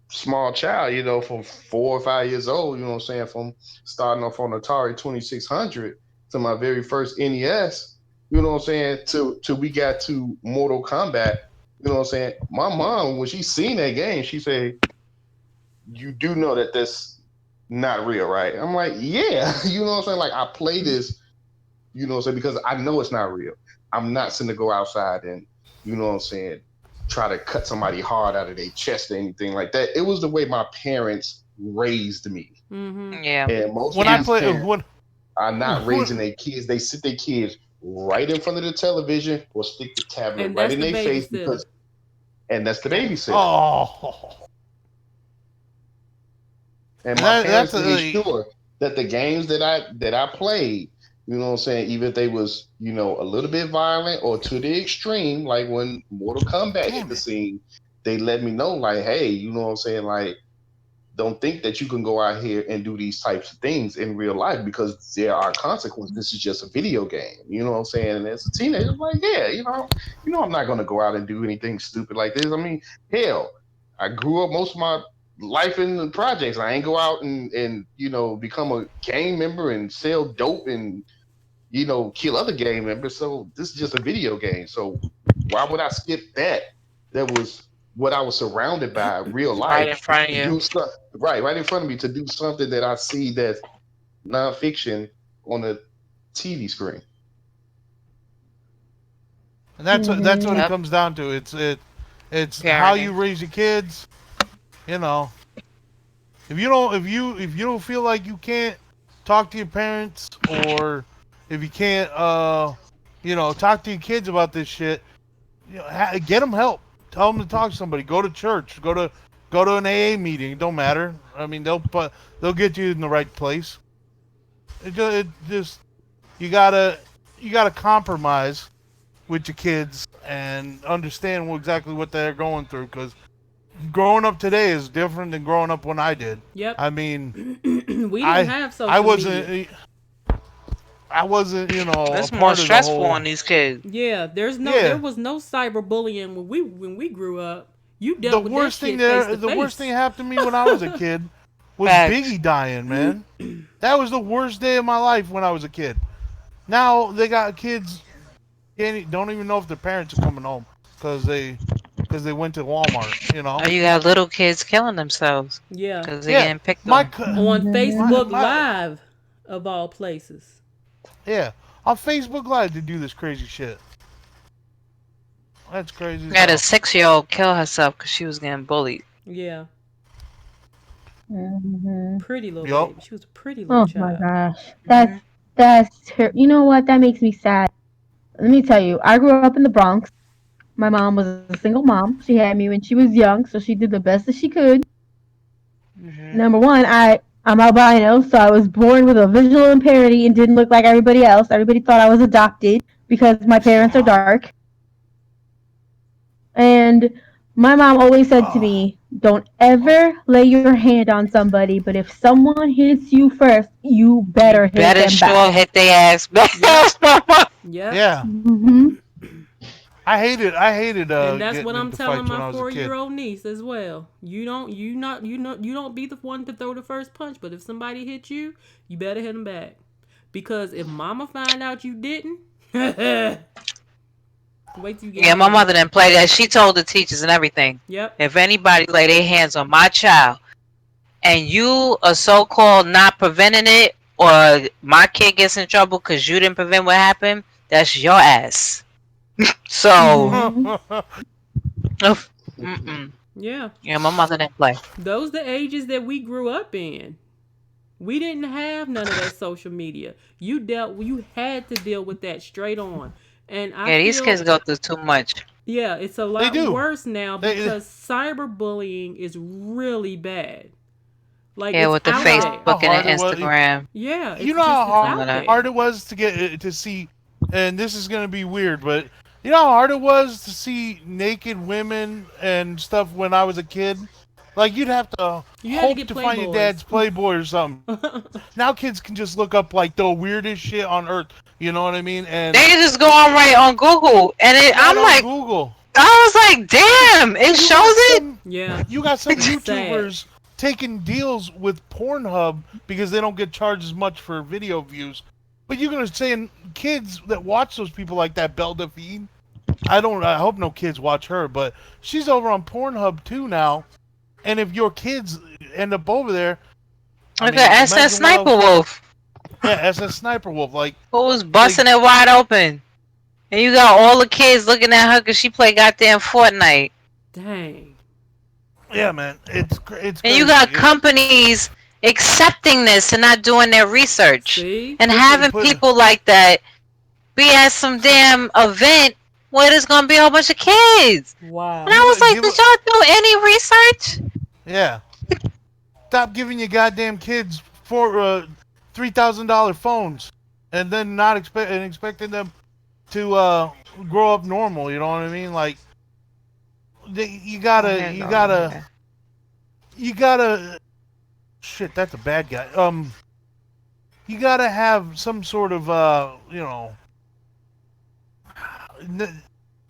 small child, from 4 or 5 years old, you know what I'm saying, from starting off on Atari 2600 to my very first NES, you know what I'm saying, till we got to Mortal Kombat. You know what I'm saying? My mom, when she seen that game, she said, "You do know that that's not real, right?" I'm like, "Yeah." You know what I'm saying? Like, I play this, you know what I'm saying, because I know it's not real. I'm not going to go outside and, you know what I'm saying, try to cut somebody hard out of their chest or anything like that. It was the way my parents raised me. Mm-hmm. Yeah. And most when of I these play parents are not raising their kids. They sit their kids right in front of the television or stick the tablet And right that's in the their face babysitter. and that's the Yeah. babysitter. oh, And and my that's parents made sure that the games that I played, you know what I'm saying, even if they was, a little bit violent or to the extreme, like when Mortal Kombat hit damn the it. scene, they let me know, like, hey, you know what I'm saying, like, don't think that you can go out here and do these types of things in real life because there are consequences. This is just a video game. You know what I'm saying? And as a teenager, I'm like, yeah, I'm not gonna go out and do anything stupid like this. I mean, hell, I grew up most of my life in the projects. I ain't go out and become a gang member and sell dope and kill other gang members. So this is just a video game. So why would I skip that? That was what I was surrounded by real Right life in front of to you. do stuff right in front of me to do something that I see that's nonfiction on a TV screen. And that's what it Yep. comes down to. It's how you Parenting. raise your kids. You know, if you don't feel like you can't talk to your parents, or if you can't talk to your kids about this shit, get them help. Tell them to talk to somebody. Go to church. Go to an AA meeting. It don't matter. I mean, they'll get you in the right place. It just you gotta compromise with your kids and understand exactly what they're going through. Because growing up today is different than growing up when I did. Yep. I mean, We didn't I have I social media. wasn't I wasn't a That's more part of the stressful whole. on these kids. Yeah, there Yeah, was no cyberbullying when we grew up. You the dealt with that worst thing shit face there, to the worst thing face. happened to me when I was a kid was Facts. Biggie dying, man. That was the worst day of my life when I was a kid. Now they got kids don't even know if their parents are coming home because they went to Walmart. Or you got little kids killing themselves Yeah. because they Yeah, getting picked my on. cu- On my Facebook my Live of all places. yeah on Facebook Live to do this crazy shit. That's crazy as Had a hell. 6-year-old kill herself because she was getting bullied. Yeah. Hmm. Pretty little Yup. baby. She was a pretty little Oh my child. gosh, Hmm. you know what? That makes me sad. Let me tell you, I grew up in the Bronx. My mom was a single mom. She had me when she was young, so she did the best that she could. Hmm. Number one, I'm albino, so I was born with a visual impairment and didn't look like everybody else. Everybody thought I was adopted because my parents are dark. And my mom always said to me, "Don't ever lay your hand on somebody, but if someone hits you first, you You better hit better them back." sure hit their ass back. Yep. Yep. Yeah, Hmm. I hated And that's what getting I'm into telling fights when my I was a kid. 4-year-old niece as well. You don't be the one to throw the first punch, but if somebody hits you, you better hit them back. Because if mama find out you didn't, wait till you get Yeah, my home. mother didn't play that. She told the teachers and everything. Yep. If anybody lay their hands on my child and you are so-called not preventing it, or my kid gets in trouble because you didn't prevent what happened, that's your ass. So, Hmm. mm-mm. Yeah. Yeah, my mother didn't play. Those the ages that we grew up in. We didn't have none of that social media. You had to deal with that straight on. And I Yeah, these kids feel go through too much. yeah, it's a They lot do. worse now They because cyberbullying is really bad. Like Yeah, it's with the you know out how there. Facebook and hard the it was. Instagram. Yeah, You know it's All of out that. there. hard it was to get to see, and this is gonna be weird, but you know how hard it was to see naked women and stuff when I was a kid. Like you'd have to You had to hope get to find your Playboys. dad's Playboy or something. Now kids can just look up like the weirdest shit on earth. You know what I mean? They And just go on right on Google, and right I'm on like, Google, I was like, damn, it you shows got it. some Yeah, you got some it's sad. YouTubers taking deals with Pornhub because they don't get charged as much for video views. But you're gonna say kids that watch those people like that Belle Delphine. I hope no kids watch her, but she's over on Pornhub too now. And if your kids end up over there, I Look mean, at SS imagine what Sniper else? Wolf, Yeah, SS Sniper Wolf. who was Like, busting it wide open, and you got all the kids looking at her because she play goddamn Fortnite, Dang. yeah, man, it's and you crazy. got companies accepting this and not doing their research, See? and Put having put people like that be at some damn event where there's gonna be a whole bunch of kids. And I Wow. was like, give did y'all do any research? yeah. Stop giving your goddamn kids $3,000 phones, and then not expecting them to grow up normal. You know what I mean? Like you gotta you gotta shit. That's a bad guy. You gotta have some sort of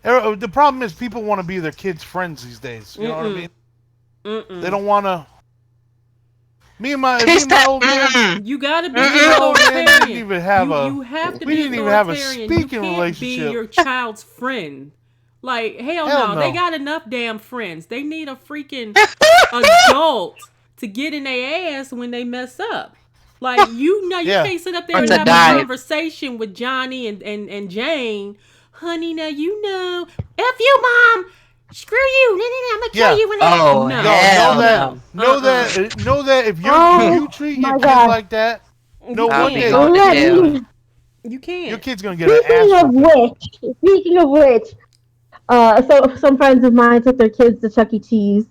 the problem is people want to be their kids' friends these days. You know what I mean? They don't want to. Me and my old man. You gotta be Me an and my old man didn't authoritarian. even have You have to we be didn't even have a authoritarian. You speaking can't be relationship. your child's friend. Like, hell Hell no. They no. got enough damn friends. They need a freaking adult to get in their ass when they mess up. Like, you know, you Yeah. can't sit up there Or and to have die. a conversation with Johnny and Jane. Honey, now you know. F you, Mom. Screw you. I'm going to Yeah. tell you when Oh, no. hell Know that if you Oh treat your my kid gosh. like that, no You I'll one be day can't. going to Let your jail. me. You can't. kid's gonna get an ass Speaking of whooping. which, so some friends of mine took their kids to Chuck E. Cheese,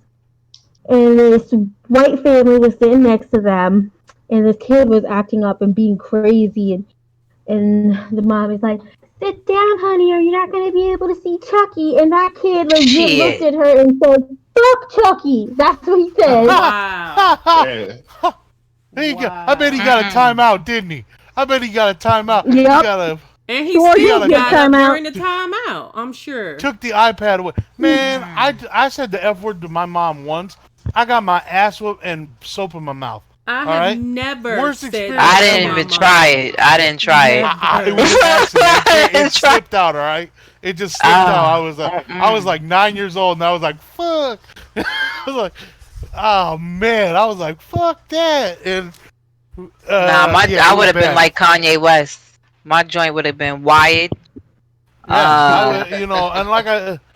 and this white family was sitting next to them, and this kid was acting up and being crazy, and And the mom is like, "Sit down, honey, or you're not gonna be able to see Chucky." And that kid legit looked Shit. at her and said, "Fuck Chucky." That's what he said. Wow. Yeah. I bet he got a Wow. timeout, didn't he? I bet he got a timeout. He Yep. got a And he Sure still did get got up time out. during the timeout, I'm sure. took the iPad away. Man, I said the F word to my mom once. I got my ass whooped and soap in my mouth. I All have right? never Worst said experience that I to didn't my even mom. try it. I didn't try it. It was an accident. It Try- slipped out. All right, it just slipped out. I was like 9 years old, and I was like, "Fuck!" I was like, "Oh man!" I was like, "Fuck that!" And Nah, yeah, I it would was have been bad. like Kanye West. My joint would have been wired. Yeah, I would, and like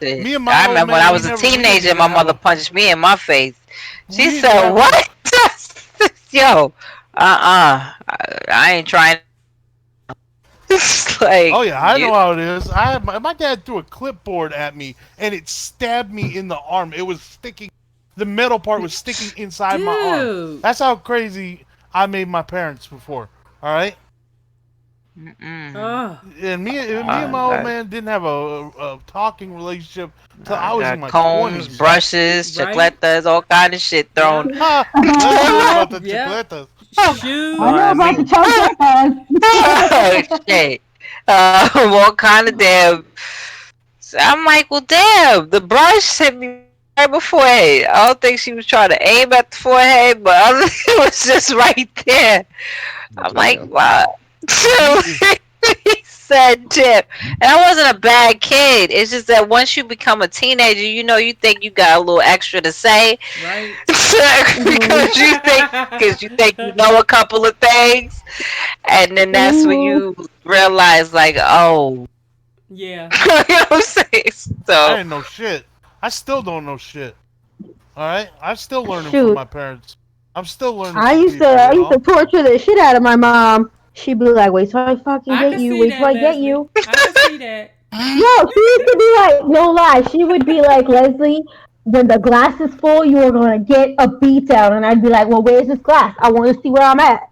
me and my I old remember man, when I we was a never- we didn't teenager, even my have mother a- punched me in my face. She we didn't said, have a- "What?" Yo, I ain't trying. It's like, Oh yeah, I know you- how it is. My dad threw a clipboard at me and it stabbed me in the arm. It was sticking. The metal part was sticking inside my arm. Dude. That's how crazy I made my parents before. All right, Oh, and me and my old man didn't have a talking relationship till I was in my combs, 20s. brushes, Right. chocolates, all kind of shit thrown. Ha! Let's talk about the Yeah. chocolates. shoes. I know about the chocolate. Oh shit! What kind of damn? I'm like, well, damn, the brush hit me right before it. I don't think she was trying to aim at the forehead, but it was just right there. I'm like, Damn. wow. He said tip. And I wasn't a bad kid. It's just that once you become a teenager, you think you got a little extra to say. Right. because you think you know a couple of things. And then that's when you realize, like, oh. Yeah. You know what I'm saying? I So, didn't know shit. I still don't know shit. All right, I'm still learning Shoot. from my parents. I'm still learning. I from used people, to you know? torture the shit out of my mom. She'd be like, "Wait till I fucking I get can you. see Wait that, till I get Leslie. you." I can see that. Yo, she used to be like, no lie, she would be like, "Leslie, when the glass is full, you are gonna get a beat down." And I'd be like, "Well, where's this glass? I want to see where I'm at."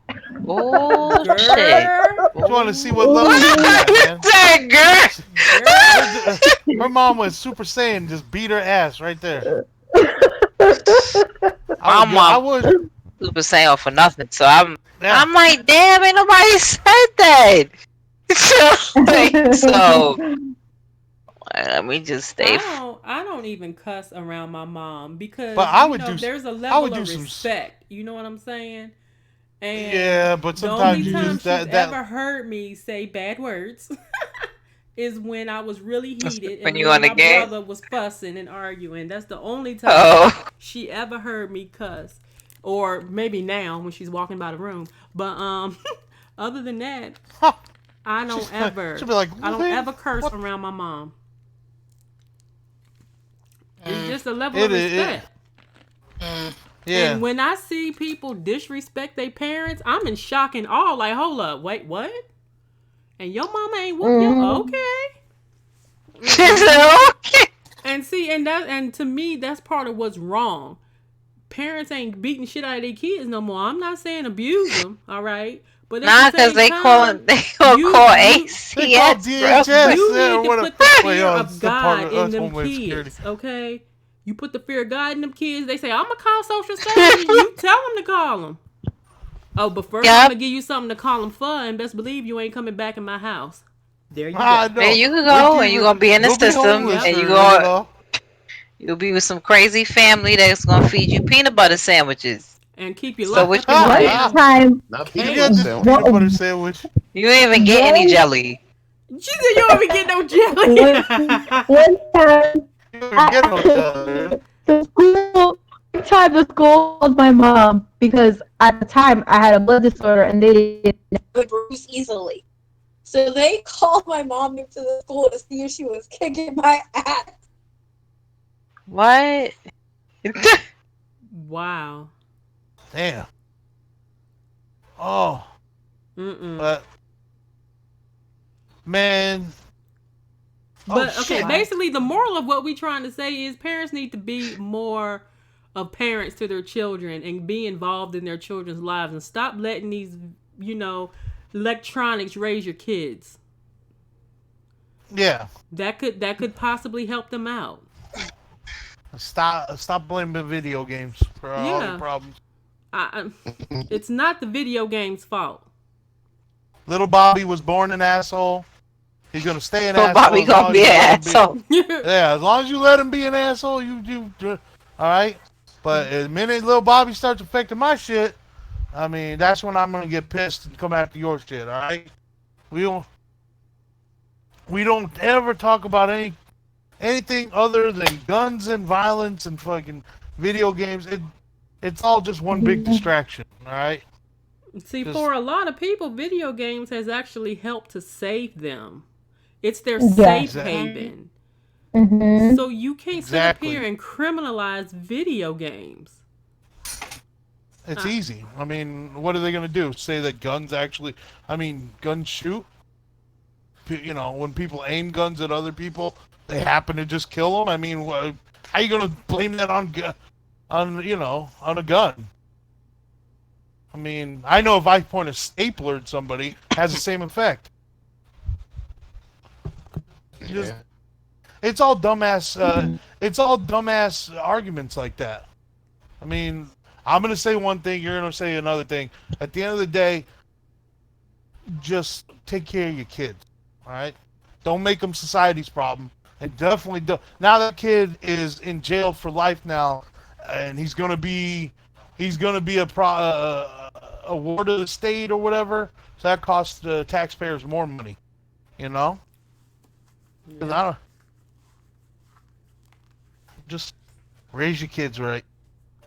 oh shit. Girl. Just want to see what level she's at, man. That girl. Girl. Her mom was Super Saiyan, just beat her ass right there. My mom would. Super Saiyan for nothing. So Yeah. I'm like, damn, ain't nobody said that. So let me just stay. I don't even cuss around my mom because But I would do- there's a I level would do of some- respect. You know what I'm saying? And Yeah, but the sometimes only you time just she's that. ever heard me say bad words is when I was really heated when and you me on and the my game? brother was fussing and arguing. That's the only time Oh, she ever heard me cuss. Or maybe now when she's walking by the room. But other than that, Huh. I don't ever She'll be like, I don't "Man, ever curse what?" around my mom. It's just a level It of is- respect. Yeah. And when I see people disrespect their parents, I'm in shock and awe. Like, hold up, wait, what? And your mama ain't whoop you? Okay. okay. And see, and to me, that's part of what's wrong. Parents ain't beating shit out of their kids no more. I'm not saying abuse them, all right? But Nah, because they gonna call you- ACS. They call DHS. you Yeah, need or to whatever. put the Wait, fear oh, of it's the part God of in us them Homeland Security. kids, okay? You put the fear of God in them kids. They say, I'm going to call social services. You tell them to call them. Oh, but first I'm going to give you something to call them for, and best believe you ain't coming back in my house. There you go. No. Then you can go and you're gonna be in the You'll be system homeless, and or, you'll be with some crazy family that's gonna feed you peanut butter sandwiches. And keep you So locked which up in a one? One damn time, Not You peanut get butter this sandwich. peanut butter sandwich. You ain't even get any One- jelly. She said you don't even get no jelly. one time, You don't get no the school, one time the school called my mom because at the time I had a blood disorder and they didn't. Would bruise easily. So they called my mom into the school to see if she was kicking my ass. What? Wow. Damn. Oh, Mm-mm. but man. But Oh, okay, shit. basically the moral of what we're trying to say is parents need to be more of parents to their children and be involved in their children's lives and stop letting these, electronics raise your kids. Yeah. That could possibly help them out. Stop blaming video games for all your Yeah. problems. It's not the video game's fault. Little Bobby was born an asshole. He's gonna stay an So asshole. Bobby as long gonna as be you an let him be. asshole. Yeah, as long as you let him be an asshole, you all right. But the minute little Bobby starts affecting my shit, I mean, that's when I'm gonna get pissed and come after your shit. All right. We don't ever talk about anything other than guns and violence and fucking video games. It's all just one big distraction. All right. See, Just- for a lot of people, video games has actually helped to save them. It's their Yeah. safe Exactly. haven. Mm-hmm. So you can't sit up Exactly. here and criminalize video games. It's easy. I mean, what are they going to do? Say that guns actually, guns shoot? You know, when people aim guns at other people, they happen to just kill them? I mean, how are you going to blame that on a gun? I mean, I know if I point a stapler at somebody, it has the same effect. Just, it's all dumbass arguments like that. I mean, I'm going to say one thing, you're going to say another thing. At the end of the day, just take care of your kids, all right? Don't make them society's problem. And definitely don't. Now that kid is in jail for life now, and he's going to be a ward of the state or whatever. So that costs the taxpayers more money, you know? 'Cause I don't, just raise your kids right.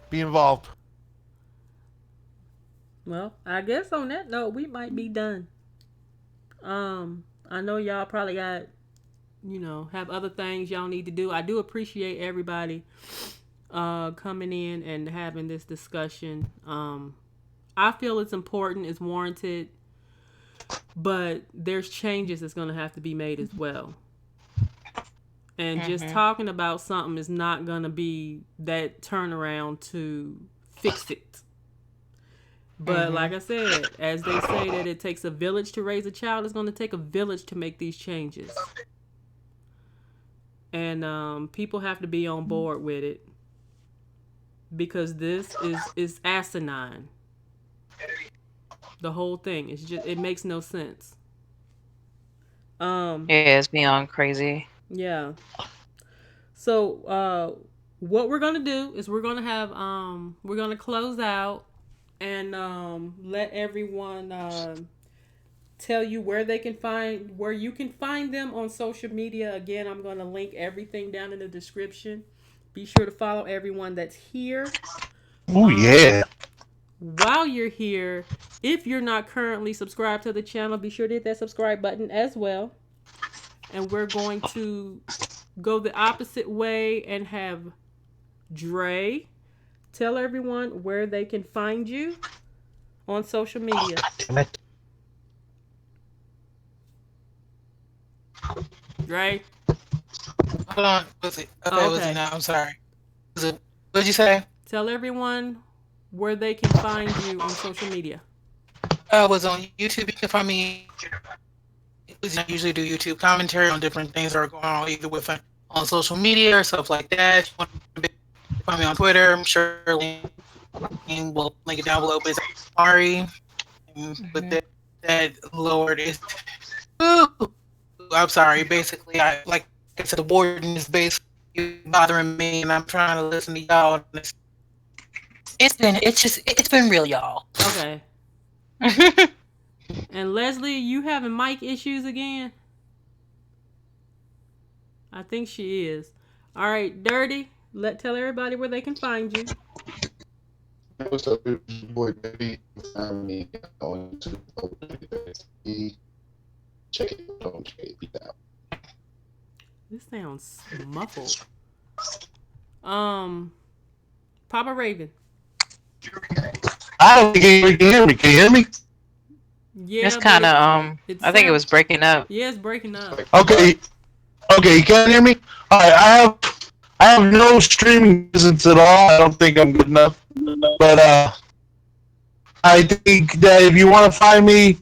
Be involved. Well, I guess on that note, we might be done. I know y'all probably got, have other things y'all need to do. I do appreciate everybody coming in and having this discussion. I feel it's important, it's warranted, but there's changes that's going to have to be made as well. And just talking about something is not going to be that turnaround to fix it. But like I said, as they say that it takes a village to raise a child, it's going to take a village to make these changes. And people have to be on board with it. Because this is asinine. The whole thing. It makes no sense. Yeah, it's beyond crazy. Yeah. So what we're gonna do is we're gonna close out and let everyone tell you where you can find them on social media. Again, I'm gonna link everything down in the description. Be sure to follow everyone that's here. Oh yeah. While you're here, if you're not currently subscribed to the channel, be sure to hit that subscribe button as well. And we're going to go the opposite way and have Dre tell everyone where they can find you on social media. Damn it. Dre? Hold on. Was it? Okay, Oh, was okay. it now? I'm sorry. What'd you say? Tell everyone where they can find you on social media. I was on YouTube. You can find me. I usually do YouTube commentary on different things that are going on, either with on social media or stuff like that. If you want to find me on Twitter, I'm sure we'll link it down below. But it's Ari, with that Lord is. Ooh, I'm sorry. Basically, like I said, the warden is basically bothering me, and I'm trying to listen to y'all. It's been real, y'all. Okay. And Leslie, you having mic issues again? I think she is. All right, Dirty. Tell everybody where they can find you. What's up, it's your boy Baby? Find me on YouTube. Check it out. This sounds muffled. Papa Raven. I don't think anybody can hear me. Can you hear me? Yeah, It's kind of I think it was breaking up. Yeah, it's breaking up. Okay. Okay, you can't hear me? Alright, I have no streaming presence at all. I don't think I'm good enough. But I think that if you want to find me,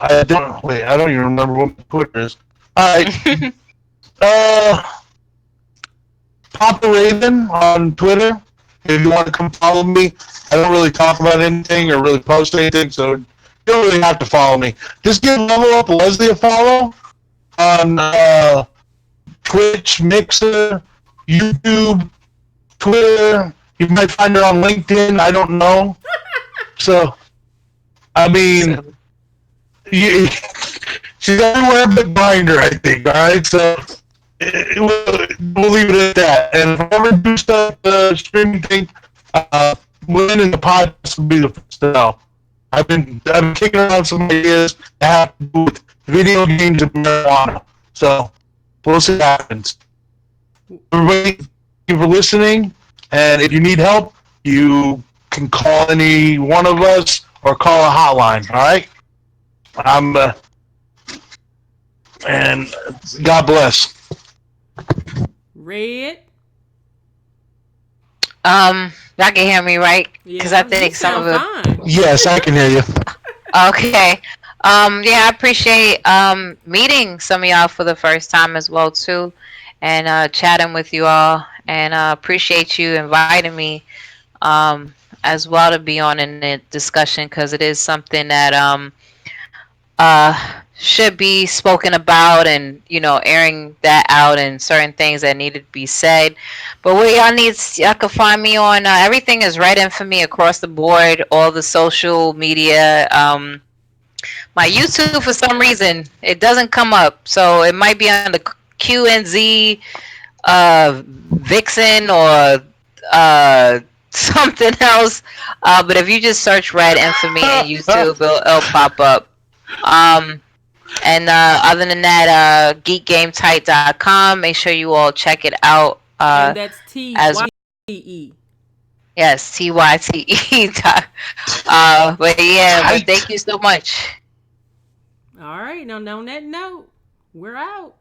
I don't wait. I don't even remember what my Twitter is. All right. Uh, Papa Raven on Twitter. If you want to come follow me, I don't really talk about anything or really post anything, so you don't really have to follow me. Just give Level Up Leslie a follow on Twitch, Mixer, YouTube, Twitter. You might find her on LinkedIn. I don't know. So, I mean, So, you, she's everywhere but Grinder, I think. All right, so we'll leave it at that. And if I ever do stuff streaming thing, Lynn and the podcast will be the first to know. I've been kicking around some ideas that have to do with video games and marijuana. So we'll see what happens. Everybody, thank you for listening. And if you need help, you can call any one of us or call a hotline. All right. I'm and God bless. Red. y'all can hear me, right? Because I Yeah, you think some sound of it. fine. Yes, I can hear you. Okay. Yeah, I appreciate meeting some of y'all for the first time as well too, and chatting with you all, and appreciate you inviting me as well to be on in the discussion because it is something that should be spoken about, and airing that out and certain things that needed to be said. But where y'all can find me on everything is RedInfamy across the board, all the social media. My YouTube, for some reason, it doesn't come up, so it might be on the QNZ Vixen or something else. But if you just search RedInfamy in YouTube, it'll pop up. Um, and other than that, geekgametight.com. Make sure you all check it out. And that's As TYE. yes, TYTE. But yeah, but Tight. thank you so much. All right. Now, on that note, we're out.